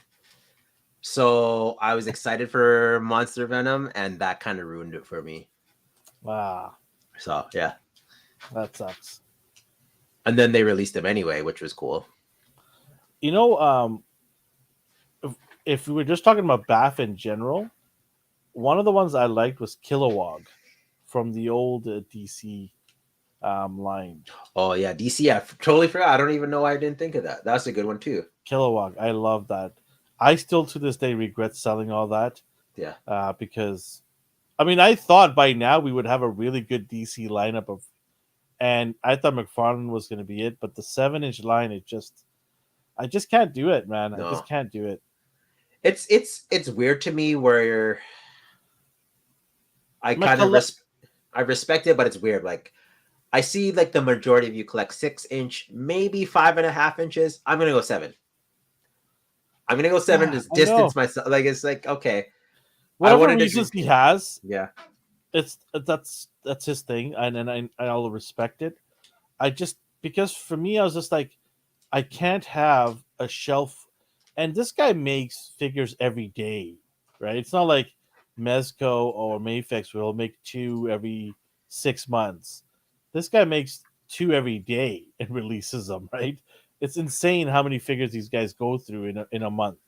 Speaker 2: So I was excited for Monster Venom, and that kind of ruined it for me.
Speaker 1: Wow,
Speaker 2: So yeah,
Speaker 1: that sucks.
Speaker 2: and then they released him anyway, which was cool.
Speaker 1: You know, if we were just talking about Bath in general, one of the ones I liked was Kilowog from the old DC line.
Speaker 2: Oh yeah, DC. I totally forgot. I don't even know why I didn't think of that. That's a good one too.
Speaker 1: Kilowog, I love that. I still to this day regret selling all that
Speaker 2: Yeah.
Speaker 1: because, I mean, I thought by now we would have a really good DC lineup of, and I thought McFarlane was going to be it, but the 7-inch line, I just can't do it, man. I
Speaker 2: No.
Speaker 1: just can't do it.
Speaker 2: It's weird to me where I kind of I respect it, but it's weird. Like, I see like the majority of you collect 6-inch, maybe 5.5 inches. I'm gonna go 7. I'm gonna go 7 to distance myself. Like, it's like, okay,
Speaker 1: whatever reasons he has,
Speaker 2: yeah,
Speaker 1: it's that's his thing, and I'll respect it. I just, because for me, I was just like, I can't have a shelf, and this guy makes figures every day, right? It's not like Mezco or Mayfix will make 2 every 6 months. This guy makes 2 every day and releases them, right? It's insane how many figures these guys go through in a month,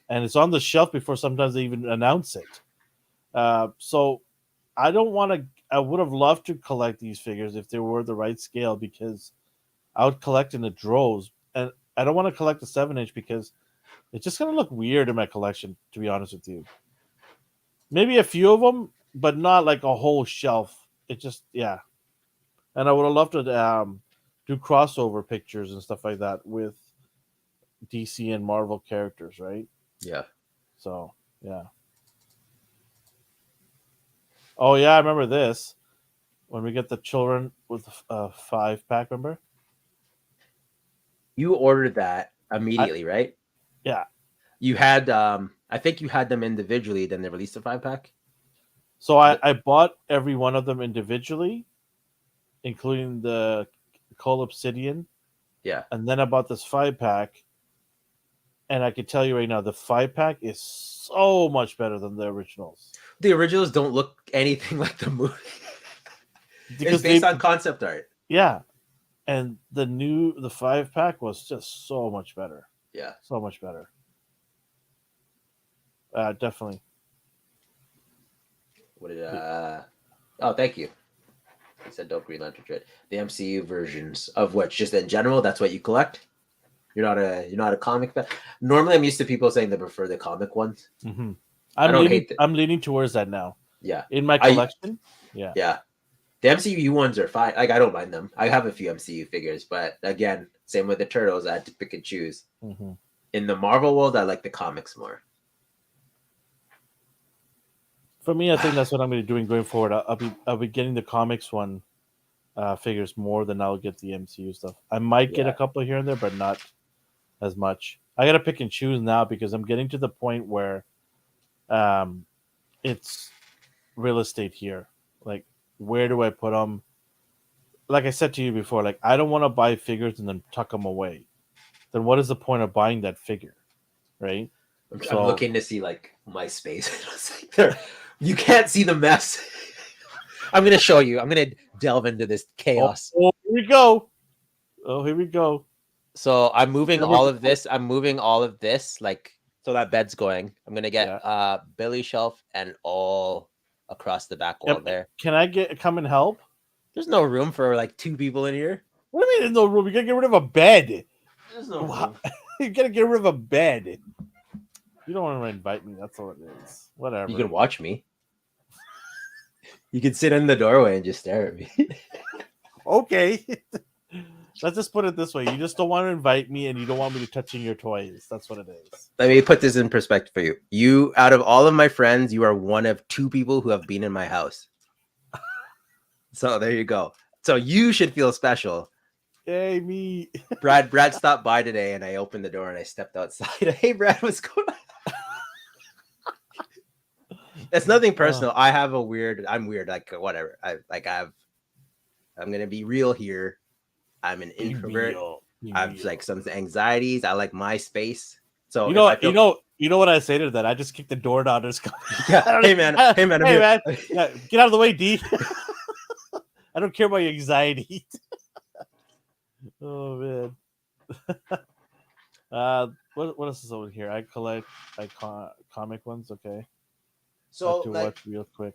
Speaker 1: and it's on the shelf before sometimes they even announce it. So I don't want to. I would have loved to collect these figures if they were the right scale, because I would collect in the droves, and I don't want to collect the 7-inch because it's just gonna look weird in my collection. To be honest with you, maybe a few of them, but not like a whole shelf. It just, yeah. And I would have loved to do crossover pictures and stuff like that with DC and Marvel characters, right?
Speaker 2: Yeah.
Speaker 1: So yeah. Oh yeah, I remember this when we get the children with a 5-pack. Remember?
Speaker 2: You ordered that immediately, right?
Speaker 1: Yeah.
Speaker 2: You had I think you had them individually, then they released a 5-pack.
Speaker 1: So I bought every one of them individually, including the Coal Obsidian.
Speaker 2: Yeah.
Speaker 1: And then I bought this 5-pack. And I can tell you right now, the 5-pack is so much better than the originals.
Speaker 2: The originals don't look anything like the movie. It's based on concept art.
Speaker 1: Yeah. And the 5-pack was just so much better.
Speaker 2: Yeah.
Speaker 1: So much better. Definitely.
Speaker 2: What did oh, thank you. I said Dope Green Lantern Dread. The MCU versions of which, just in general, that's what you collect. You're not a comic fan. Normally, I'm used to people saying they prefer the comic ones.
Speaker 1: Mm-hmm.
Speaker 2: I'm
Speaker 1: leaning towards that now.
Speaker 2: Yeah.
Speaker 1: In my collection. Yeah.
Speaker 2: Yeah. The MCU ones are fine. Like, I don't mind them. I have a few MCU figures, but again, same with the Turtles. I had to pick and choose.
Speaker 1: Mm-hmm.
Speaker 2: In the Marvel world, I like the comics more.
Speaker 1: For me, I think that's what I'm going to be doing going forward. I'll be getting the comics one figures more than I'll get the MCU stuff. I might get a couple here and there, but not as much. I got to pick and choose now because I'm getting to the point where it's real estate here. Like, where do I put them? Like I said to you before, like, I don't want to buy figures and then tuck them away. Then what is the point of buying that figure, right?
Speaker 2: I'm looking to see like my space. You can't see the mess. I'm gonna show you. I'm gonna delve into this chaos.
Speaker 1: Oh, here we go. Oh, here we go.
Speaker 2: So I'm moving all of this. Like, so that bed's going. I'm gonna get Billy shelf and all across the back wall there.
Speaker 1: Can I come and help?
Speaker 2: There's no room for like 2 people in here.
Speaker 1: What do you mean there's no room? You gotta get rid of a bed.
Speaker 2: There's no room.
Speaker 1: You gotta get rid of a bed. You don't want to invite me. That's all it is. Whatever.
Speaker 2: You can watch me. You can sit in the doorway and just stare at me.
Speaker 1: Okay. Let's just put it this way. You just don't want to invite me and you don't want me to touching your toys. That's what it is.
Speaker 2: Let me put this in perspective for you. You, out of all of my friends, you are one of 2 people who have been in my house. So there you go. So you should feel special.
Speaker 1: Hey, me.
Speaker 2: Brad stopped by today, and I opened the door and I stepped outside. Hey, Brad, what's going on? It's nothing personal. I have a weird. I'm weird. Like whatever. I'm gonna be real here. I'm an
Speaker 1: Be
Speaker 2: introvert.
Speaker 1: real. Be
Speaker 2: I have
Speaker 1: real.
Speaker 2: like some anxieties. I like my space. So
Speaker 1: You
Speaker 2: if
Speaker 1: know,
Speaker 2: I feel,
Speaker 1: you know what I say to that? I just kick the door down. Just
Speaker 2: yeah, hey man,
Speaker 1: I'm
Speaker 2: hey
Speaker 1: here.
Speaker 2: man,
Speaker 1: Yeah, get out of the way, D. I don't care about your anxiety. Oh man. What else is over here? I collect comic ones. Okay,
Speaker 2: So
Speaker 1: to
Speaker 2: like,
Speaker 1: watch real quick.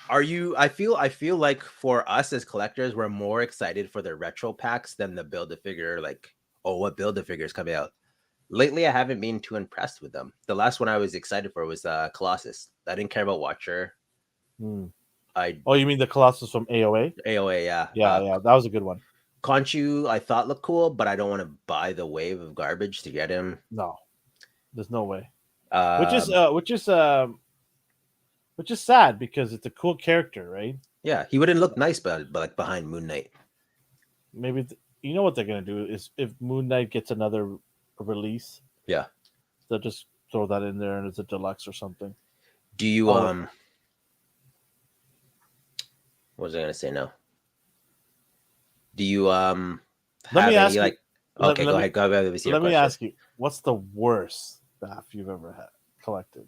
Speaker 2: are you? I feel like for us as collectors, we're more excited for the retro packs than the build a figure. Like, oh, what build a figure is coming out? Lately, I haven't been too impressed with them. The last one I was excited for was Colossus. I didn't care about Watcher.
Speaker 1: Hmm.
Speaker 2: I
Speaker 1: Oh, you mean the Colossus from AOA?
Speaker 2: AOA, yeah.
Speaker 1: Yeah, that was a good one.
Speaker 2: Conchu, I thought looked cool, but I don't want to buy the wave of garbage to get him.
Speaker 1: No, there's no way.
Speaker 2: Um,
Speaker 1: Which is sad because it's a cool character, right?
Speaker 2: yeah, he wouldn't look nice, but like behind Moon Knight.
Speaker 1: Maybe you know what they're gonna do is if Moon Knight gets another release,
Speaker 2: Yeah.
Speaker 1: they'll just throw that in there and it's a deluxe or something.
Speaker 2: Do you
Speaker 1: Oh,
Speaker 2: what was I gonna say now? Do you
Speaker 1: let
Speaker 2: have
Speaker 1: me
Speaker 2: any
Speaker 1: ask you.
Speaker 2: like okay, go ahead. Go ahead with your
Speaker 1: Let me
Speaker 2: question.
Speaker 1: ask you. What's the worst staff you've ever had collected?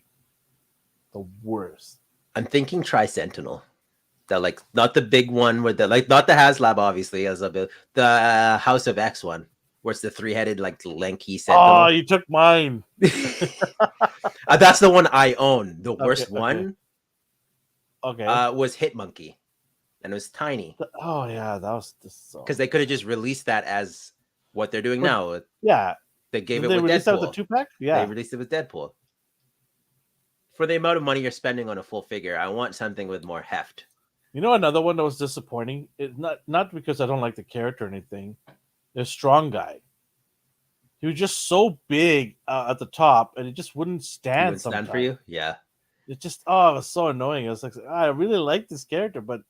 Speaker 1: The worst.
Speaker 2: I'm thinking Tri Sentinel. The like not the big one with the like not the HasLab obviously as a bit the House of X one where it's the three-headed like lanky
Speaker 1: Oh,
Speaker 2: sentinel.
Speaker 1: you took mine.
Speaker 2: That's the one I own. The worst
Speaker 1: Okay.
Speaker 2: one
Speaker 1: Okay.
Speaker 2: was Hit Monkey, and it was tiny
Speaker 1: Oh yeah, that was just so.
Speaker 2: because they could have just released that as what they're doing now.
Speaker 1: Yeah.
Speaker 2: They gave
Speaker 1: Did
Speaker 2: it
Speaker 1: they
Speaker 2: with
Speaker 1: release that with
Speaker 2: Deadpool.
Speaker 1: the 2-pack?
Speaker 2: They
Speaker 1: Yeah.
Speaker 2: released it with Deadpool. For the amount of money you're spending on a full figure, I want something with more heft.
Speaker 1: You know another one that was disappointing? It not because I don't like the character or anything. The Strong Guy. He was just so big at the top, and it just wouldn't
Speaker 2: He
Speaker 1: stand.
Speaker 2: wouldn't stand for you, yeah.
Speaker 1: It just it was so annoying. I was like, I really like this character, but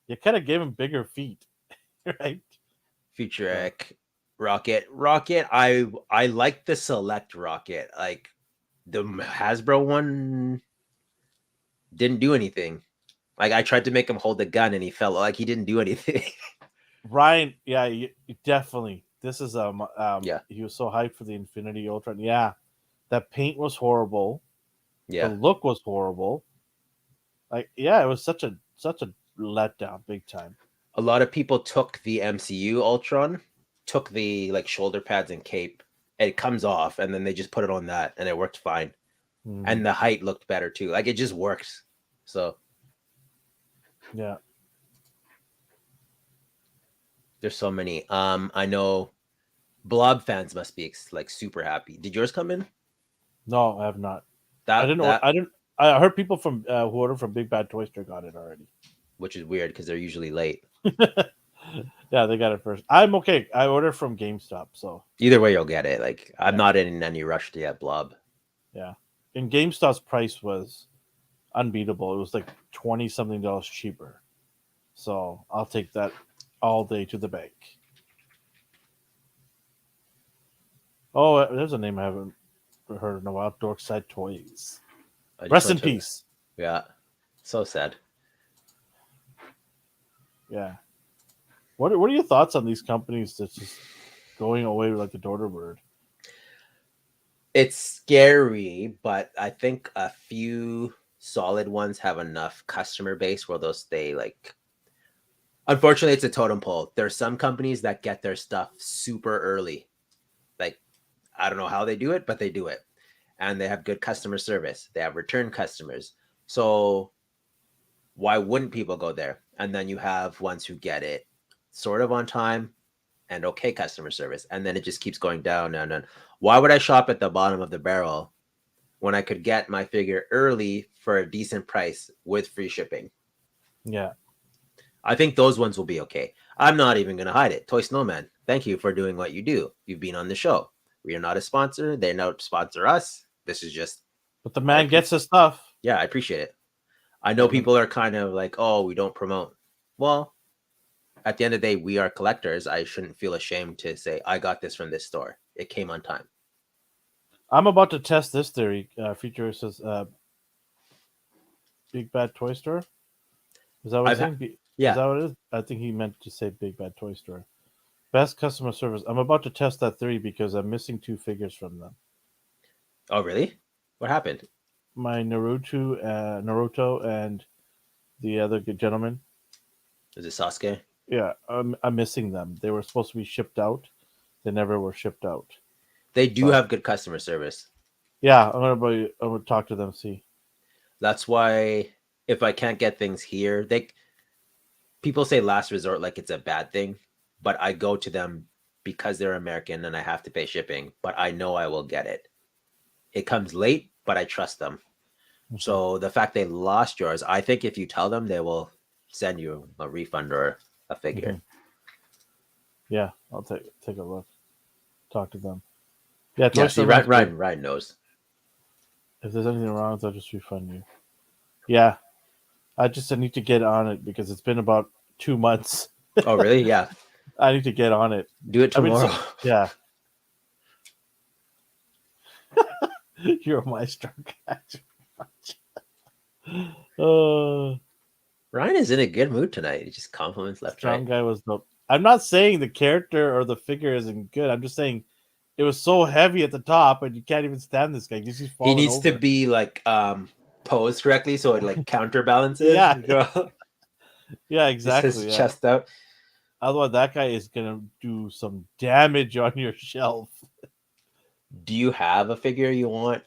Speaker 1: you kind of gave him bigger feet, right?
Speaker 2: Future Rocket. I like the select Rocket. Like the Hasbro one didn't do anything. Like I tried to make him hold the gun and he felt like he didn't do anything.
Speaker 1: Ryan, yeah, definitely. This is
Speaker 2: Yeah.
Speaker 1: He was so hyped for the Infinity Ultron. Yeah, that paint was horrible.
Speaker 2: Yeah.
Speaker 1: The look was horrible. Like, yeah, it was such a letdown, big time.
Speaker 2: A lot of people took the MCU Ultron, took the like shoulder pads and cape. It comes off, and then they just put it on that, and it worked fine. And the height looked better too. Like it just works. So
Speaker 1: yeah,
Speaker 2: there's so many. I know Blob fans must be like super happy. Did yours come in?
Speaker 1: no, I have not.
Speaker 2: I
Speaker 1: didn't. I heard people from who ordered from Big Bad Toy Store got it already.
Speaker 2: Which is weird because they're usually late.
Speaker 1: Yeah, they got it first. I'm okay. I ordered from GameStop, so
Speaker 2: either way you'll get it. Like I'm not in any rush to get Blob.
Speaker 1: Yeah, and GameStop's price was unbeatable. It was like $20-something cheaper. So I'll take that all day to the bank. Oh, there's a name I haven't heard in a while. Dorkside Toys. Rest in peace.
Speaker 2: Yeah, so sad.
Speaker 1: Yeah. What are your thoughts on these companies that's just going away like the daughter bird?
Speaker 2: It's scary, but I think a few solid ones have enough customer base where they'll stay. Like, unfortunately, it's a totem pole. There's some companies that get their stuff super early. Like, I don't know how they do it, but they do it. And they have good customer service. They have return customers. So why wouldn't people go there? And then you have ones who get it sort of on time and okay customer service. And then it just keeps going down and down. Why would I shop at the bottom of the barrel when I could get my figure early for a decent price with free shipping?
Speaker 1: Yeah.
Speaker 2: I think those ones will be okay. I'm not even going to hide it. Toy Snowman, thank you for doing what you do. You've been on the show. We are not a sponsor. They don't sponsor us. This is just...
Speaker 1: But the man gets his stuff.
Speaker 2: Yeah, I appreciate it. I know people are kind of like, oh, we don't promote. Well, at the end of the day, we are collectors. I shouldn't feel ashamed to say I got this from this store. It came on time.
Speaker 1: I'm about to test this theory. Feature says Big Bad Toy Store. Is that what
Speaker 2: I've
Speaker 1: it's
Speaker 2: ha-
Speaker 1: saying? Is
Speaker 2: yeah.
Speaker 1: that what it is? I think he meant to say Big Bad Toy Store. Best customer service. I'm about to test that theory because I'm missing 2 figures from them.
Speaker 2: Oh, really? What happened?
Speaker 1: My Naruto, and the other good gentleman.
Speaker 2: Is it Sasuke?
Speaker 1: Yeah, I'm missing them. They were supposed to be shipped out. They never were shipped out.
Speaker 2: They do
Speaker 1: So
Speaker 2: have good customer service.
Speaker 1: yeah, I'm gonna talk to them. See.
Speaker 2: That's why if I can't get things here, people say last resort like it's a bad thing, but I go to them because they're American and I have to pay shipping, but I know I will get it. It comes late, but I trust them.
Speaker 1: Okay.
Speaker 2: So the fact they lost yours, I think if you tell them, they will send you a refund or a figure.
Speaker 1: Mm-hmm. Yeah, I'll take a look. Talk to them. Yeah, Toy
Speaker 2: Yeah,
Speaker 1: Store
Speaker 2: see,
Speaker 1: Man's good.
Speaker 2: Ryan knows.
Speaker 1: If there's anything wrong, they'll just refund you. Yeah, I need to get on it because it's been about 2 months.
Speaker 2: Oh, really? Yeah.
Speaker 1: I need to get on it.
Speaker 2: Do it
Speaker 1: I mean,
Speaker 2: tomorrow.
Speaker 1: yeah. You're my strong guy.
Speaker 2: Ryan is in a good mood tonight. He just compliments left,
Speaker 1: Strong
Speaker 2: right.
Speaker 1: guy was dope. I'm not saying the character or the figure isn't good. I'm just saying it was so heavy at the top, and you can't even stand this guy. He's just
Speaker 2: He
Speaker 1: falling
Speaker 2: needs to
Speaker 1: over.
Speaker 2: be like posed correctly so it like counterbalances.
Speaker 1: Yeah,
Speaker 2: Go.
Speaker 1: yeah,
Speaker 2: Just his
Speaker 1: exactly. Yeah.
Speaker 2: chest out.
Speaker 1: Otherwise, that guy is gonna do some damage on your shelf.
Speaker 2: Do you have a figure you want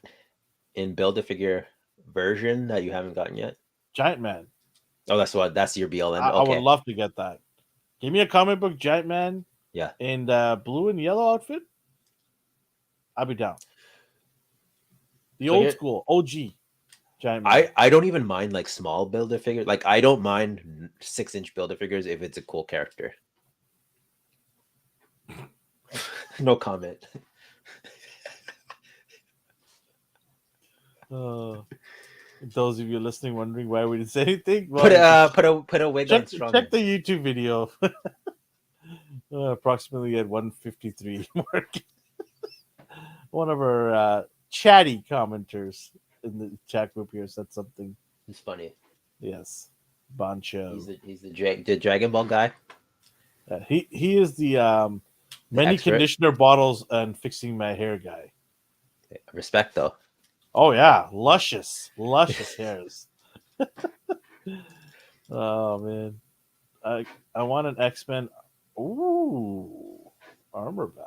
Speaker 2: in Build-A-Figure version that you haven't gotten yet?
Speaker 1: Giant Man.
Speaker 2: Oh, that's your BLN.
Speaker 1: I would
Speaker 2: Okay.
Speaker 1: love to get that. Give me a comic book Giant Man
Speaker 2: Yeah.
Speaker 1: in blue and yellow outfit. I'll be down. The
Speaker 2: So
Speaker 1: old
Speaker 2: here,
Speaker 1: school OG Giant Man.
Speaker 2: I don't even mind like small Build-A-Figure. Like I don't mind 6-inch Build-A-Figures if it's a cool character. No comment.
Speaker 1: Those of you listening wondering why we didn't say anything, well,
Speaker 2: Put a wig on strong.
Speaker 1: check the YouTube video. Approximately at 1:53 mark. One of our chatty commenters in the chat group here said something.
Speaker 2: He's funny.
Speaker 1: Yes, Bancho.
Speaker 2: He's the Dragon Ball guy.
Speaker 1: He is the many
Speaker 2: expert.
Speaker 1: conditioner bottles and fixing my hair guy.
Speaker 2: Respect though.
Speaker 1: Oh yeah, luscious hairs. Oh man, I want an X-Men. Ooh, armor bath.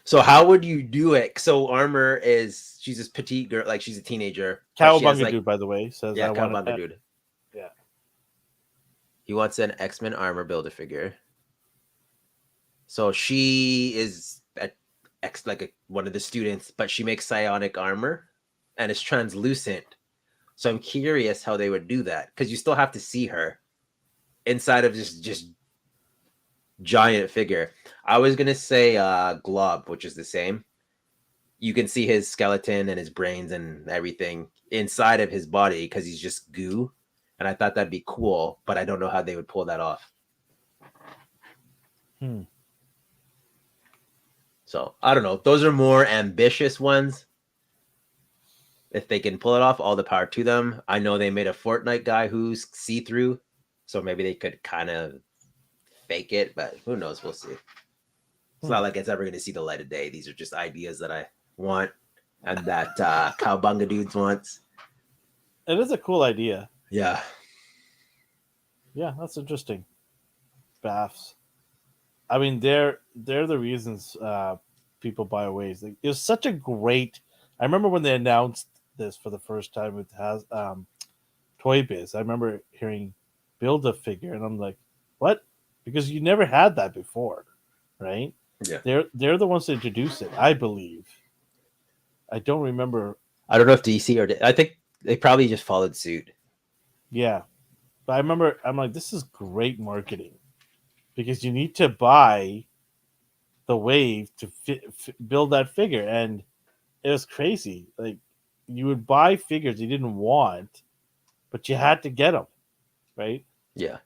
Speaker 2: So how would you do it? So Armor she's this petite girl, like she's a teenager.
Speaker 1: Cowabunga
Speaker 2: like,
Speaker 1: dude, by the way, says
Speaker 2: yeah,
Speaker 1: I want
Speaker 2: Cowabunga dude.
Speaker 1: Yeah,
Speaker 2: He wants an X-Men Armor Build-A-Figure. So she is one of the students, but she makes psionic armor and it's translucent. So I'm curious how they would do that because you still have to see her inside of just giant figure. I was gonna say Glob, which is the same. You can see his skeleton and his brains and everything inside of his body because he's just goo. And I thought that'd be cool, but I don't know how they would pull that off. So I don't know. Those are more ambitious ones. If they can pull it off, all the power to them. I know they made a Fortnite guy who's see-through, so maybe they could kind of fake it, but who knows? We'll see. It's not like it's ever going to see the light of day. These are just ideas that I want and that Cowabunga dudes wants.
Speaker 1: it is a cool idea.
Speaker 2: Yeah.
Speaker 1: Yeah, that's interesting. Baths. I mean, they're the reasons people buy Waves. Like, it was such a great. I remember when they announced this for the first time with Toy Biz. I remember hearing Build-A-Figure, and I'm like, what? Because you never had that before, right?
Speaker 2: Yeah.
Speaker 1: They're the ones to introduce it, I believe. I don't remember.
Speaker 2: I don't know if DC or I think they probably just followed suit.
Speaker 1: Yeah, but I remember I'm like, this is great marketing because you need to buy the Wave to build that figure, and it was crazy. Like, you would buy figures you didn't want, but you had to get them, right?
Speaker 2: Yeah.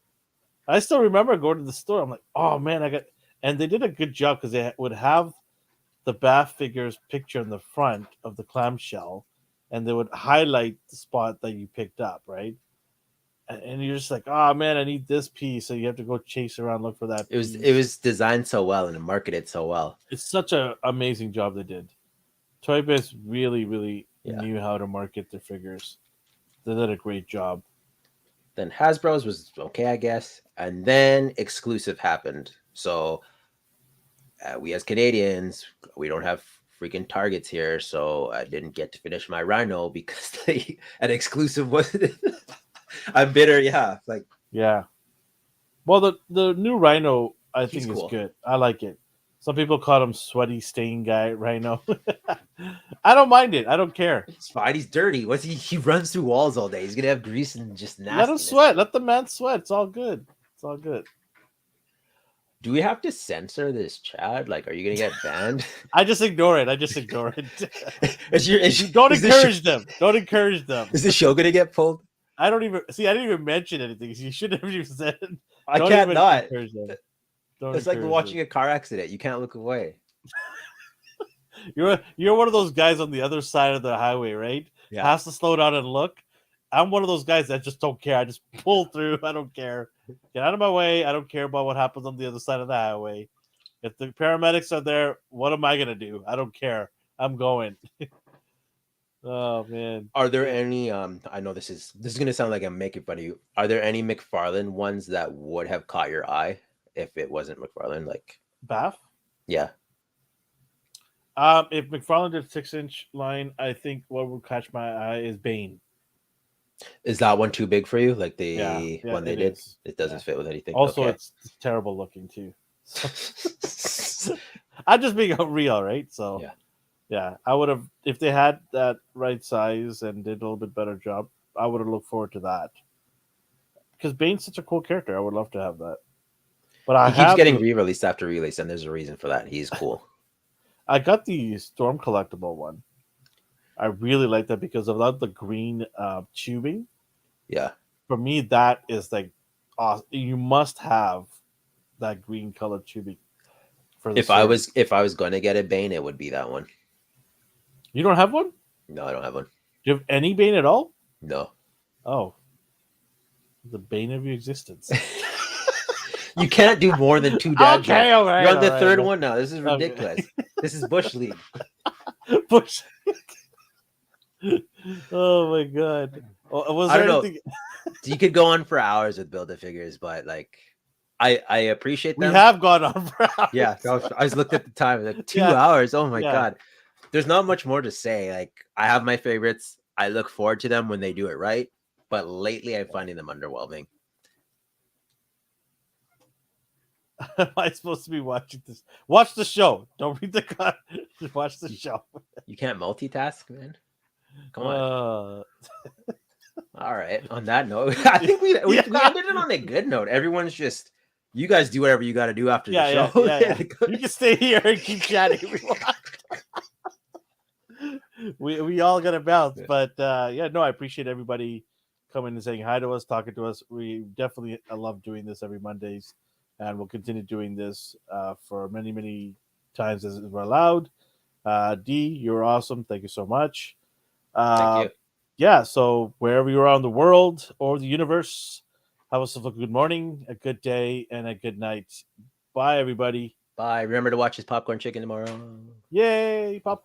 Speaker 1: I still remember going to the store. I'm like, oh man, and they did a good job because they would have the Bath figures picture in the front of the clamshell, and they would highlight the spot that you picked up, right? And you're just like, oh man, I need this piece, so you have to go chase around, look for that
Speaker 2: It
Speaker 1: piece.
Speaker 2: was designed so well and marketed so well.
Speaker 1: It's such an amazing job they did. Toy Biz really
Speaker 2: Yeah.
Speaker 1: knew how to market their figures. They did a great job.
Speaker 2: Then Hasbro's was okay, I guess, and then exclusive happened. So we as Canadians, we don't have freaking Targets here, so I didn't get to finish my Rhino because an exclusive wasn't. I'm bitter, yeah. Like,
Speaker 1: Yeah. Well, the new Rhino I
Speaker 2: he's
Speaker 1: think is
Speaker 2: cool.
Speaker 1: good. I like it. Some people call him sweaty stain guy Rhino. I don't mind it. I don't care.
Speaker 2: It's fine. He's dirty. What's he? He runs through walls all day. He's gonna have grease and just
Speaker 1: Let him
Speaker 2: nastiness.
Speaker 1: sweat. Let the man sweat. It's all good. It's all good.
Speaker 2: Do we have to censor this, Chad? Like, are you gonna get banned?
Speaker 1: I just ignore it. I just ignore it. Don't
Speaker 2: is
Speaker 1: encourage them. Don't encourage them.
Speaker 2: Is the show gonna get pulled?
Speaker 1: I don't even see. I didn't even mention anything. You should have even said.
Speaker 2: I
Speaker 1: Don't
Speaker 2: can't
Speaker 1: even
Speaker 2: not.
Speaker 1: encourage them. Don't
Speaker 2: It's like we're
Speaker 1: encourage
Speaker 2: watching
Speaker 1: them.
Speaker 2: a car accident. You can't look away.
Speaker 1: You're one of those guys on the other side of the highway, right?
Speaker 2: Yeah.
Speaker 1: Has to slow down and look. I'm one of those guys that just don't care. I just pull through. I don't care. Get out of my way. I don't care about what happens on the other side of the highway. If the paramedics are there, what am I gonna do? I don't care. I'm going. Oh man.
Speaker 2: Are there any? I know this is gonna sound like I'm making fun of you. Are there any McFarlane ones that would have caught your eye if it wasn't McFarlane? Like,
Speaker 1: Bath?
Speaker 2: yeah.
Speaker 1: If McFarlane did 6-inch line, I think what would catch my eye is Bane.
Speaker 2: Is that one too big for you? Like the
Speaker 1: Yeah,
Speaker 2: one they
Speaker 1: it
Speaker 2: did?
Speaker 1: is.
Speaker 2: It doesn't
Speaker 1: Yeah.
Speaker 2: fit with anything.
Speaker 1: Also,
Speaker 2: okay.
Speaker 1: it's terrible looking too. I'm just being real, right? So yeah, I would have if they had that right size and did a little bit better job. I would have looked forward to that because Bane's such a cool character. I would love to have that. But I
Speaker 2: He keeps
Speaker 1: have
Speaker 2: getting re-released after release, and there's a reason for that. He's cool.
Speaker 1: I got the Storm collectible one. I really like that because of that the green tubing.
Speaker 2: Yeah.
Speaker 1: For me, that is like awesome. You must have that green colored tubing. For the
Speaker 2: If I was going to get a Bane, it would be that one.
Speaker 1: You don't have one?
Speaker 2: No, I don't have one.
Speaker 1: Do you have any Bane at all?
Speaker 2: No.
Speaker 1: Oh, the bane of your existence.
Speaker 2: You can't do more than 2 dad jokes.
Speaker 1: All right,
Speaker 2: You're on the
Speaker 1: all right,
Speaker 2: third
Speaker 1: all right.
Speaker 2: one now. This is ridiculous. This is Bush League.
Speaker 1: Bush. Oh my god. Was
Speaker 2: I
Speaker 1: there
Speaker 2: don't
Speaker 1: anything?
Speaker 2: You could go on for hours with Build-A-Figures, but like, I appreciate
Speaker 1: We
Speaker 2: them.
Speaker 1: have gone on for hours.
Speaker 2: Yeah, I was looked at the time, like 2
Speaker 1: Yeah.
Speaker 2: hours. Oh my
Speaker 1: Yeah.
Speaker 2: god. There's not much more to say. Like, I have my favorites. I look forward to them when they do it right. But lately, I'm finding them underwhelming.
Speaker 1: Am I supposed to be watching this? Watch the show. Don't read the con. Just watch the show.
Speaker 2: You can't multitask, man. Come on. All right. On that note, I think we ended it on a good note. Everyone's just, you guys do whatever you got to do after the show.
Speaker 1: Yeah. You can stay here and keep chatting if you want. we all got to bounce, but no, I appreciate everybody coming and saying hi to us, talking to us. We definitely love doing this every Mondays, and we'll continue doing this for many times as we're allowed. D, you're awesome. Thank you so much.
Speaker 2: Thank you.
Speaker 1: Yeah, so wherever you are in the world or the universe, have yourself a good morning, a good day, and a good night. Bye, everybody.
Speaker 2: Bye. Remember to watch his Popcorn Chicken tomorrow.
Speaker 1: Yay, Popcorn